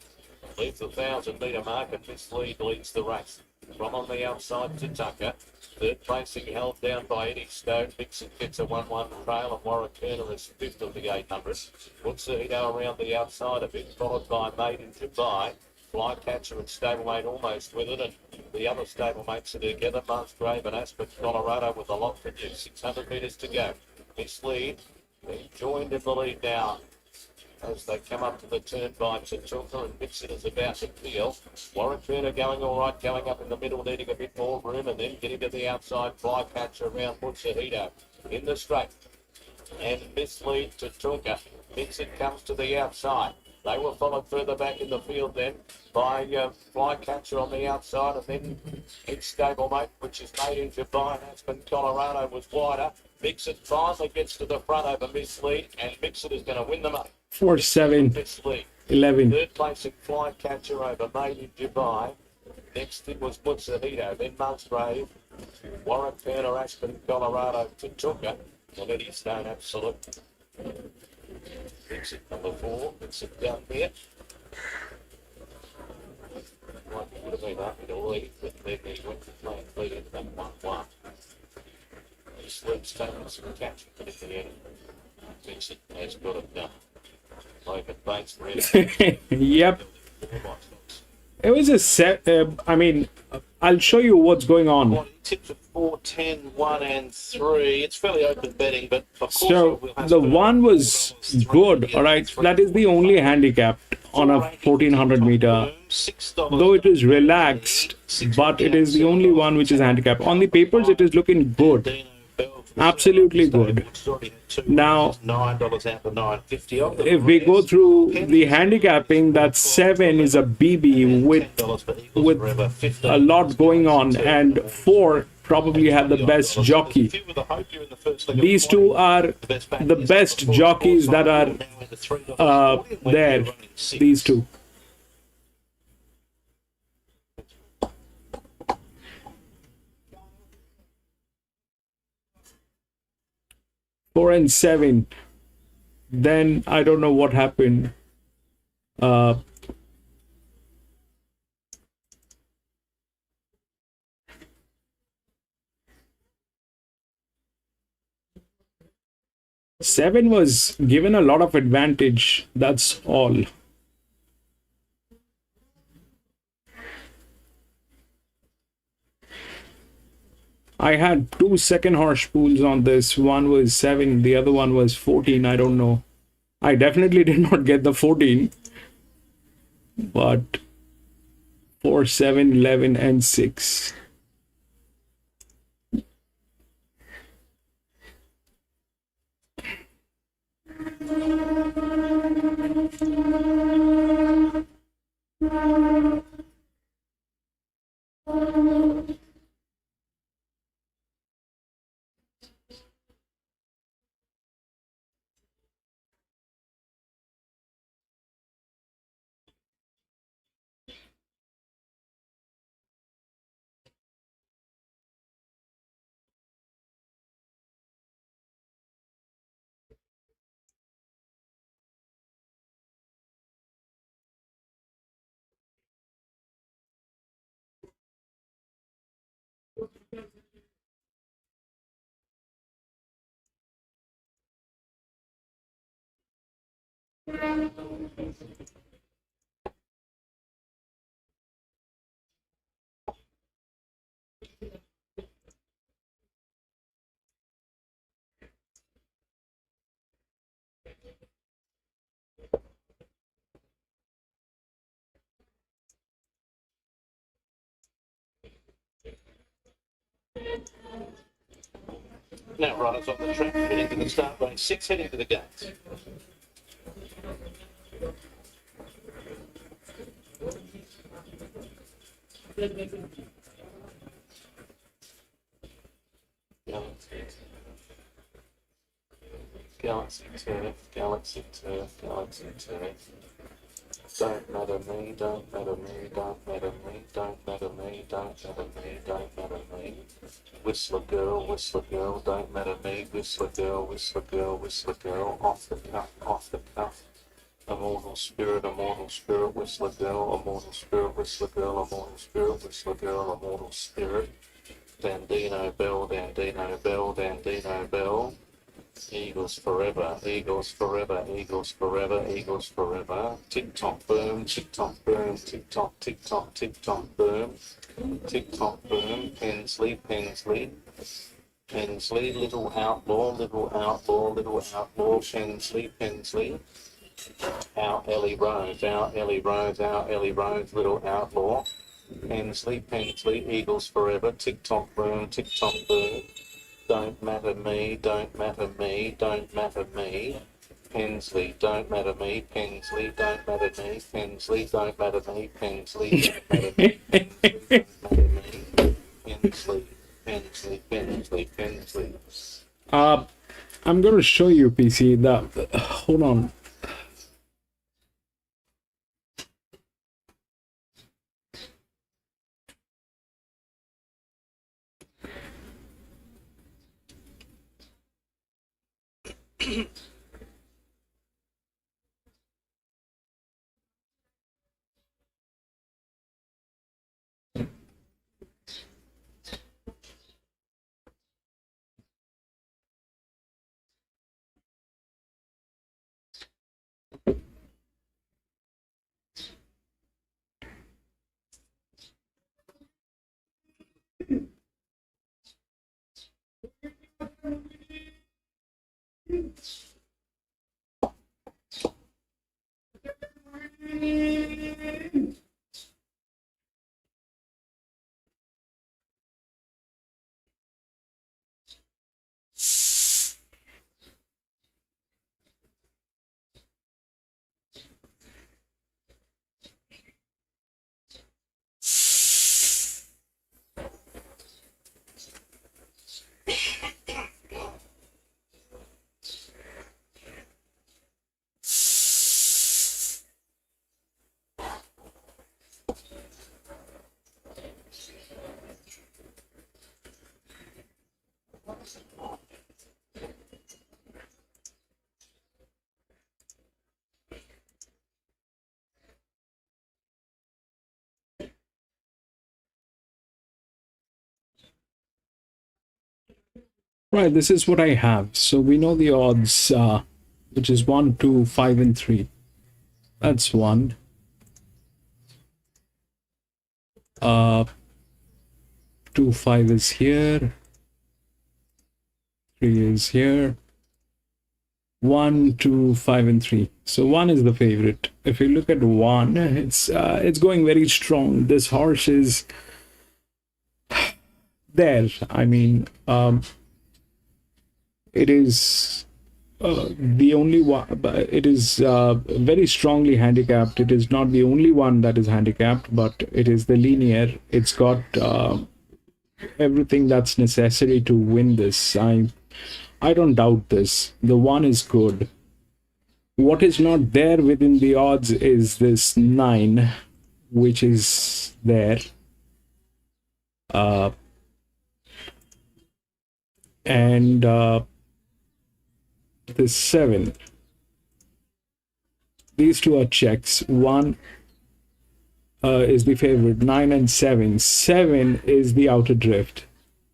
Leads the 1,000-metre mark, and this lead leads the race. From on the outside to Tucker. Third placing held down by Eddie Stone. Mixon gets a 1-1 trail, and Warwick Kerner is fifth of the 800. Mutsuhito around the outside a bit, followed by Made in Dubai. Flycatcher and stablemate almost with it, and the other stablemates are together. Musgrave and Ascot Colorado with a lot to do. 600 metres to go. This lead, they're joined in the lead now as they come up to the turn by Tatanka, and Mixon is about to peel. Warwick Kerner going all right, going up in the middle, needing a bit more room, and then getting to the outside. Flycatcher around Mutsuhito in the straight. And mislead Tatanka. Mixon comes to the outside. They were followed further back in the field then by Flycatcher on the outside, and then its stablemate, which is Made in Dubai. Aspen Colorado was wider. Mixon finally gets to the front over Mislead, and Mixon is going to win the money. 4-7, Mislead. 11. Third placing Flycatcher over Made in Dubai. Next it was Mutsuhito, then Musgrave, Warwick Kerner, Aspen Colorado, Tatanka, and Eddie Stone Absolute. Mixon number 4, Mixon down here. Would have been happy to lead, but then he went to play and lead into that 1-1. This lead's taken some catching, but at the end, Mixon has got it done. Logan Bates ready. Yep. It was a set. I mean, I'll show you what's going on. Well, tips at 4, 10, 1, and 3. It's fairly open betting, but of course So we'll have the to one was $4, good. All right, that is the only handicap on a 1400 meter. $6. Though it is relaxed, but it is the only one which is handicapped. On the papers, it is looking good. Absolutely good. Now, $9 out the 950 of them. if we go through the handicapping, that 7 is a BB with a lot going on, and 4 probably had the best jockey. These two are the best jockeys that are there. These two. Four and 7. Then I don't know what happened. Seven was given a lot of advantage. That's all. I had 2 second horse pools on this. One was 7, the other one was 14. I don't know. I definitely did not get the 14. But 4, 7, 11, and 6. Now riders on the track heading to the start line, 6 heading to the gates. Galaxy turf, galaxy turf, galaxy turf. Don't matter me, don't matter me, don't matter me, don't matter me, don't matter me, don't matter me. Whistler girl, don't matter me. Whistler girl, off the cuff, off the cuff. Immortal spirit, whistler girl, immortal spirit, whistler girl, immortal spirit, whistler girl, immortal spirit. Dandino bell, Dandino bell, Dandino bell. Eagles forever, Eagles forever, Eagles forever, Eagles forever. Tick tock boom, tick tock boom, tick tock, tick tock, tick tock boom. Tick tock boom, Pensley, Pensley. Pensley, little outlaw, little outlaw, little outlaw, Pensley, Pensley. Out Ellie Rose, out Ellie Rose, out Ellie Rose, little outlaw. Pensley, Pensley, Eagles forever, tick tock boom, tick tock boom. Don't matter me, don't matter me, don't matter me. Pensley, don't matter me, Pensley, don't matter me, Pensley, don't matter me, Pensley, don't matter me, Pensley, don't matter me, Pensley, Pensley, Pensley, Pensley. I'm going to show you, PC. Hold on. Right, this is what I have. So we know the odds, which is 1, 2, 5, and 3. That's 1. 2, 5 is here. 3 is here. 1, 2, 5, and 3. So 1 is the favorite. If you look at 1, it's going very strong. This horse is there. I mean, it is the only one. It is very strongly handicapped. It is not the only one that is handicapped, but it is the linear. It's got everything that's necessary to win this. I don't doubt this. The 1 is good. What is not there within the odds is this 9, which is there. And this 7. These two are checks. 1 is the favorite. 9 and 7. 7 is the outer drift.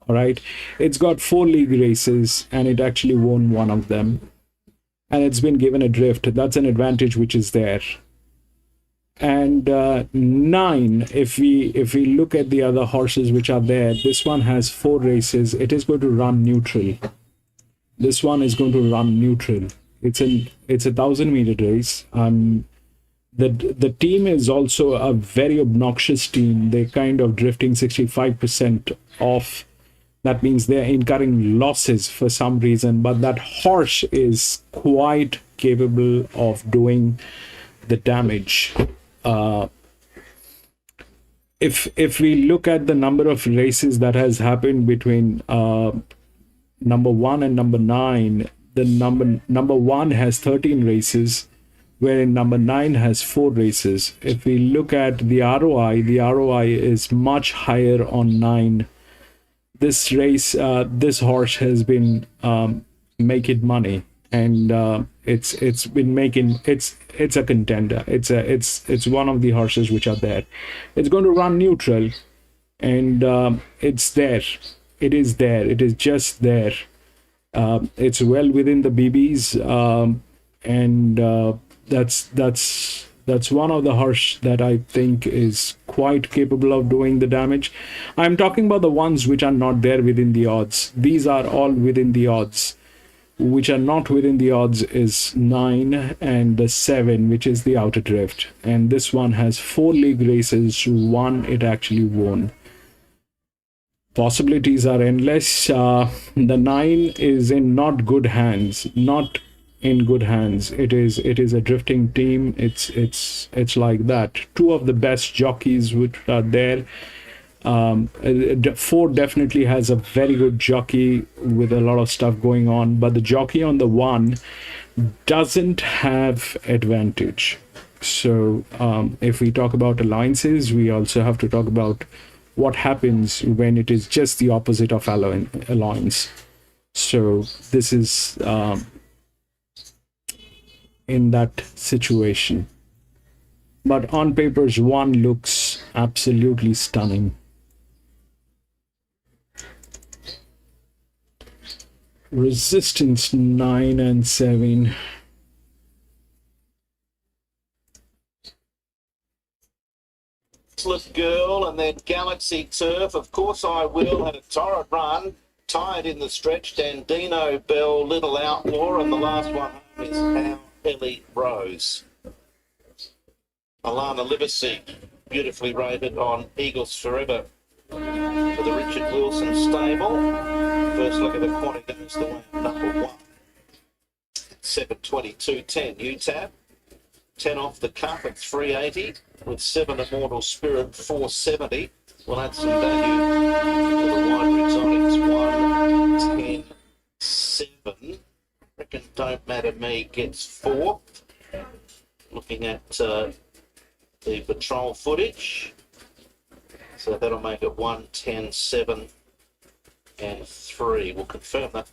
All right. It's got 4 league races and it actually won one of them. And it's been given a drift. That's an advantage which is there. And 9, if we look at the other horses which are there, this one has 4 races. It is going to run neutral. This one is going to run neutral. It's a 1,000-meter race. The team is also a very obnoxious team. They're kind of drifting 65% off. That means they're incurring losses for some reason, but that horse is quite capable of doing the damage. If we look at the number of races that has happened between number 1 and number 9, the number 1 has 13 races, wherein number 9 has 4 races. If we look at the ROI is much higher on 9. This race, this horse has been making money, and it's been making it's a contender. It's one of the horses which are there. It's going to run neutral, and it's there. It is there. It is just there. It's well within the BBs, and that's one of the horse that I think is quite capable of doing the damage. I'm talking about the ones which are not there within the odds. These are all within the odds. Which are not within the odds is 9 and the 7, which is the outer drift. And this one has 4 league races. 1 it actually won. Possibilities are endless. The 9 is in not good hands. Not in good hands. It is a drifting team. It's like that. 2 of the best jockeys which are there. 4 definitely has a very good jockey with a lot of stuff going on, but the jockey on the 1 doesn't have advantage. So if we talk about alliances, we also have to talk about what happens when it is just the opposite of alliance. So this is in that situation. But on papers, 1 looks absolutely stunning. Resistance 9 and 7. Excellent Girl, and then Galaxy Turf. Of course I will. Had a torrid run. Tired in the stretch. Dandino Bell, Little Outlaw, and the last one is How Ellie Rose. Alana Livesey, beautifully rated on Eagles Forever for the Richard Wilson stable. First look at the quantity goes the way of number 1. 722.10 UTAB. 10 off the cuff at 380 with 7 Immortal Spirit 470. We'll add some value to the wide exotics 1, 10, 7. Reckon Don't Matter Me gets 4. Looking at the patrol footage. So that'll make it 1, 10, 7 and 3. We'll confirm that.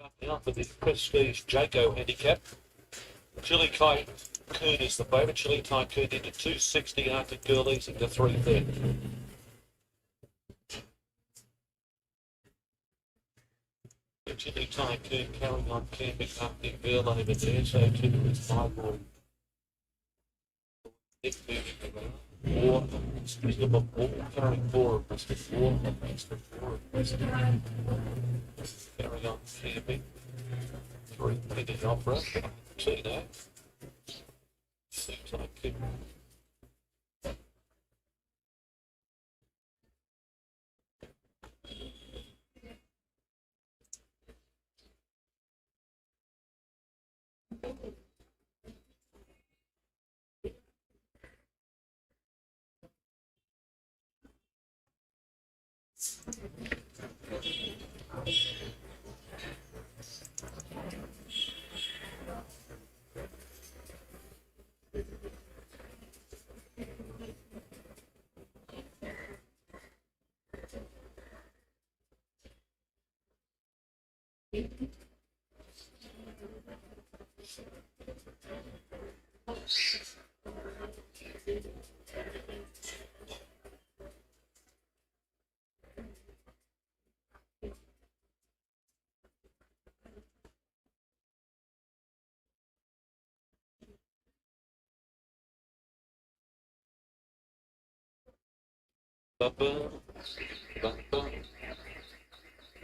Now for the Prestige Jaco handicap. Chili Tycoon is the favourite. Chili Tycoon into 260 after Girl Easy to 330. Chili Tycoon carrying on camping up the Girl over there. So too is my boy. Nick moving around. Four, Mr. Ball carrying 4 of Mr. 4 and Mr. 4 of Mr. Carry on camping. 3 penny opera. Tino. Seems like it.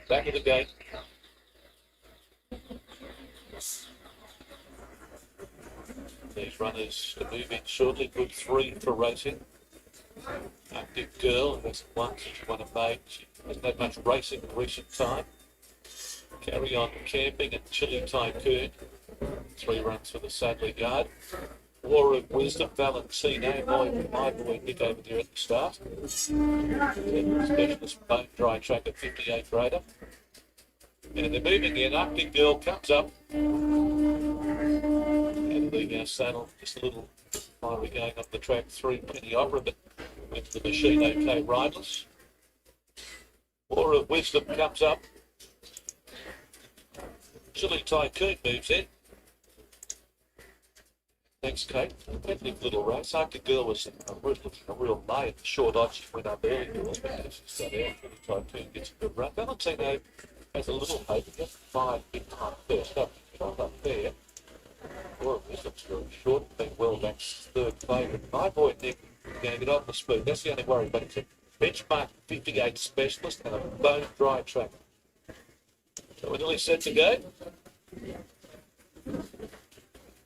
Back of the gate. These runners to move in shortly. Good 3 for racing. Active Girl hasn't won since she won a maiden. She hasn't had much racing in recent time. Carry on camping and Chili Tycoon. 3 runs for the Sadler Yard. War of Wisdom, Valentino, my boy Nick over there at the start. Specialist bone dry track at 58 grader. And they're moving in. Arctic Girl comes up. And the saddle just a little while we're going up the track. 3 penny opera, but went to the machine okay, riderless. War of Wisdom comes up. Chili Tycoon moves in. Thanks, Kate. Competitive little race. Arctic Girl was a real lay at the short odds. She went up early. She's got out. Chili Tycoon gets a good run. Valentino has a little hope. He gets 5 big time first up. Not up there. War of Wisdom's very short. Been well back 3rd favourite. My boy Nick going to get off the speed. That's the only worry. But it's a benchmark 58 specialist and a bone dry track. So we're nearly set to go.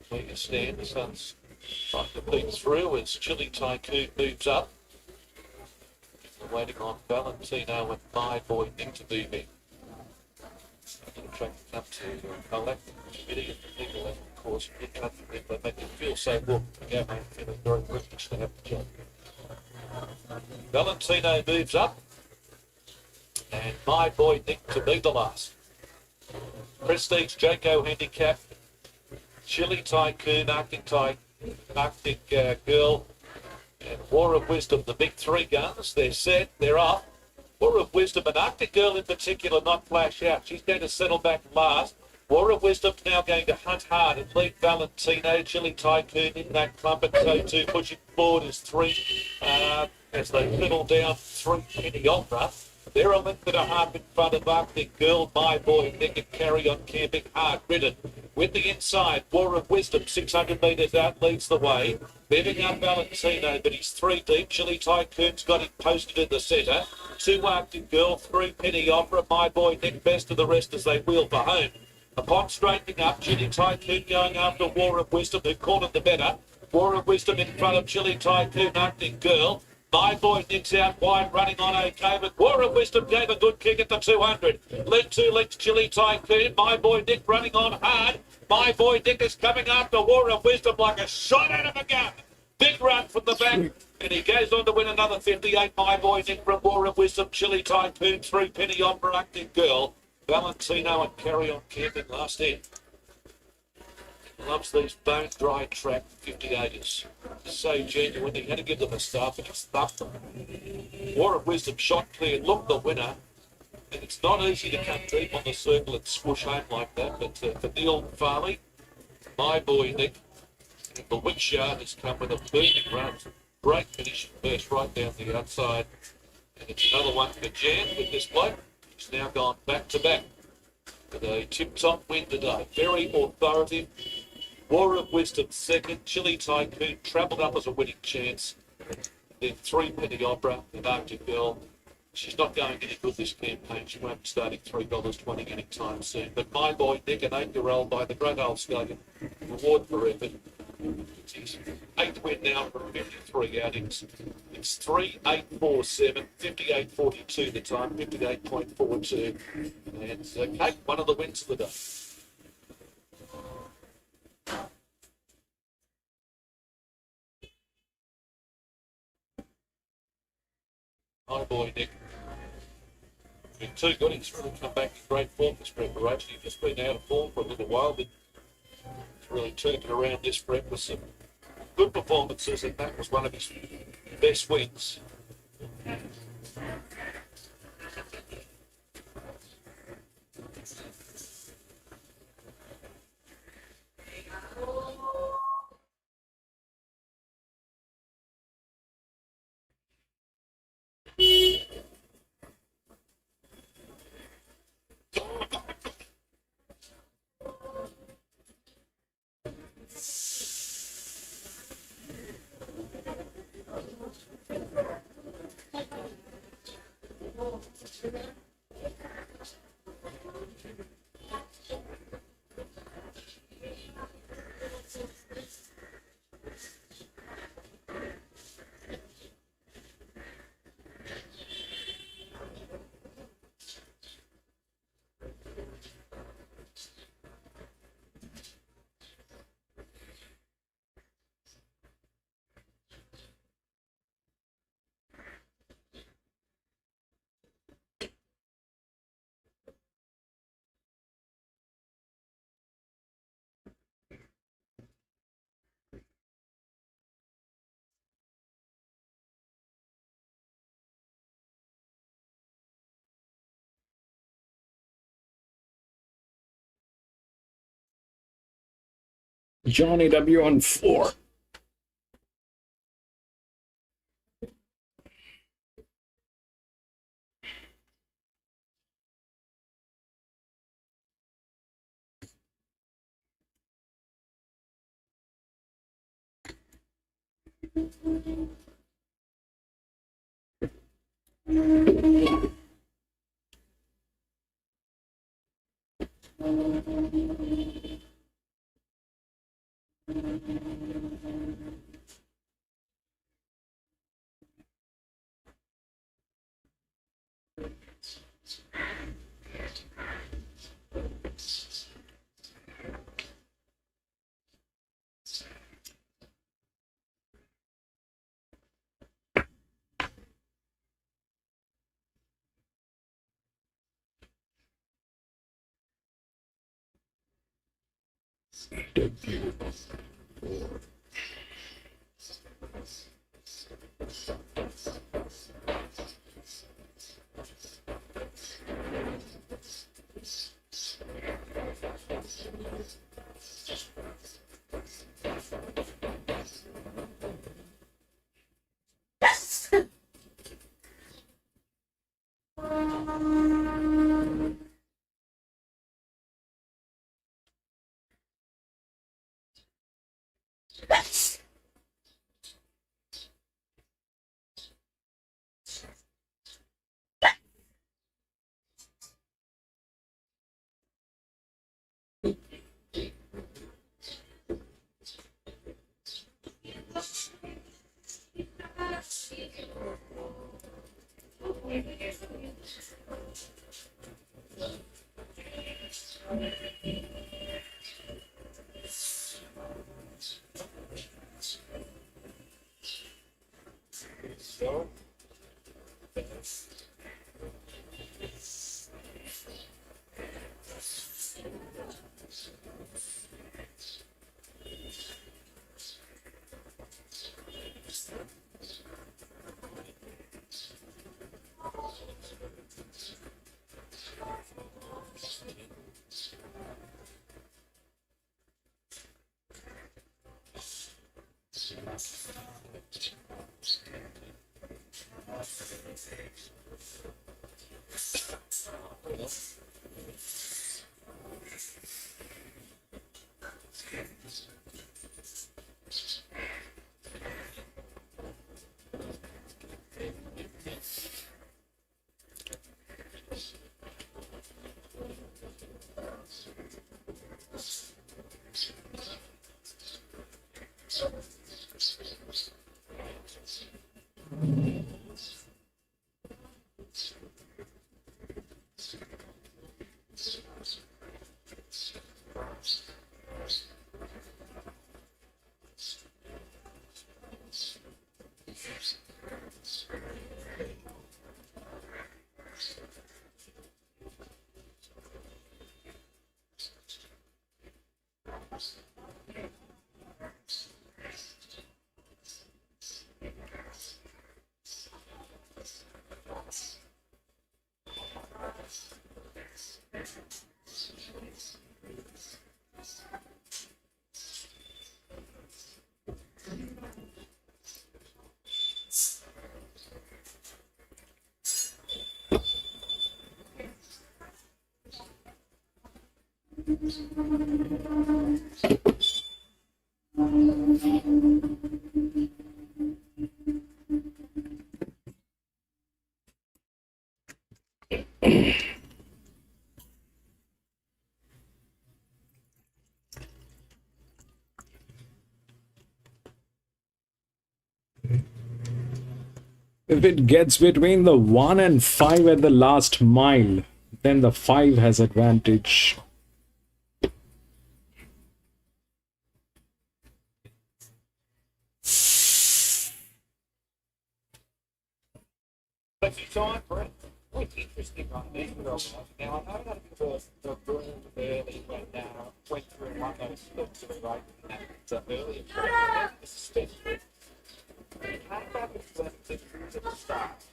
Where you stand, the sun's trying to peek through as Chili Tycoon moves up. We're waiting on Valentino and my boy Nick to move in. The track to come to collect the committee and the people that, of course, good country them, they make you feel so good. Yeah, mate, feeling very privileged to have the job. Valentino moves up, and my boy Nick to be the last. Prestige Jaco handicap. Chili Tycoon, Arctic Girl, and War of Wisdom, the big 3 guns. They're set, they're off. War of Wisdom and Arctic Girl in particular not flash out. She's going to settle back last. War of Wisdom's now going to hunt hard and lead Valentino. Chili Tycoon in that clump, and so too pushing forward is 3 as they settle down 3 penny opera. They're a length and a half in front of Arctic Girl, my boy Nick, and Carry On Camping, hard ridden. With the inside, War of Wisdom, 600 metres out, leads the way. Beating up Valentino, but he's 3 deep. Chili Tycoon's got him posted in the centre. 2 Arctic Girl, 3 penny opera, my boy Nick, best of the rest as they wheel for home. Upon straightening up, Chili Tycoon going after War of Wisdom, who called it the better. War of Wisdom in front of Chili Tycoon, Arctic Girl. My boy Nick's out wide, running on okay, but War of Wisdom gave a good kick at the 200. Led 2 lengths, Chili Tycoon. My boy Nick running on hard. My boy Nick is coming after War of Wisdom like a shot out of a gun. Big run from the back, and he goes on to win another 58. My boy Nick from War of Wisdom, Chili Tycoon, 3 penny opera, Arctic Girl. Valentino and Carry On Camping last in. Loves these bone dry track 58ers. So genuine, he had to give them a start, but he stuffed them. War of Wisdom shot clear, looked the winner. And it's not easy to come deep on the circle and swoosh home like that, but for Neil Farley, my boy Nick, and the Wicks yard has come with a burning run. Great finish first right down the outside. And it's another one for Jan with this bloke. He's now gone back to back with a tip-top win today. Very authoritative. War of Wisdom second. Chili Tycoon travelled up as a winning chance. Then 3 Penny Opera and Arctic Girl. She's not going any good this campaign. She won't be starting $3.20 anytime soon. But my boy Nick, an 8-year-old by the Great Old Stallion, reward for effort. It's his 8th win now from 53 outings. It's 3.847, 58.42 the time, 58.42. And Kate, one of the wins of the day. My boy Nick. Been too good. He's really come back in great form this preparation. He's just been out of form for a little while, but he's really turned it around this prep with some good performances, and that was one of his best wins. Johnny W on 4. If it gets between the 1 and 5 at the last mile, then the 5 has advantage. But you time for it. What's interesting on these results, now I know that the room early went through one of those slips of right that earlier the suspension. It came back and flipped it at the start.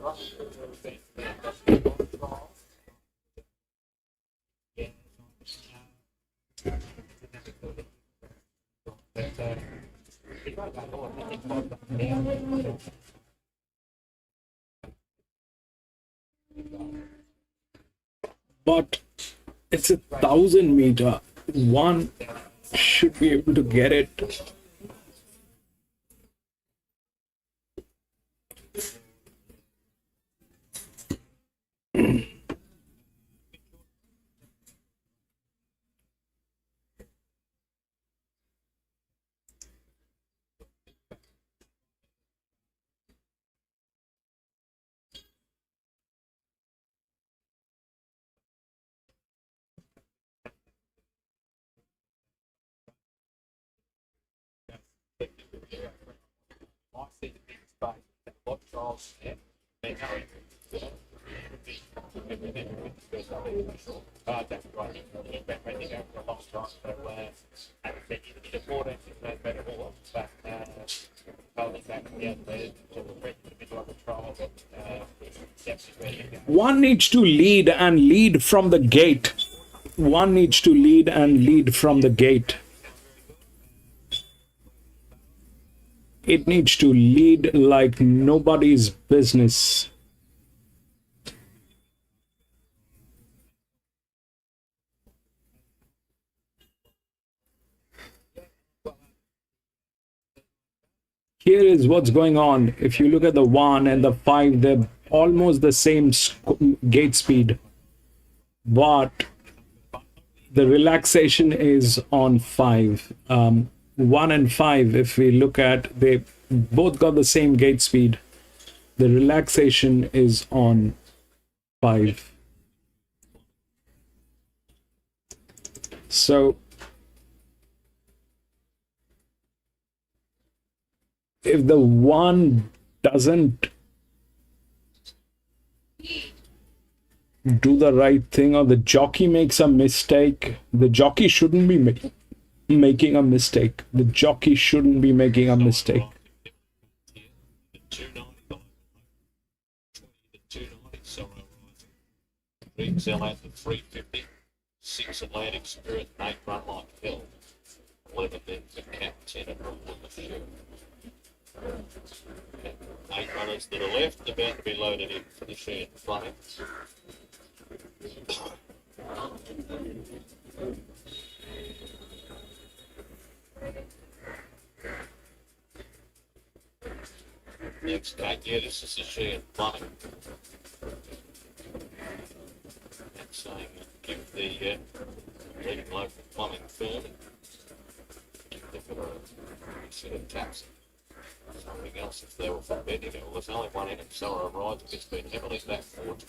Right through the event there, that's the control. Yeah, it's not that all, I think down. But it's 1,000 meter. One should be able to get it. I see the big space, that lot of trials there. They know it. That's right. You've been ready to go for a long time. So, as I said, you need a 14 knows better horse, but holding back the other there to the middle of the trial, but definitely ready to go. One needs to lead and lead from the gate. One needs to lead and lead from the gate. It needs to lead like nobody's business. Here is what's going on. If you look at the 1 and the 5, they're almost the same gate speed. But the relaxation is on 5. 1 and 5, if we look at, they both got the same gate speed. The relaxation is on 5. So if the 1 doesn't do the right thing, or the jockey makes a mistake, the jockey shouldn't be making a mistake. The jockey shouldn't be making a mistake. The 290, the 290, sorrow rising. 3 Excel at the 350, 6 Atlantic Spirit, 8 Run Like Hell, 11 then for Cap 10 and Rule in the Shoe. 8 runners that are left, about to be loaded in for the share flank. Next gate, yeah, this is the share flank. That's saying give the leading local plumbing firm, give them a set of taps. Something else if they were from Bendigo. Well, there's only one in Accelera rides, it's been heavily back forward.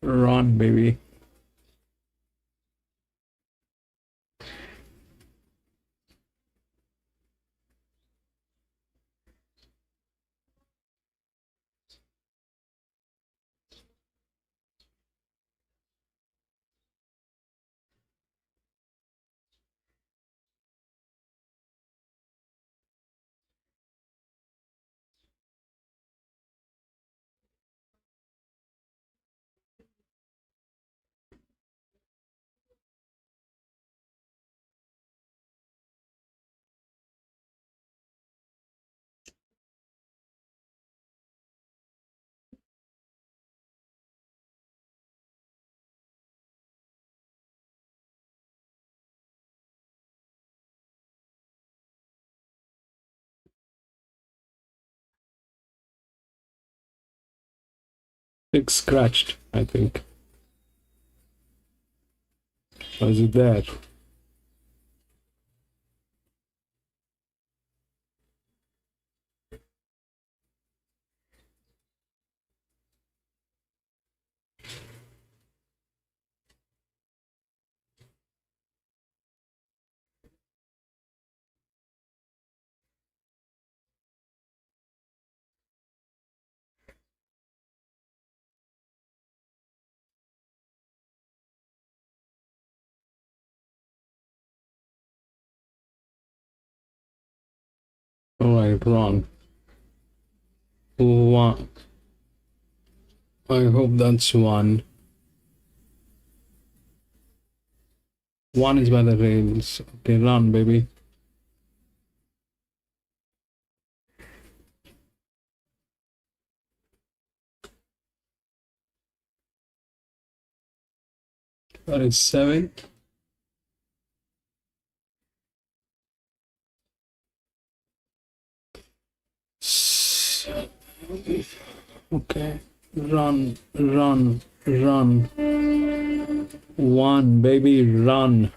Run, baby. It's scratched, I think. Or is it there? Alright, wrong. One. I hope that's one. One is by the rails. Okay, run, baby. That is 7. Okay. Run, run, run. 1, baby, run.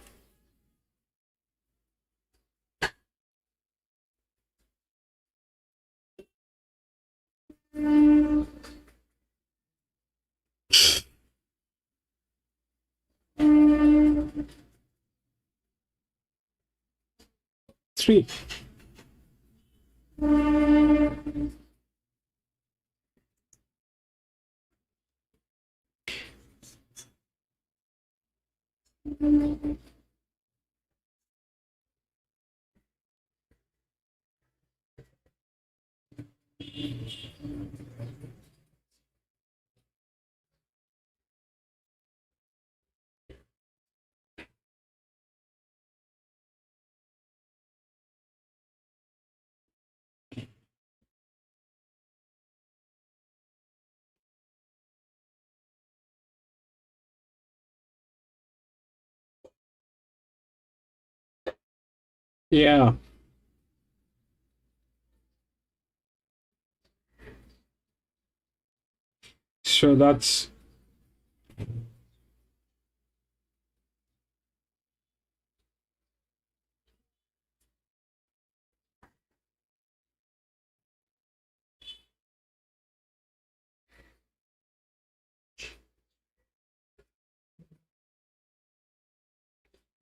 Three. Yeah. So that's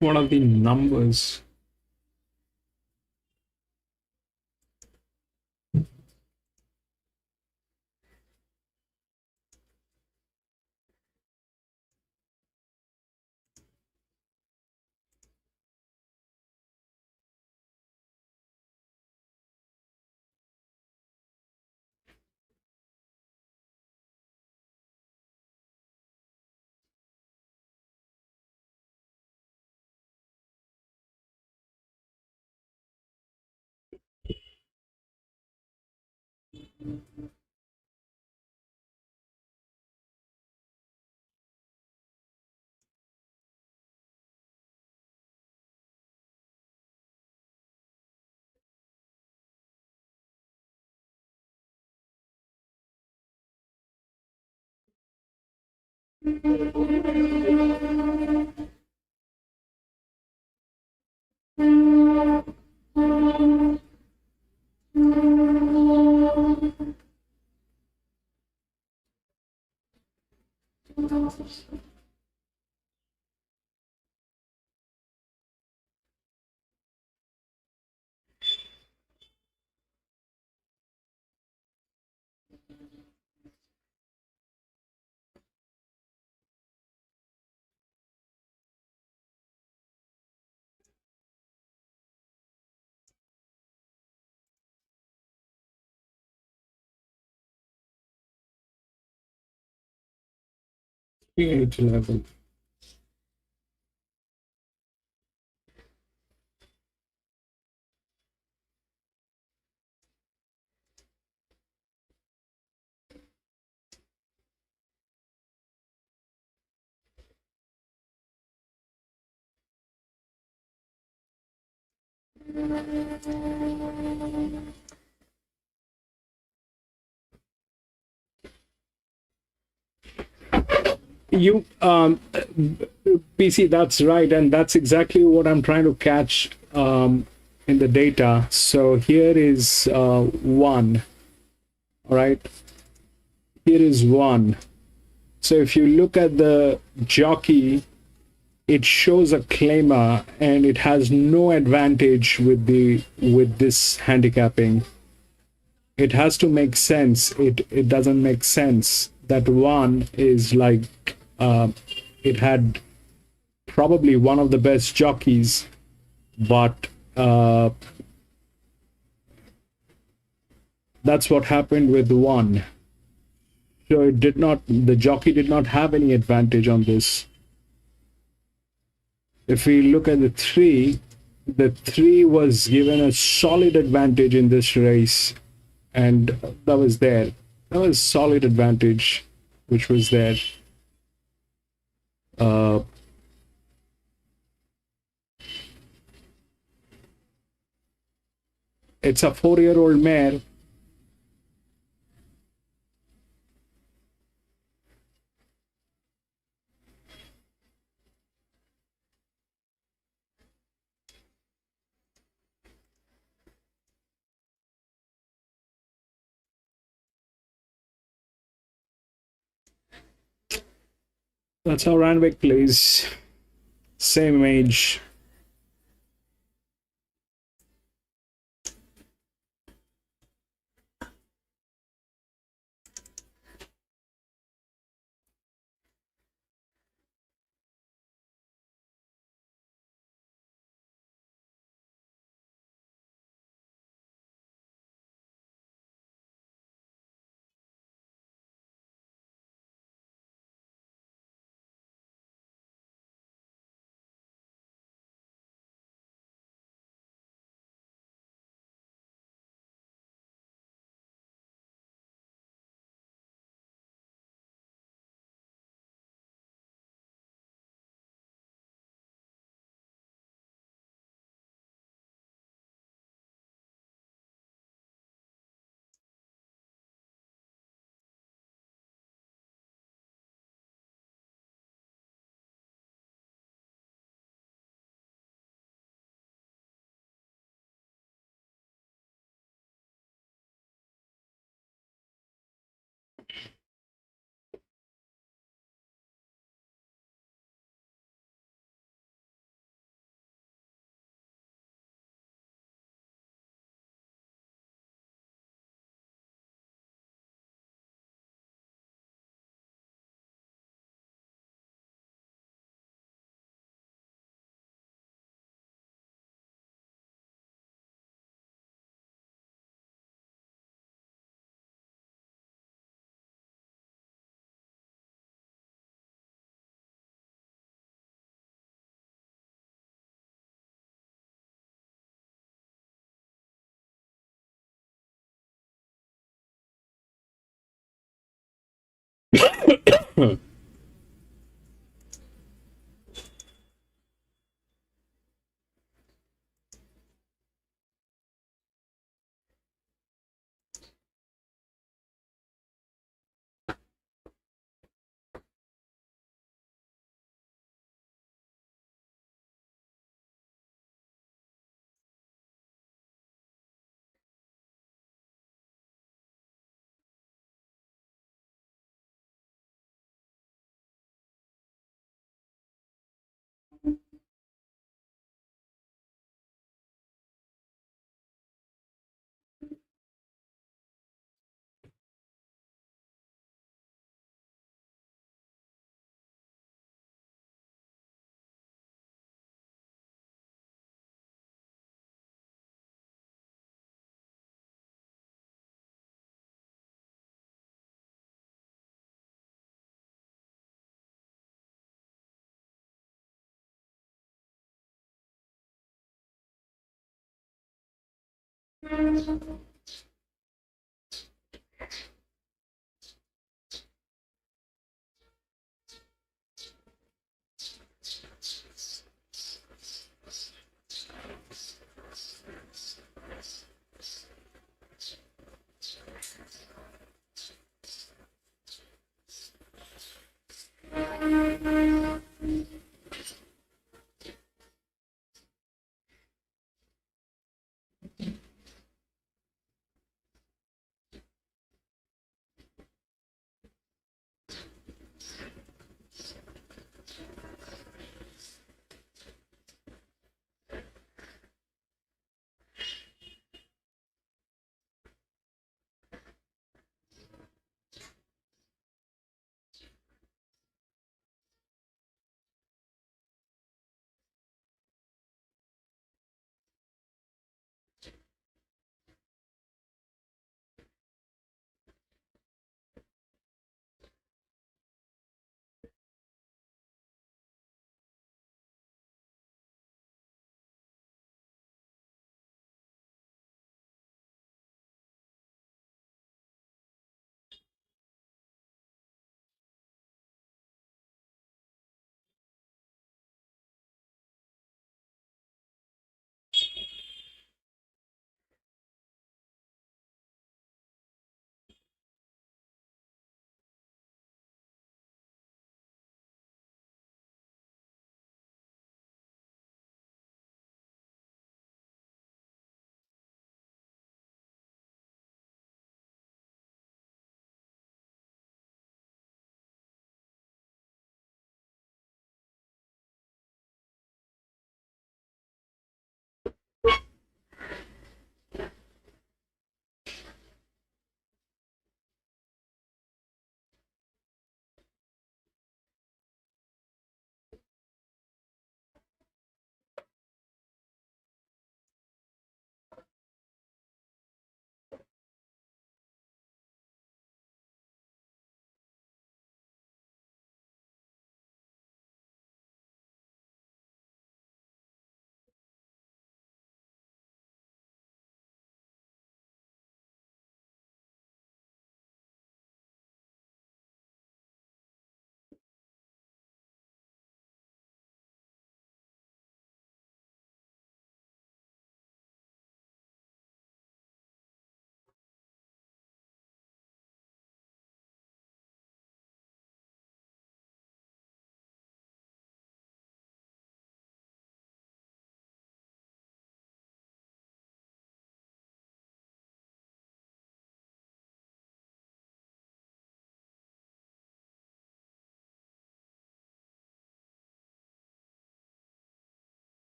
what are the numbers? Eight, 11. You PC, that's right, and that's exactly what I'm trying to catch in the data. So here is one. All right, here is one. So if you look at the jockey, it shows a claimer, and it has no advantage with this handicapping. It has to make sense. It doesn't make sense that one is like it had probably one of the best jockeys, but that's what happened with one. So it did not, the jockey did not have any advantage on this. If we look at the three was given a solid advantage in this race, and that was there. That was solid advantage, which was there. It's a 4-year-old mare. That's how Randwick plays. Same age.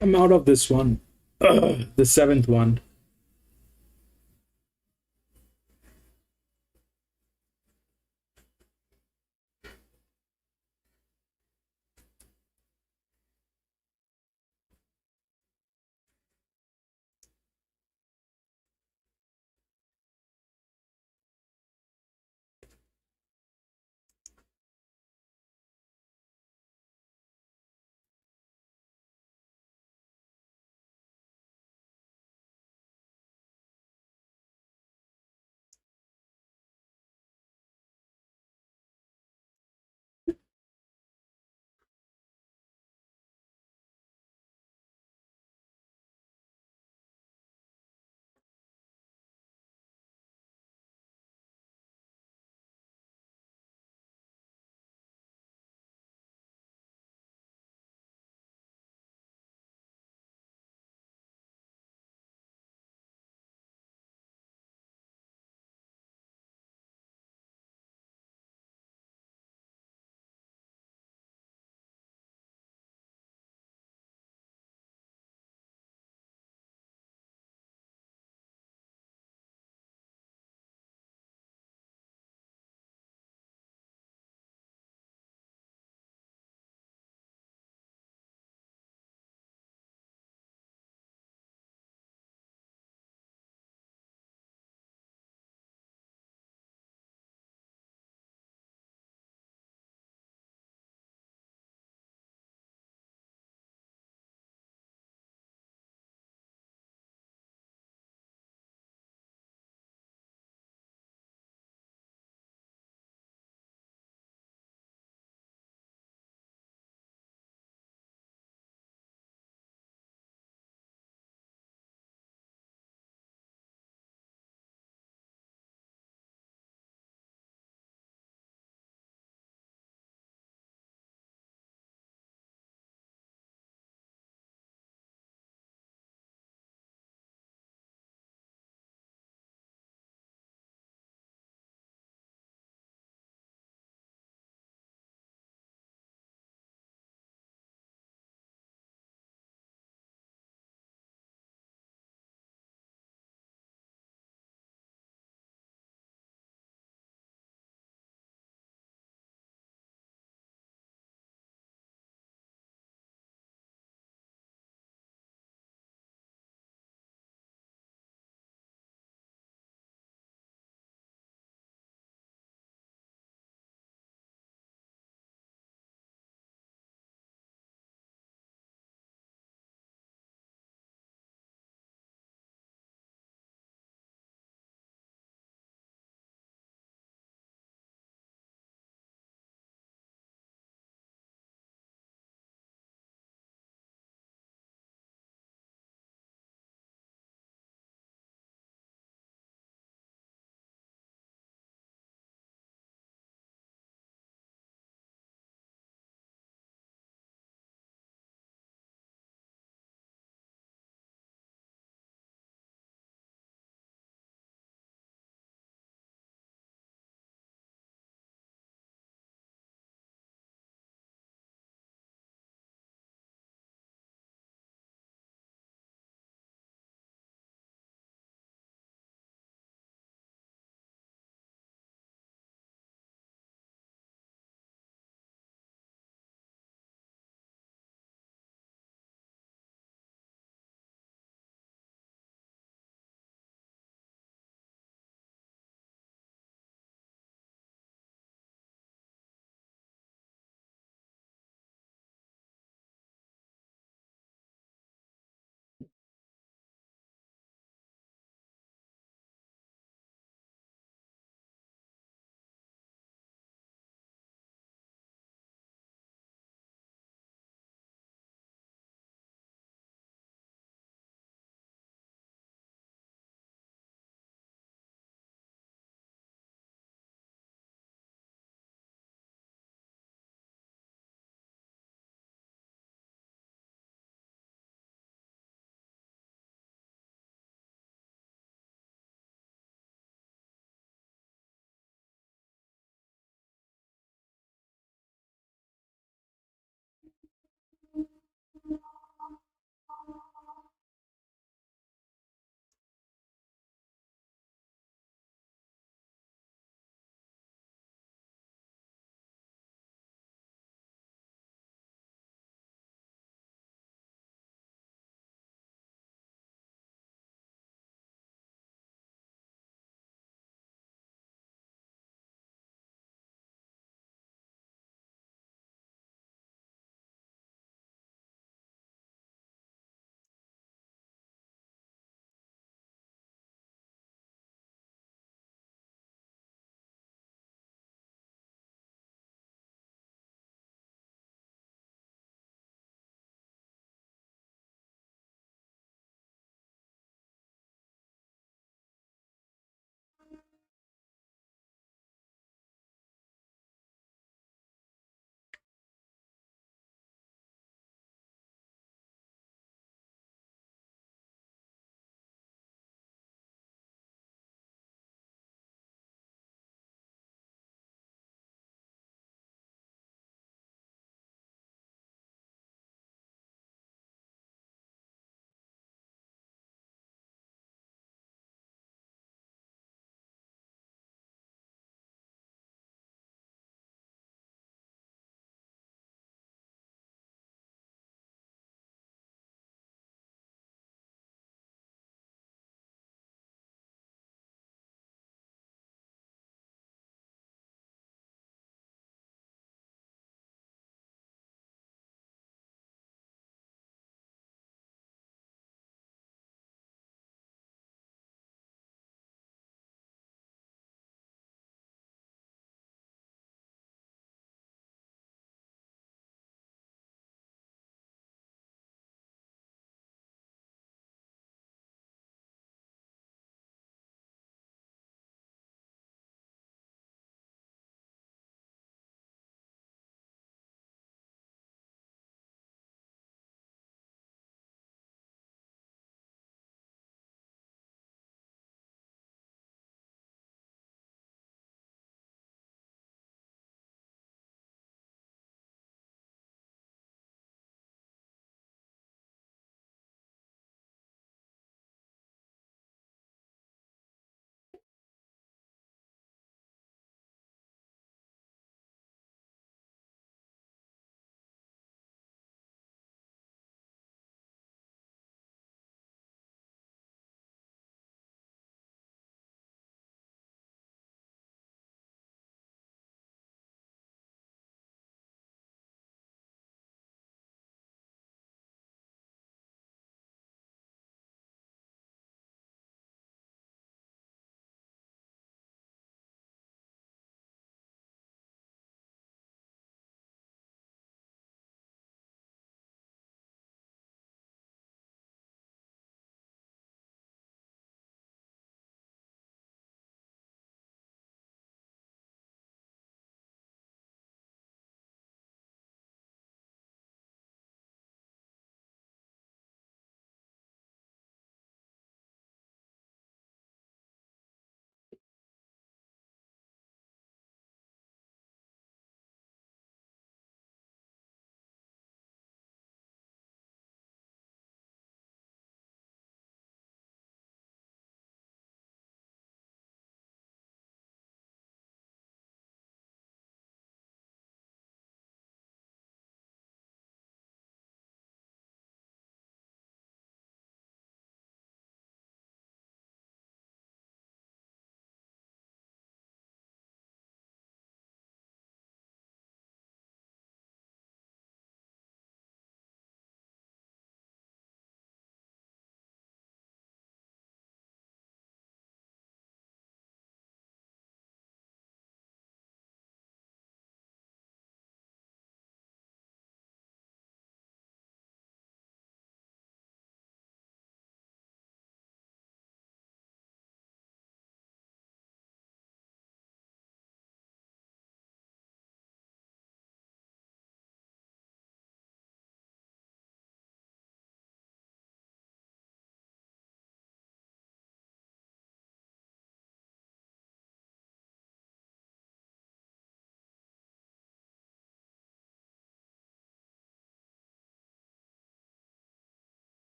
I'm out of this one. The seventh one.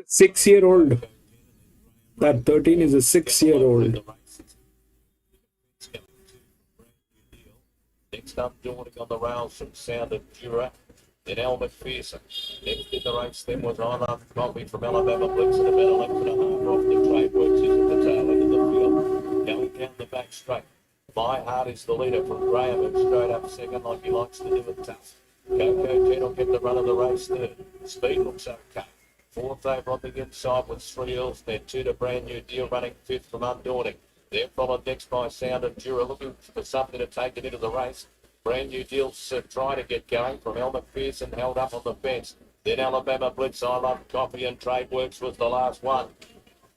6-year-old. That 13 is a 6-year-old. Next up, Dawnting on the rails from Sound of Jura. Then Al McPherson. Next in the race then was I Love Coffee from Alabama Blitz and a better length and a half off the trade works is at the tail end of the field. Going down the back straight. My Heart is the leader from Graham and straight up second like he likes to do it tough. Coco Jen will get the run of the race third. Speed looks okay. Fourth over on the inside with 3 Earls. Then 2 to Brand New Deal running fifth from Undaunting. They're followed next by Sound of Jura looking for something to take it into the race. Brand New Deal's trying to get going from El McPherson held up on the fence. Then Alabama Blitz, I Love Coffee and Trade Works was the last one.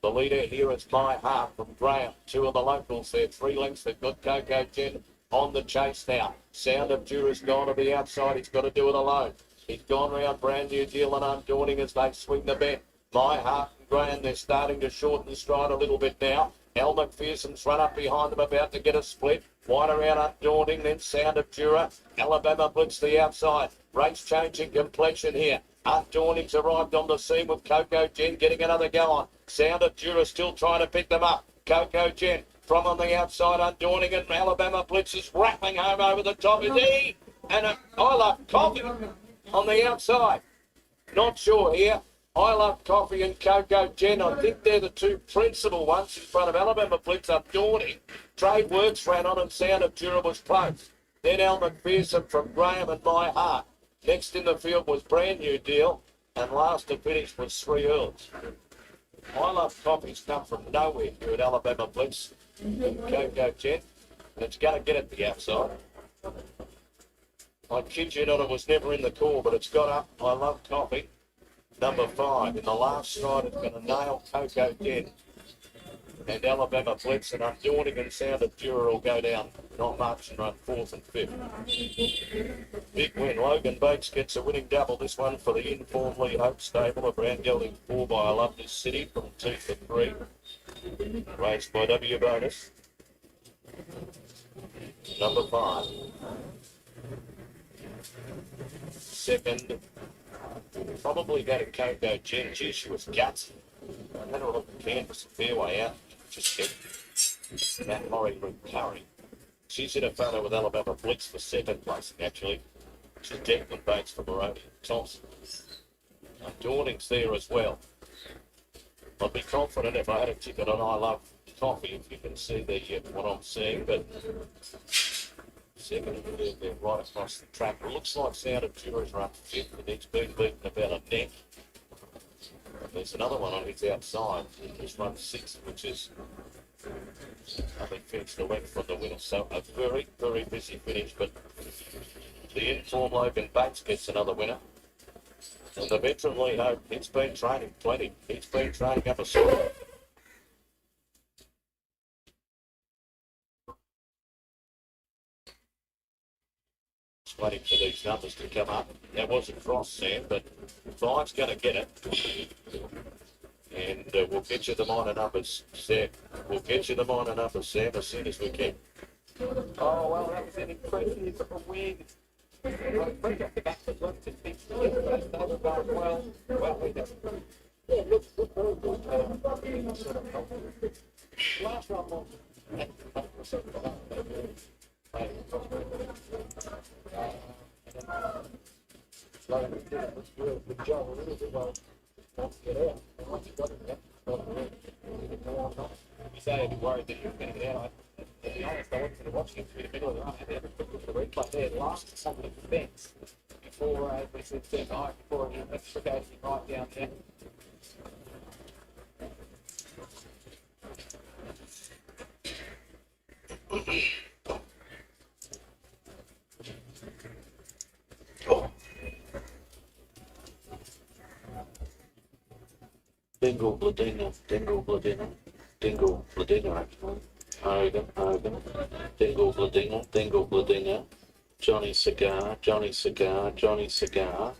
The leader here is My Heart from Graham. 2 of the locals there, 3 lengths. They've got Coco Jen on the chase now. Sound of Jura's gone to the outside. He's got to do it alone. He's gone round Brand New Deal and Undaunting as they swing the bend. My Heart and Graham, they're starting to shorten stride a little bit now. Al McPherson's run up behind them, about to get a split. Wide around Undaunting, then Sound of Jura. Alabama Blitz the outside. Race changing complexion here. Undaunting's arrived on the scene with Coco Jen getting another go on. Sound of Jura still trying to pick them up. Coco Jen from on the outside, Undaunting and Alabama Blitz is rattling home over the top. Is he? And I Love Coffee on the outside. Not sure here. I Love Coffee and Coco Jen. I think they're the 2 principal ones in front of Alabama Blitz. Undaunting. Trade Works ran on and Sound of Jura was close. Then Al McPherson from Graham and My Heart. Next in the field was Brand New Deal. And last to finish was 3 Earls. I Love Coffee's come from nowhere here at Alabama Blitz. And Coco Jen. And it's going to get at the outside. I kid you not, it was never in the call, but it's got up. I Love Coffee. Number 5. In the last stride, it's going to nail Coco Jen. And Alabama Blitz and Undaunting and Sound of Jura will go down not much and run 4th and 5th. Big win. Logan Bates gets a winning double. This one for the informally Hope stable of Brand Gelding 4 by I Love This City from 2 for 3. Raced by W Bonus. Number 5. Second, probably go to Coco Jen. Gee, she was gutsy. I had a look at the canvas, a fair way out. Just get that Laurie Curry. She's in a photo with Alabama Blitz for 2nd place, actually. She's Declan Bates for Moroni Thompson. Undaunting's there as well. I'd be confident if I had a ticket on I Love Coffee, if you can see what I'm seeing, but second and third there right across the track. It looks like Sound of Jura's run 5th and it's been beaten about a neck. There's another one on his outside. He's run 6th, which is, I think, finished a length from the winner. So a very, very busy finish, but the informed Logan Bates gets another winner. And the veteran Lee Hope, he's been training plenty. He's been training up a sort. Waiting for these numbers to come up. That wasn't cross, Sam, but 5's going to get it. And we'll get you the minor numbers, Sam. We'll get you the minor numbers, Sam, as soon as we can. Oh, well, that was an impressive win. Bring up the back to look to think yesterday, they were going well. Well, yeah, looks good, very good. Sort of helpful. Last run was good job, a little bit well. Once you get out, and once you got it out, you say you'd be worried that you were going to get out. To be honest, I wanted to watch him through the middle of the run. I had a quick look at the replay there, last on the fence before we said goodnight, before he extricated him right down there. Dingle, bladingle, dingle, bladingle, dingle, bladingle, actually. Hogan, dingle, bladingle, dingle, bladingle. Johnny Cigar, Johnny Cigar, Johnny Cigar.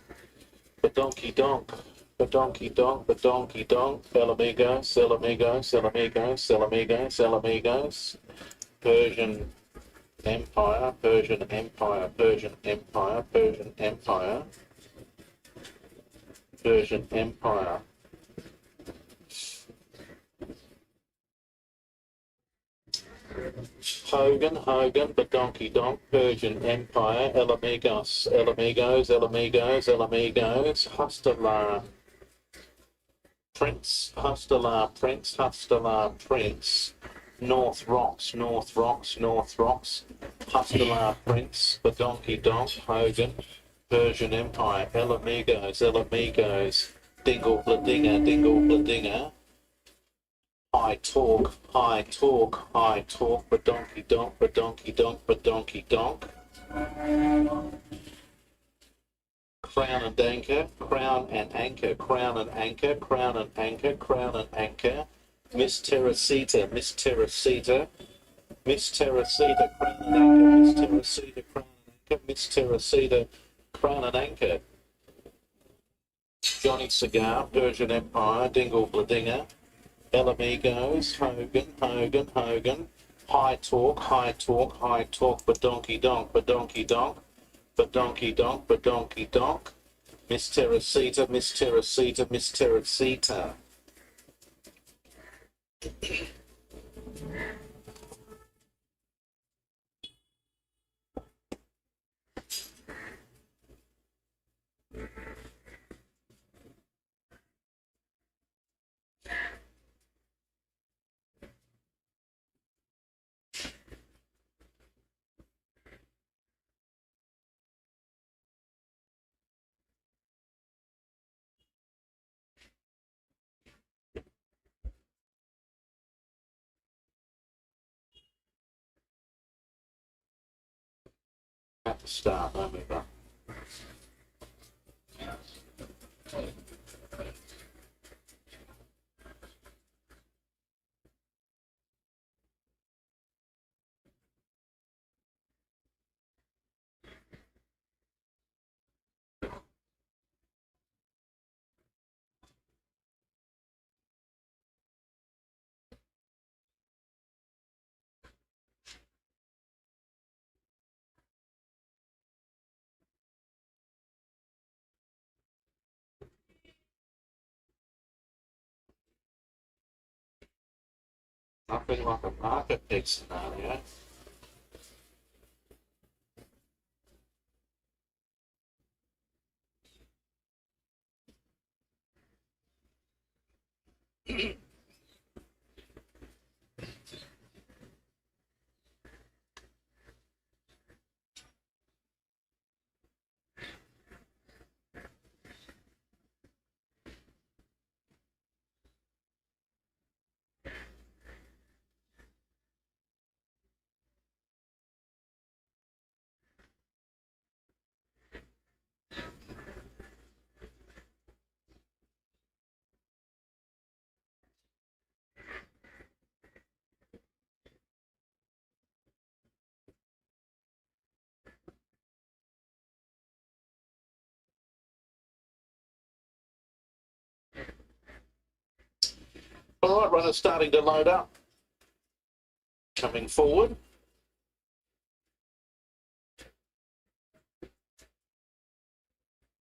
Badonky donk, badonky donk, badonky donk. Salamigos, Salamigos, Salamigos, Salamigos, Salamigos. Persian Empire, Persian Empire, Persian Empire, Persian Empire. Persian Empire. Hogan, Badonky Donk, Persian Empire, El Amigos, El Amigos, El Amigos, El Amigos, Hustler, Prince, Hustler, Prince, Hustler, Prince, North Rocks, North Rocks, North Rocks, Hustler, Prince, Badonky Donk, Hogan, Persian Empire, El Amigos, El Amigos, Dingle Bladinga, Dingle Bladinga, High Talk, High Talk, High Talk, Badonky Donk, Badonky Donk, Badonky Donk, Crown and Anchor, Crown and Anchor, Crown and Anchor, Crown and Anchor, Crown and Anchor, Miss Teresita, Miss Teresita, Miss Teresita, Crown and Anchor, Miss Teresita, Crown and Anchor, Miss Teresita, Crown and Anchor, Johnny Cigar, Persian Empire, Dingle Bladinga, El Amigos, Hogan, Hogan, Hogan, High Talk, High Talk, High Talk, Badonky Donk, Badonky Donk, Badonky Donk, Badonky Donk, Miss Teresita, Miss Teresita, Miss Teresita. At the start, don't we, bro? Nothing like a market peg scenario. All right, runners starting to load up. Coming forward.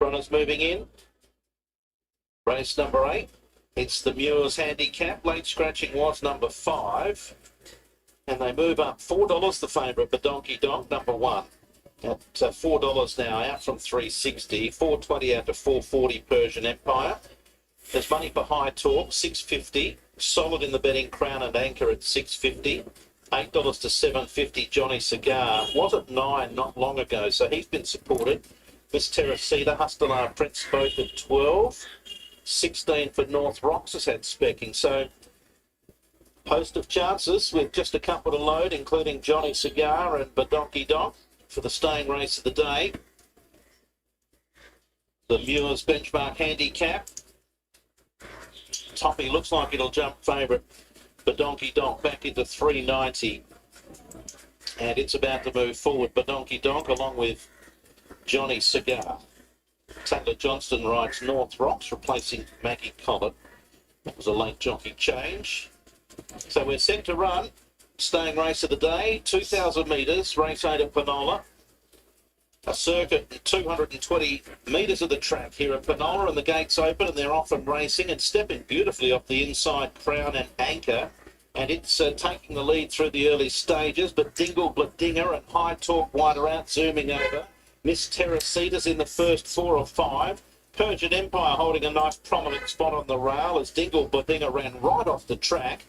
Runners moving in. Race number 8. It's the Muir's Handicap. Late scratching was number 5. And they move up $4 the favourite, Badonky Donk, number 1. At $4 now, out from $3.60. $4.20 out to $4.40 Persian Empire. There's money for High Talk, $6.50. Solid in the betting, Crown and Anchor at $6.50. $8 to $7.50 Johnny Cigar. Was at $9 not long ago, so he's been supported. Miss Teresita, Hustler Prince both at $12. $16 for North Rocks has had specking. So host of chances with just a couple to load, including Johnny Cigar and Badonky Donk for the staying race of the day. The Muir's Benchmark Handicap. Toppy looks like it'll jump favourite Badonky Donk back into $3.90. And it's about to move forward. Badonky Donk along with Johnny Cigar. Taylor Johnston rides North Rocks, replacing Maggie Collett. That was a late jockey change. So we're set to run. Staying race of the day, 2,000 metres, race 8 at Penola. A circuit, 220 metres of the track here at Penola, and the gates open and they're off and racing and stepping beautifully off the inside, Crown and Anchor. and it's taking the lead through the early stages, but Dingle Bladinger and High Talk Wider out zooming over. Miss Teresita's in the first 4 or 5. Persian Empire holding a nice prominent spot on the rail as Dingle Bladinger ran right off the track.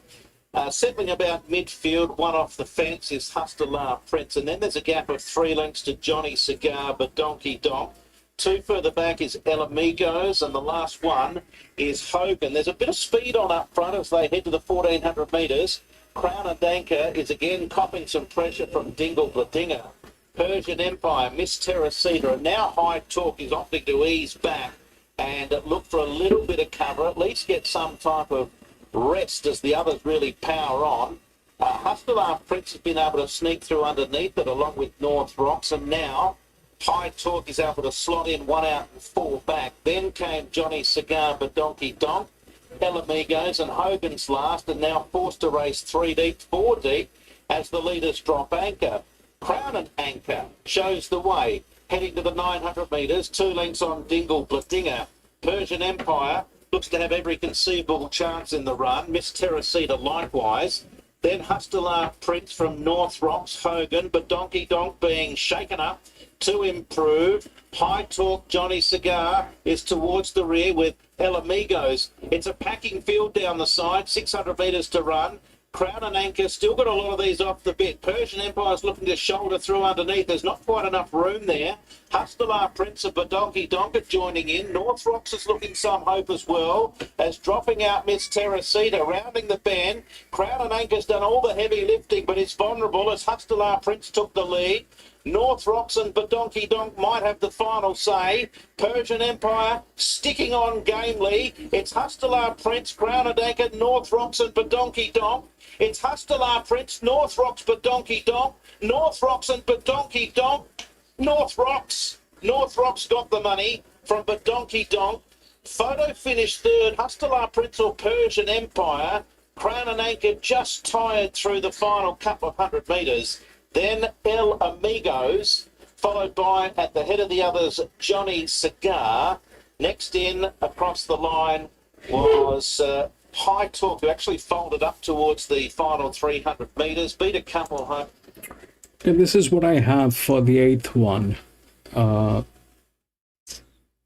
Settling about midfield, one off the fence is Hustler Prince, and then there's a gap of 3 lengths to Johnny Cigar, but Donkey Donk. 2 further back is El Amigos, and the last one is Hogan. There's a bit of speed on up front as they head to the 1400 metres. Crown and Anchor is again copping some pressure from Dingle Bladinger. Persian Empire, Miss Teresita, and now High Talk is opting to ease back and look for a little bit of cover, at least get some type of rest as the others really power on. Hustler Prince has been able to sneak through underneath it along with North Rocks, and now High Talk is able to slot in 1 out and 4 back. Then came Johnny Cigar, but Donkey Donk, El Amigos and Hogan's last, and now forced to race 3 deep, 4 deep as the leaders drop anchor. Crown and Anchor shows the way, heading to the 900 metres, 2 lengths on Dingle Bladinger. Persian Empire looks to have every conceivable chance in the run. Miss Teresita likewise. Then Hustler Prince from North Rocks, Hogan, but Donkey Donk being shaken up to improve. High Talk Johnny Cigar is towards the rear with El Amigos. It's a packing field down the side, 600 metres to run. Crown and Anchor still got a lot of these off the bit. Persian Empire's looking to shoulder through underneath. There's not quite enough room there. Hustler Prince of Badonky Donka joining in. North Rocks is looking some hope as well as dropping out Miss Teresita, rounding the bend. Crown and Anchor's done all the heavy lifting, but it's vulnerable as Hustler Prince took the lead. North Rocks and Badonky Donk might have the final say. Persian Empire sticking on gamely. It's Hustler Prince, Crown and Anchor, North Rocks and Badonky Donk. It's Hustler Prince, North Rocks, Badonky Donk. North Rocks and Badonky Donk. North Rocks. North Rocks got the money from Badonky Donk. Photo finished third. Hustler Prince or Persian Empire. Crown and Anchor just tired through the final couple of 100 metres. Then El Amigos, followed by, at the head of the others, Johnny Cigar. Next in, across the line, was High Talk, who actually folded up towards the final 300 metres. Beat a couple home. And this is what I have for the 8th one.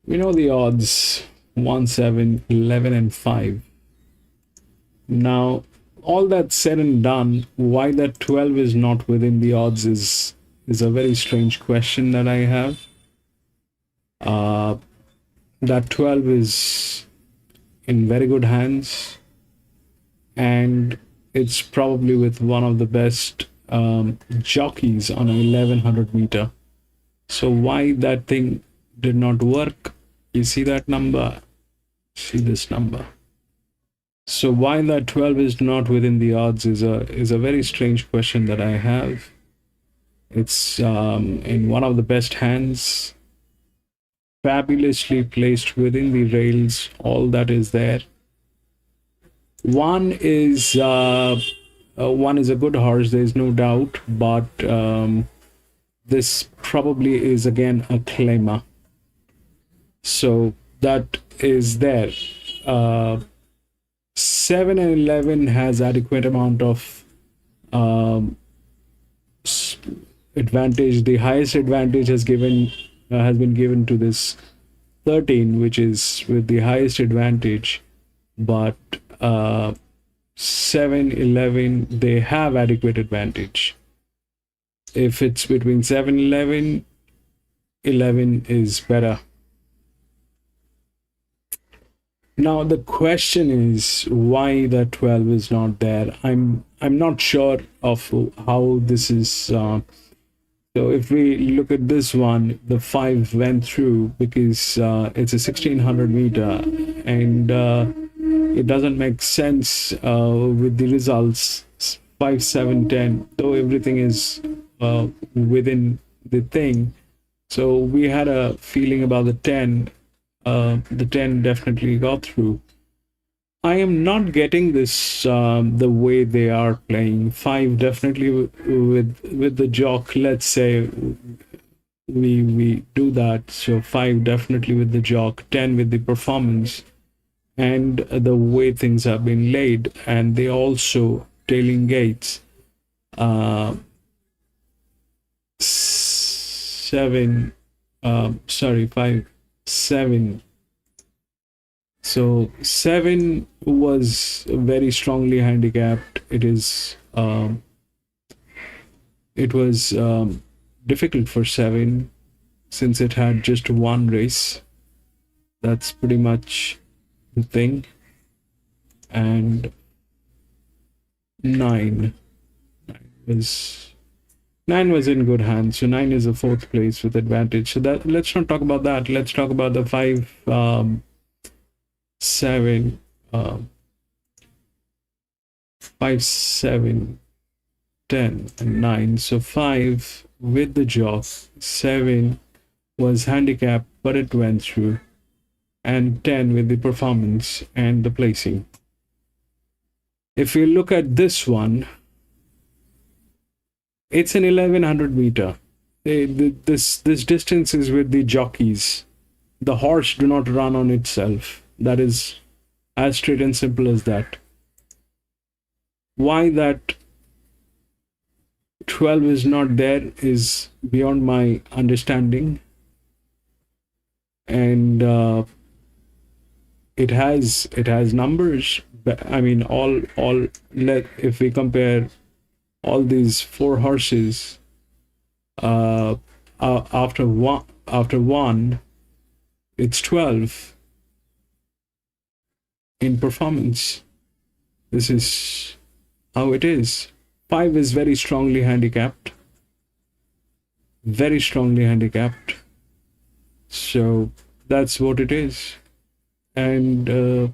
We know the odds 1, 7, 11 and 5. Now, all that said and done, why that 12 is not within the odds is a very strange question that I have. That 12 is in very good hands, and it's probably with one of the best jockeys on a 1100 meter. So why that thing did not work? You see that number? See this number? So why that 12 is not within the odds is a very strange question that I have. It's in one of the best hands, fabulously placed within the rails, all that is there. One is a good horse, there is no doubt, but this probably is again a claimer. So that is there. 7 and 11 has adequate amount of advantage. The highest advantage has been given to this 13, which is with the highest advantage, but 7, 11, they have adequate advantage. If it's between 7 and 11, 11 is better. Now the question is why the 12 is not there. I'm not sure of how this is. So if we look at this one, the 5 went through because it's a 1600 meter, and it doesn't make sense with the results 5, 7, 10. Though everything is within the thing. So we had a feeling about the 10. The 10 definitely got through. I am not getting this the way they are playing. 5 definitely with the jock. Let's say we do that. So 5 definitely with the jock, 10 with the performance and the way things have been laid. And they also tailing gates. 7, 5, 7. So 7 was very strongly handicapped. It was difficult for 7 since it had just one race. That's pretty much the thing. And 9 was 9 was in good hands. So 9 is a 4th place with advantage. So that, let's not talk about that. Let's talk about the 5, 7, 5, 7, 10, and 9. So 5 with the jaw, 7 was handicapped, but it went through, and 10 with the performance and the placing. If we look at this one, it's an 1100 meter. This distance is with the jockeys. The horse do not run on itself. That is as straight and simple as that. Why that 12 is not there is beyond my understanding. And it has numbers. I mean, if we compare all these 4 horses, after one, it's 12 in performance. This is how it is. 5 is very strongly handicapped. Very strongly handicapped. So that's what it is. And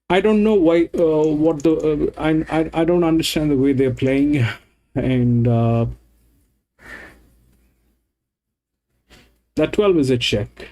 I don't know why. I don't understand the way they're playing, and that 12 is a check.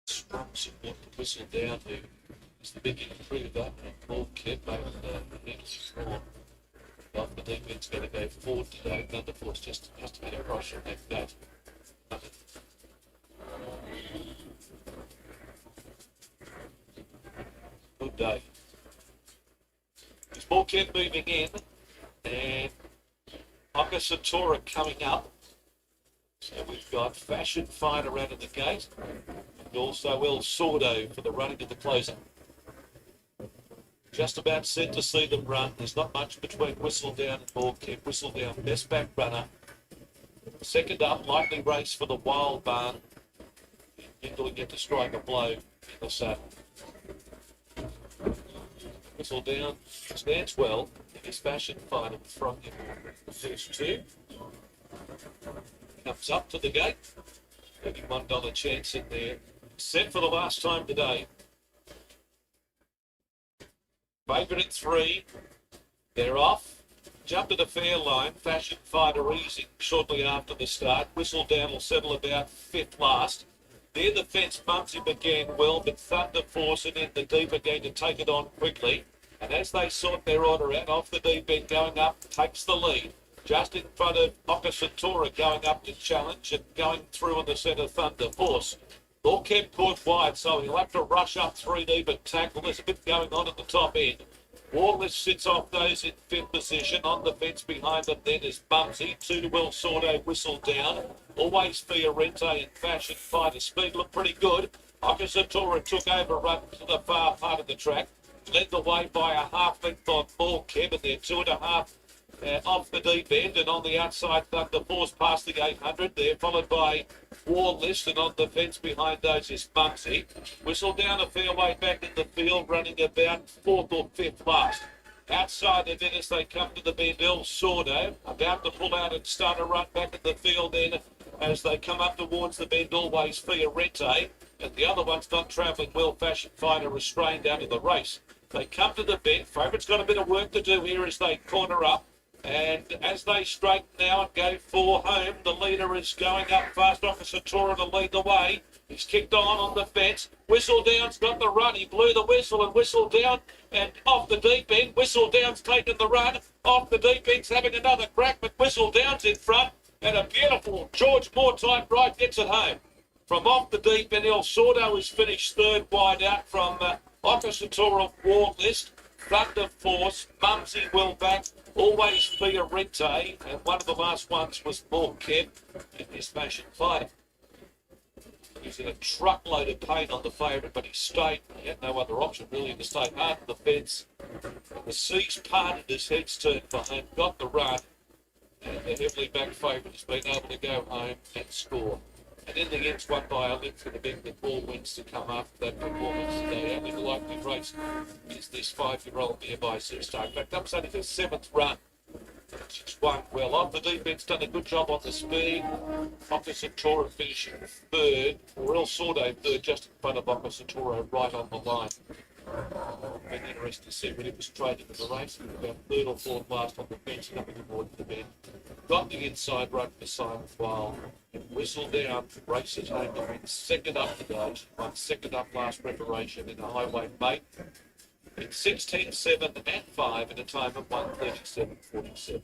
Strumps and what to whistle down to. It's the big improver and Paul Kemp over the next score. Off the defense going to go forward today. Thunderforce just a bit of pressure on that. Good day. There's Paul Kemp moving in, and Okasatora coming up. So we've got Fashion Fighter out of the gate, and also El Sordo for the running of the closer. Just about set to see them run. There's not much between Whistledown and Moorkemp. Whistledown, best back runner. Second up, likely race for the Wild Barn. You're get to strike a blow in the saddle. Whistledown stands well in his Fashion Fighter from him. The first 2. Comes up to the gate. $31 chance in there. Set for the last time today. Favourite at 3. They're off. Jumped at a fair line, Fashion Fighter easing shortly after the start. Whistle Down will settle about fifth last. Near the fence, Mumsy began well, but Thunder Force and in the deep are going to take it on quickly. And as they sort their order out, off the deep end going up, takes the lead. Just in front of Okasatura going up to challenge and going through in the centre, Thunder Force. All kept caught wide, so he'll have to rush up 3 deep and tackle. There's a bit going on at the top end. Warless sits off those in fifth position. On the fence behind them then is Bumsy. 2 to Well Sordo, Whistle Down. Always Fiorente and Fashion Fighter. Speed looked pretty good. Okasatura took over, run to the far part of the track. Led the way by a half length on Ball Keb, and they're 2.5 off the deep end, and on the outside Thunder Force past the 800 there, followed by War List, and on the fence behind those is Bumsy. Whistle Down a fair way back in the field, running about 4th or 5th last. Outside of it as they come to the bend, El Sordo about to pull out and start a run back in the field then as they come up towards the bend, always Fiorente, and the other one's not travelling well. Fashion Fighter restrained out of the race. They come to the bend. Favourite's got a bit of work to do here as they corner up. And as they straighten now and go for home, the leader is going up fast. Okasatura to lead the way. He's kicked on the fence. Whistle Down's got the run. He blew the whistle and Whistle Down and off the deep end. Whistle Down's taken the run. Off the deep end's having another crack, but Whistle Down's in front. And a beautiful George Moore type ride gets it home. From off the deep end, El Sordo is finished third wide out from Okasatura War List. Thunder Force, Mumsy well back, always Fiorente, and one of the last ones was More Keb in his Fashion Fighter. He's in a truckload of pain on the favourite, but he stayed. He had no other option really to stay hard to the fence. The seas parted, his head's turned for home, got the run, and the heavily backed favourite has been able to go home and score. And in the end, won by a length, and a big with more wins to come after that performance today. Only the likely race is this 5-year-old Nearby Superstar. In fact, that was only the 7th run. She's won well. Off the deep end's done a good job on the speed. Okasatura finishing third, or El Sordo third, just in front of Okasatura, right on the line. Been interesting to see when it was trading in the race. It was about 3rd or 4th last on the bench, coming towards the bend. Got the inside run for Simon while Whistle Down races home to win 2nd up today. Won 2nd up last preparation in a highway mate. It's 16, 7 and 5 at a time of 1:37.47.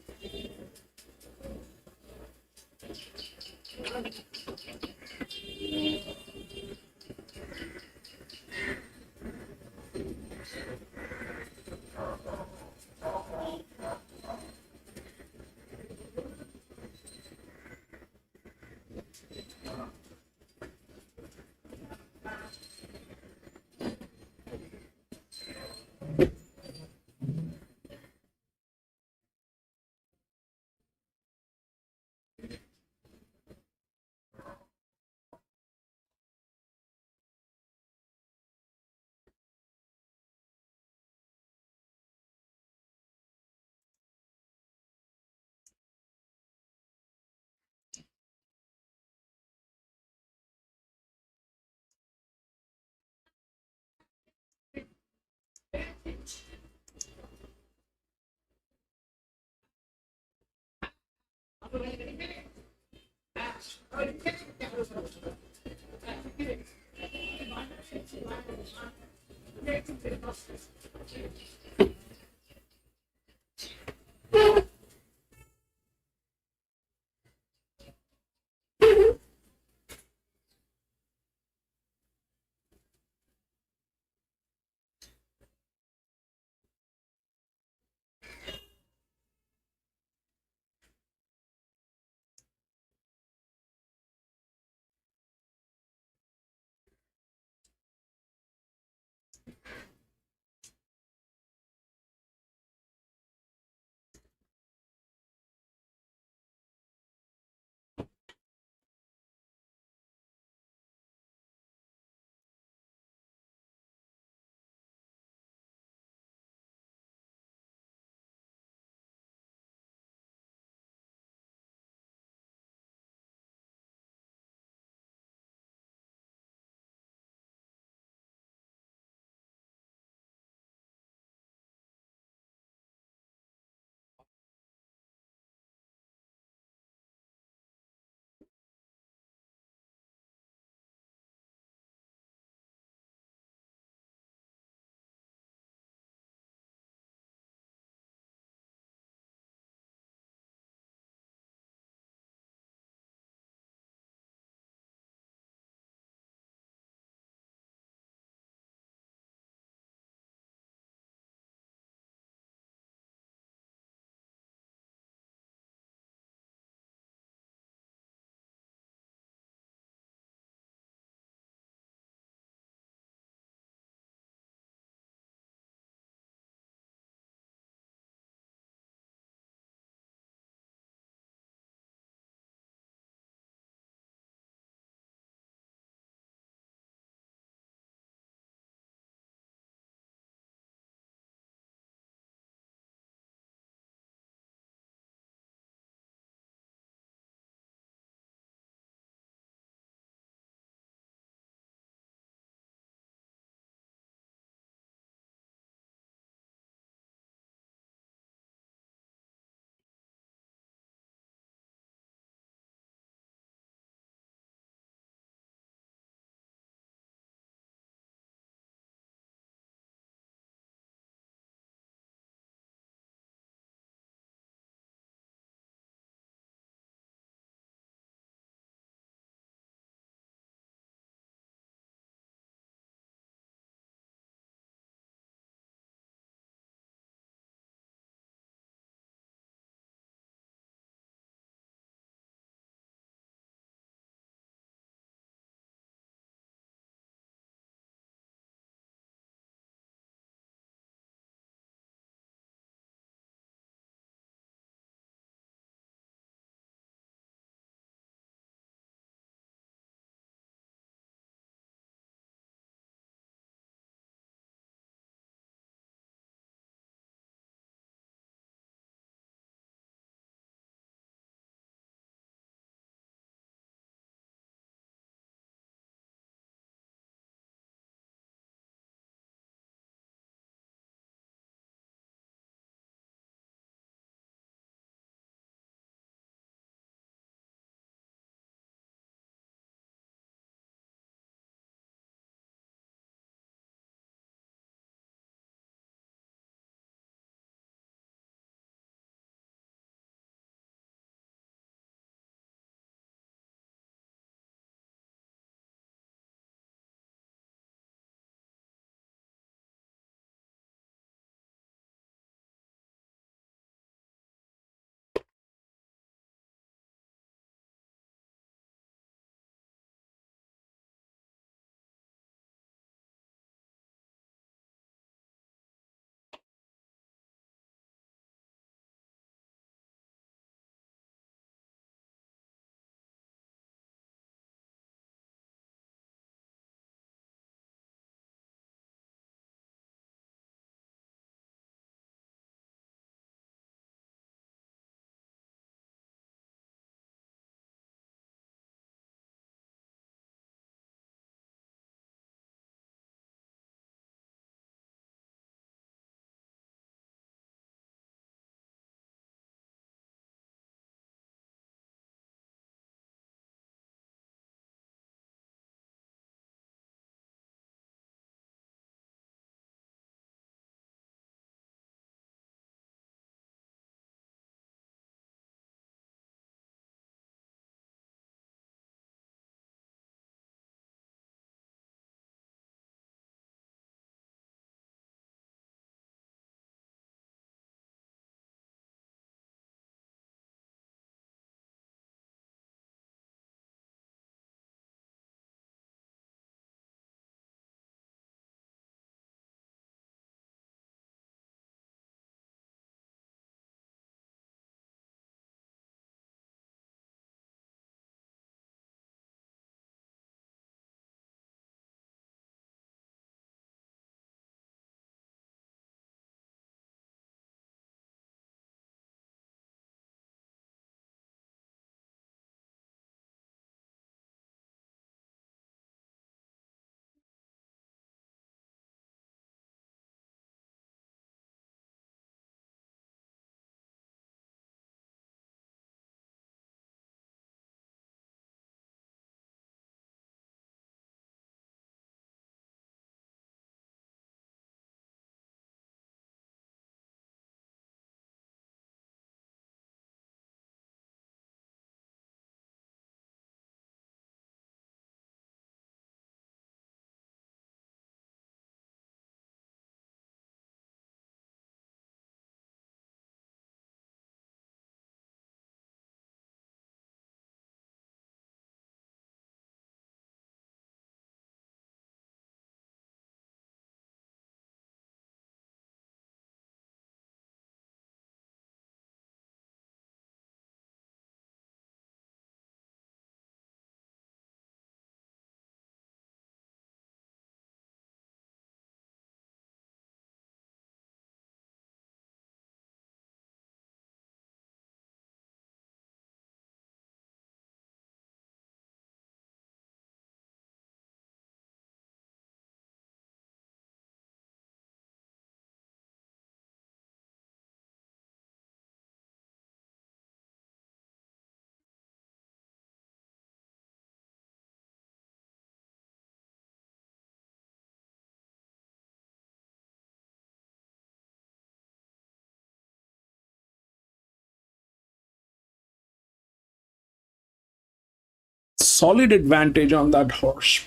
solid advantage on that horse.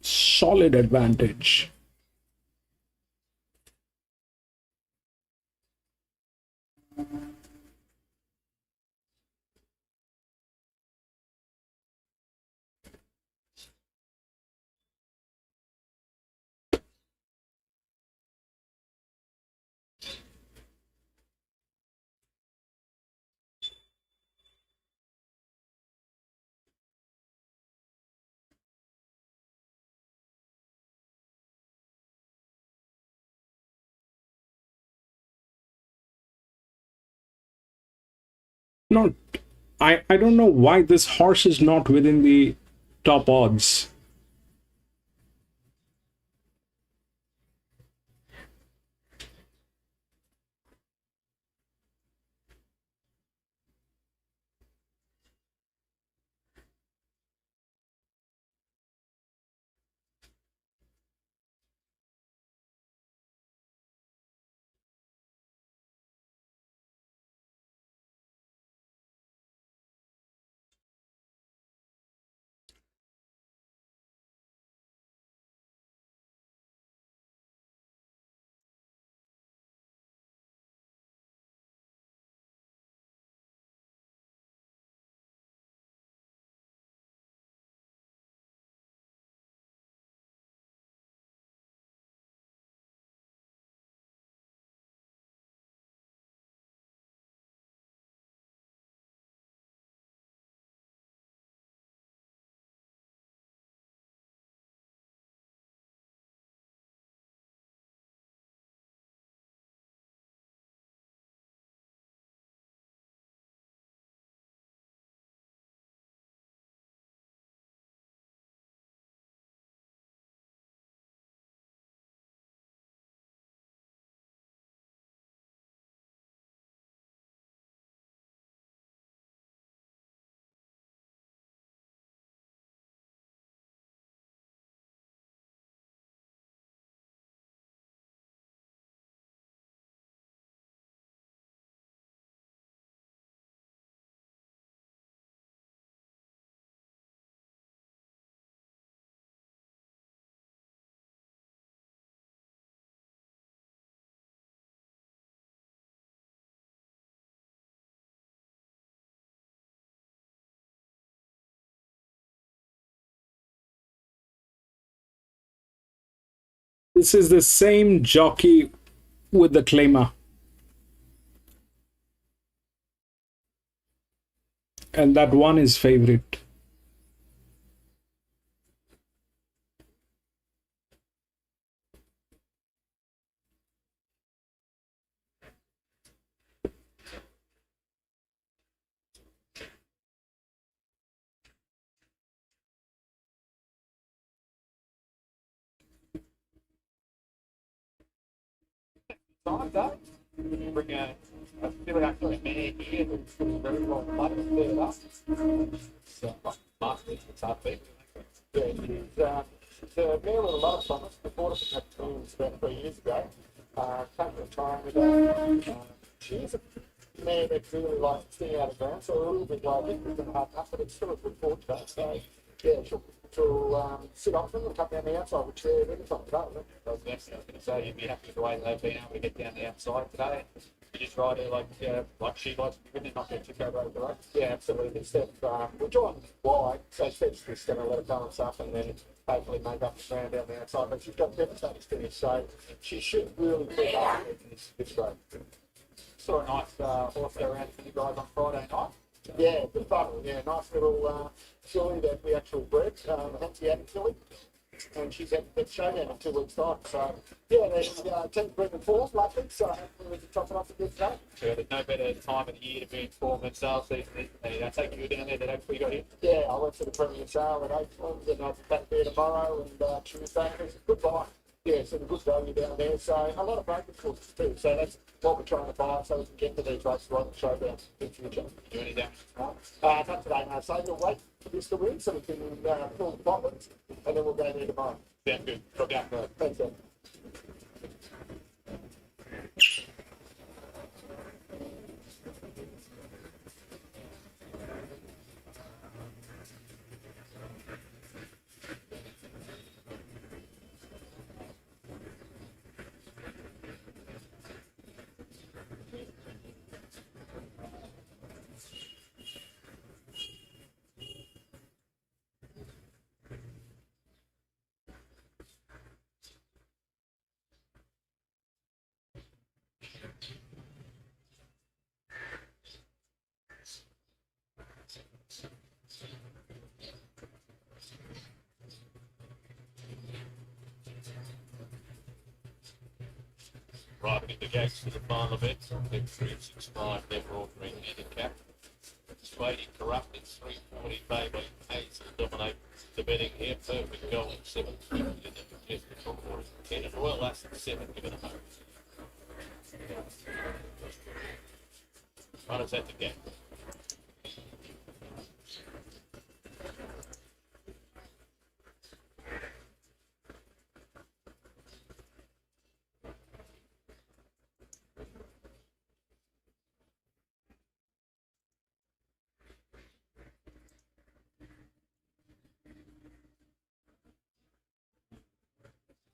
Solid advantage. Not, I don't know why this horse is not within the top odds. This is the same jockey with the claimer. And that one is favorite. Time though. Bring a really actually a man here who's very well blooded there up. So last week it's hard beat. Yeah, she's a mare with a lot of promise. Before she had twins about 3 years ago. Came from time with her. She's a mare that really likes to stay out of ground, so a little bit like it was going to hard enough, but it's still a good forward cut. So yeah, she'll sit off them and come down the outside with chair every time today. I was going to say, you'd be happy with the way they've been able to get down the outside today. You just ride her like she likes to be ridden, not get too far over the road. Yeah, absolutely. Steph, we're drawing wide, so Steph's just going to let it balance up and then hopefully make up the ground down the outside. But she's got devastating finish, so she should really pick up this grade. Saw a nice horse go around for you guys on Friday night. Yeah, the funnel, yeah, nice little filly that we actually bred, Handicapping filly. And she's had the showdown in 2 weeks' time. So, yeah, there's 10th bred and 4th, luckily, so hopefully we can top it off a good day. Sure, there's no better time of the year to be in form than sales season. I take you down there that hopefully you got here. Yeah, I went to the Premier Sale at April, and I'll be back there tomorrow and Tuesday. It's a good buy. Yeah, some good value down there. So a lot of breakfast courses too. So that's what we're trying to buy so we can get to these races right on the showdown in future. Do any damage? Not today, no. So we'll wait for this to win so we can fill the bottles and then we'll go there tomorrow. Sounds good. Drop down. Thanks, Ed. Right, we get the gates for the final event. 365, never ordering handicap. 280 corrupted, 340 Baby Hazel dominate the betting here. Perfect goal at 750 and then Majestic Report is 10 and Royal Lass at 7, give it a hope. Runners at the gate.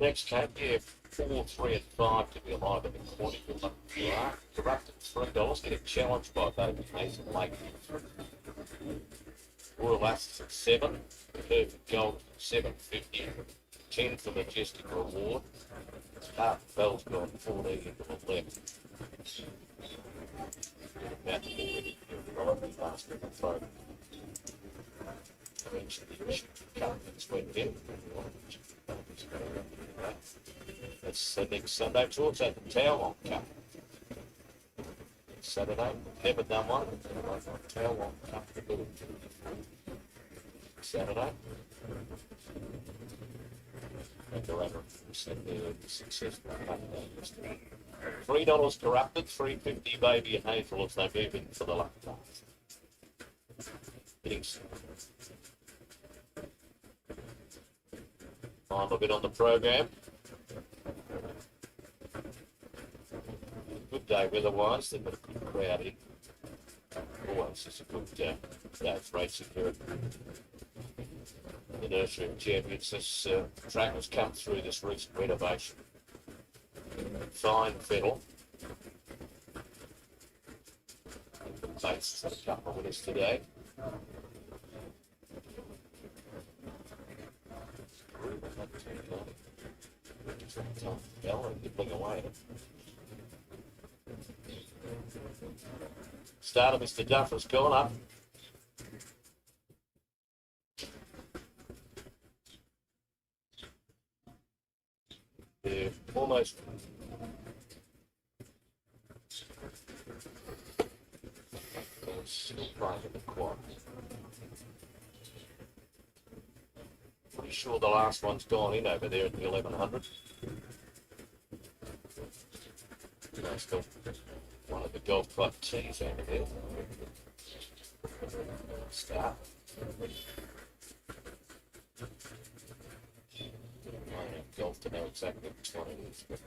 Next game, yeah, 4, 3 and 5 to be alive in the corner. Good luck if you are. Corrupted $3, getting challenged by Baby Hazel Lake. Royal Lass at 7, Perfect Gold at 750, 10 for Majestic Reward. Bell's gone 14 into the left. About to get ready for the last of the throw. Companies went in. That's next Sunday. Towards at the Tower Cup. Saturday. Never done one. Tower Cup. Saturday. And the runner said the successful yesterday. $3 corrupted, $3.50 Baby and Hazel as they move in for the luck pass. Thanks. Final bit on the program. Good day weather-wise. They've got a good crowd in. Always is a good day for racing here at the Nursery of Champions. This track has come through this recent renovation. Fine fiddle. Bates had a couple of winners today. Start of Mr. Duffer's gone up. They're almost still playing in the quad. Pretty sure the last one's gone in over there at the 1100. Nice golf. One of the golf club tees over there. Start. I don't have golf to know exactly which one it is, but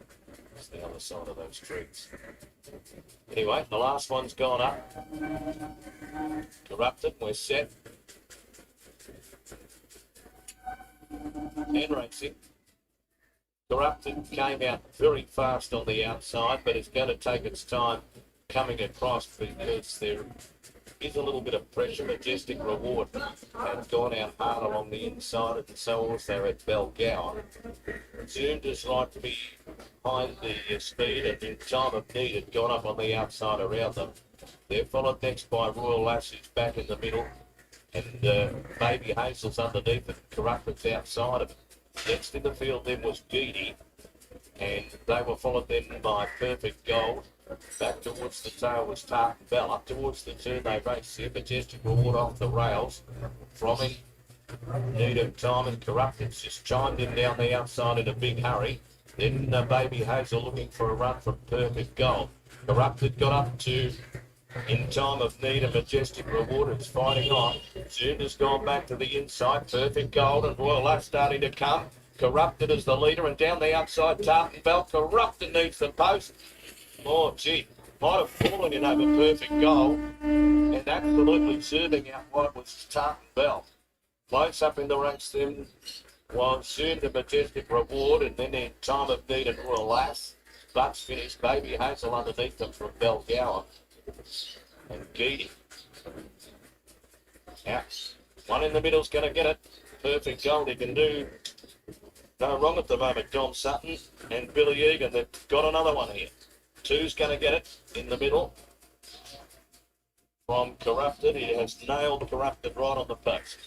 it's the other side of those trees. Anyway, the last one's gone up. Corrupted, we're set. And racing. Corrupted came out very fast on the outside, but it's going to take its time coming across because there is a little bit of pressure. Majestic Reward has gone out hard along the inside, and so also at Belgower. Zoomed is like to be behind the speed, and in time of need had gone up on the outside around them. They're followed next by Royal Lass, who's back in the middle, and Baby Hazel's underneath it, Corrupted's outside of it. Next in the field then was Geedy, and they were followed then by Perfect Gold. Back towards the tail was Tartan Bell. Up towards the turn they raced here. Majestic Reward off the rails. From him, Need of Time and Corrupted's just chimed in down the outside in a big hurry. Then Baby Hazel looking for a run from Perfect Gold. Corrupted got up to In Time of Need and Majestic Reward. It's fighting on. Zoom has gone back to the inside. Perfect Gold and Royal Lass starting to come. Corrupted as the leader, and down the outside Tartan Bell. Corrupted needs the post. Oh gee, might have fallen in over Perfect Gold, and absolutely serving out what was Tartan Bell. Close up in the ranks then was soon the Majestic Reward, and then In Time of Need and Royal Lass. Butts finished. Baby Hazel underneath them from Belgower. And Geedy. Out. One in the middle's going to get it. Perfect Gold. He can do no wrong at the moment. John Sutton and Billy Egan. They've got another one here. Two's going to get it in the middle. From Corrupted. He has nailed Corrupted right on the post.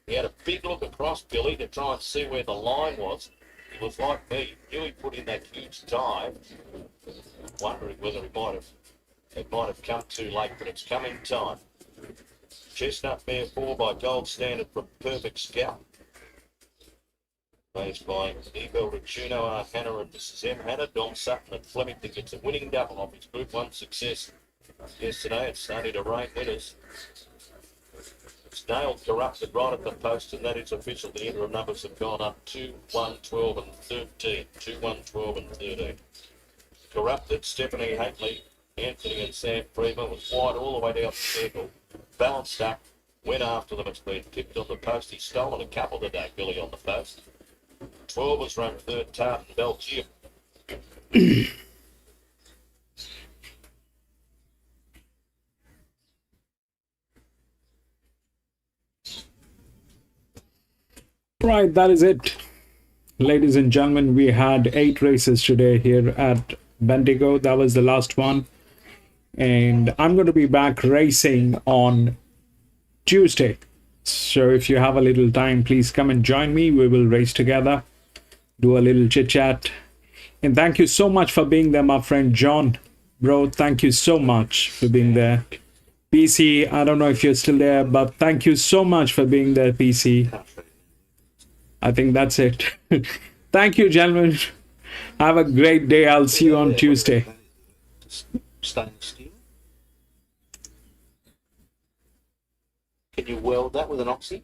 He had a big look across Billy to try and see where the line was. He was like me. He knew he put in that huge dive. wondering whether it might have come too late, but it's come in time. Chestnut Mare 4 by Gold Standard from Perfect Scout. Raised by Ebel Rachuno, R. Hannah and Mrs. M. Hannah. Dom Sutton and Flemington gets a winning double off his Group 1 success yesterday. It's starting to rain winners. It's nailed Corrupted right at the post, and that is official. The interim numbers have gone up 2, 1, 12 and 13. 2, 1, 12 and 13. Corrupted, Stephanie Haitley, Anthony and Sam Freeman was wide all the way down the circle. Balanced up, went after them. It's been tipped on the post. He's stolen a couple today, Billy, on the post. 12 was run third, Tartan Belgium. Right, that is it. Ladies and gentlemen, we had 8 races today here at Bendigo. That was the last one. And I'm going to be back racing on Tuesday. So if you have a little time, please come and join me. We will race together, do a little chit chat. And thank you so much for being there, my friend John. Bro, thank you so much for being there. PC, I don't know if you're still there, but thank you so much for being there, PC. I think that's it. Thank you, gentlemen. Have a great day. I'll see you on Tuesday. Stainless steel. Can you weld that with an oxy?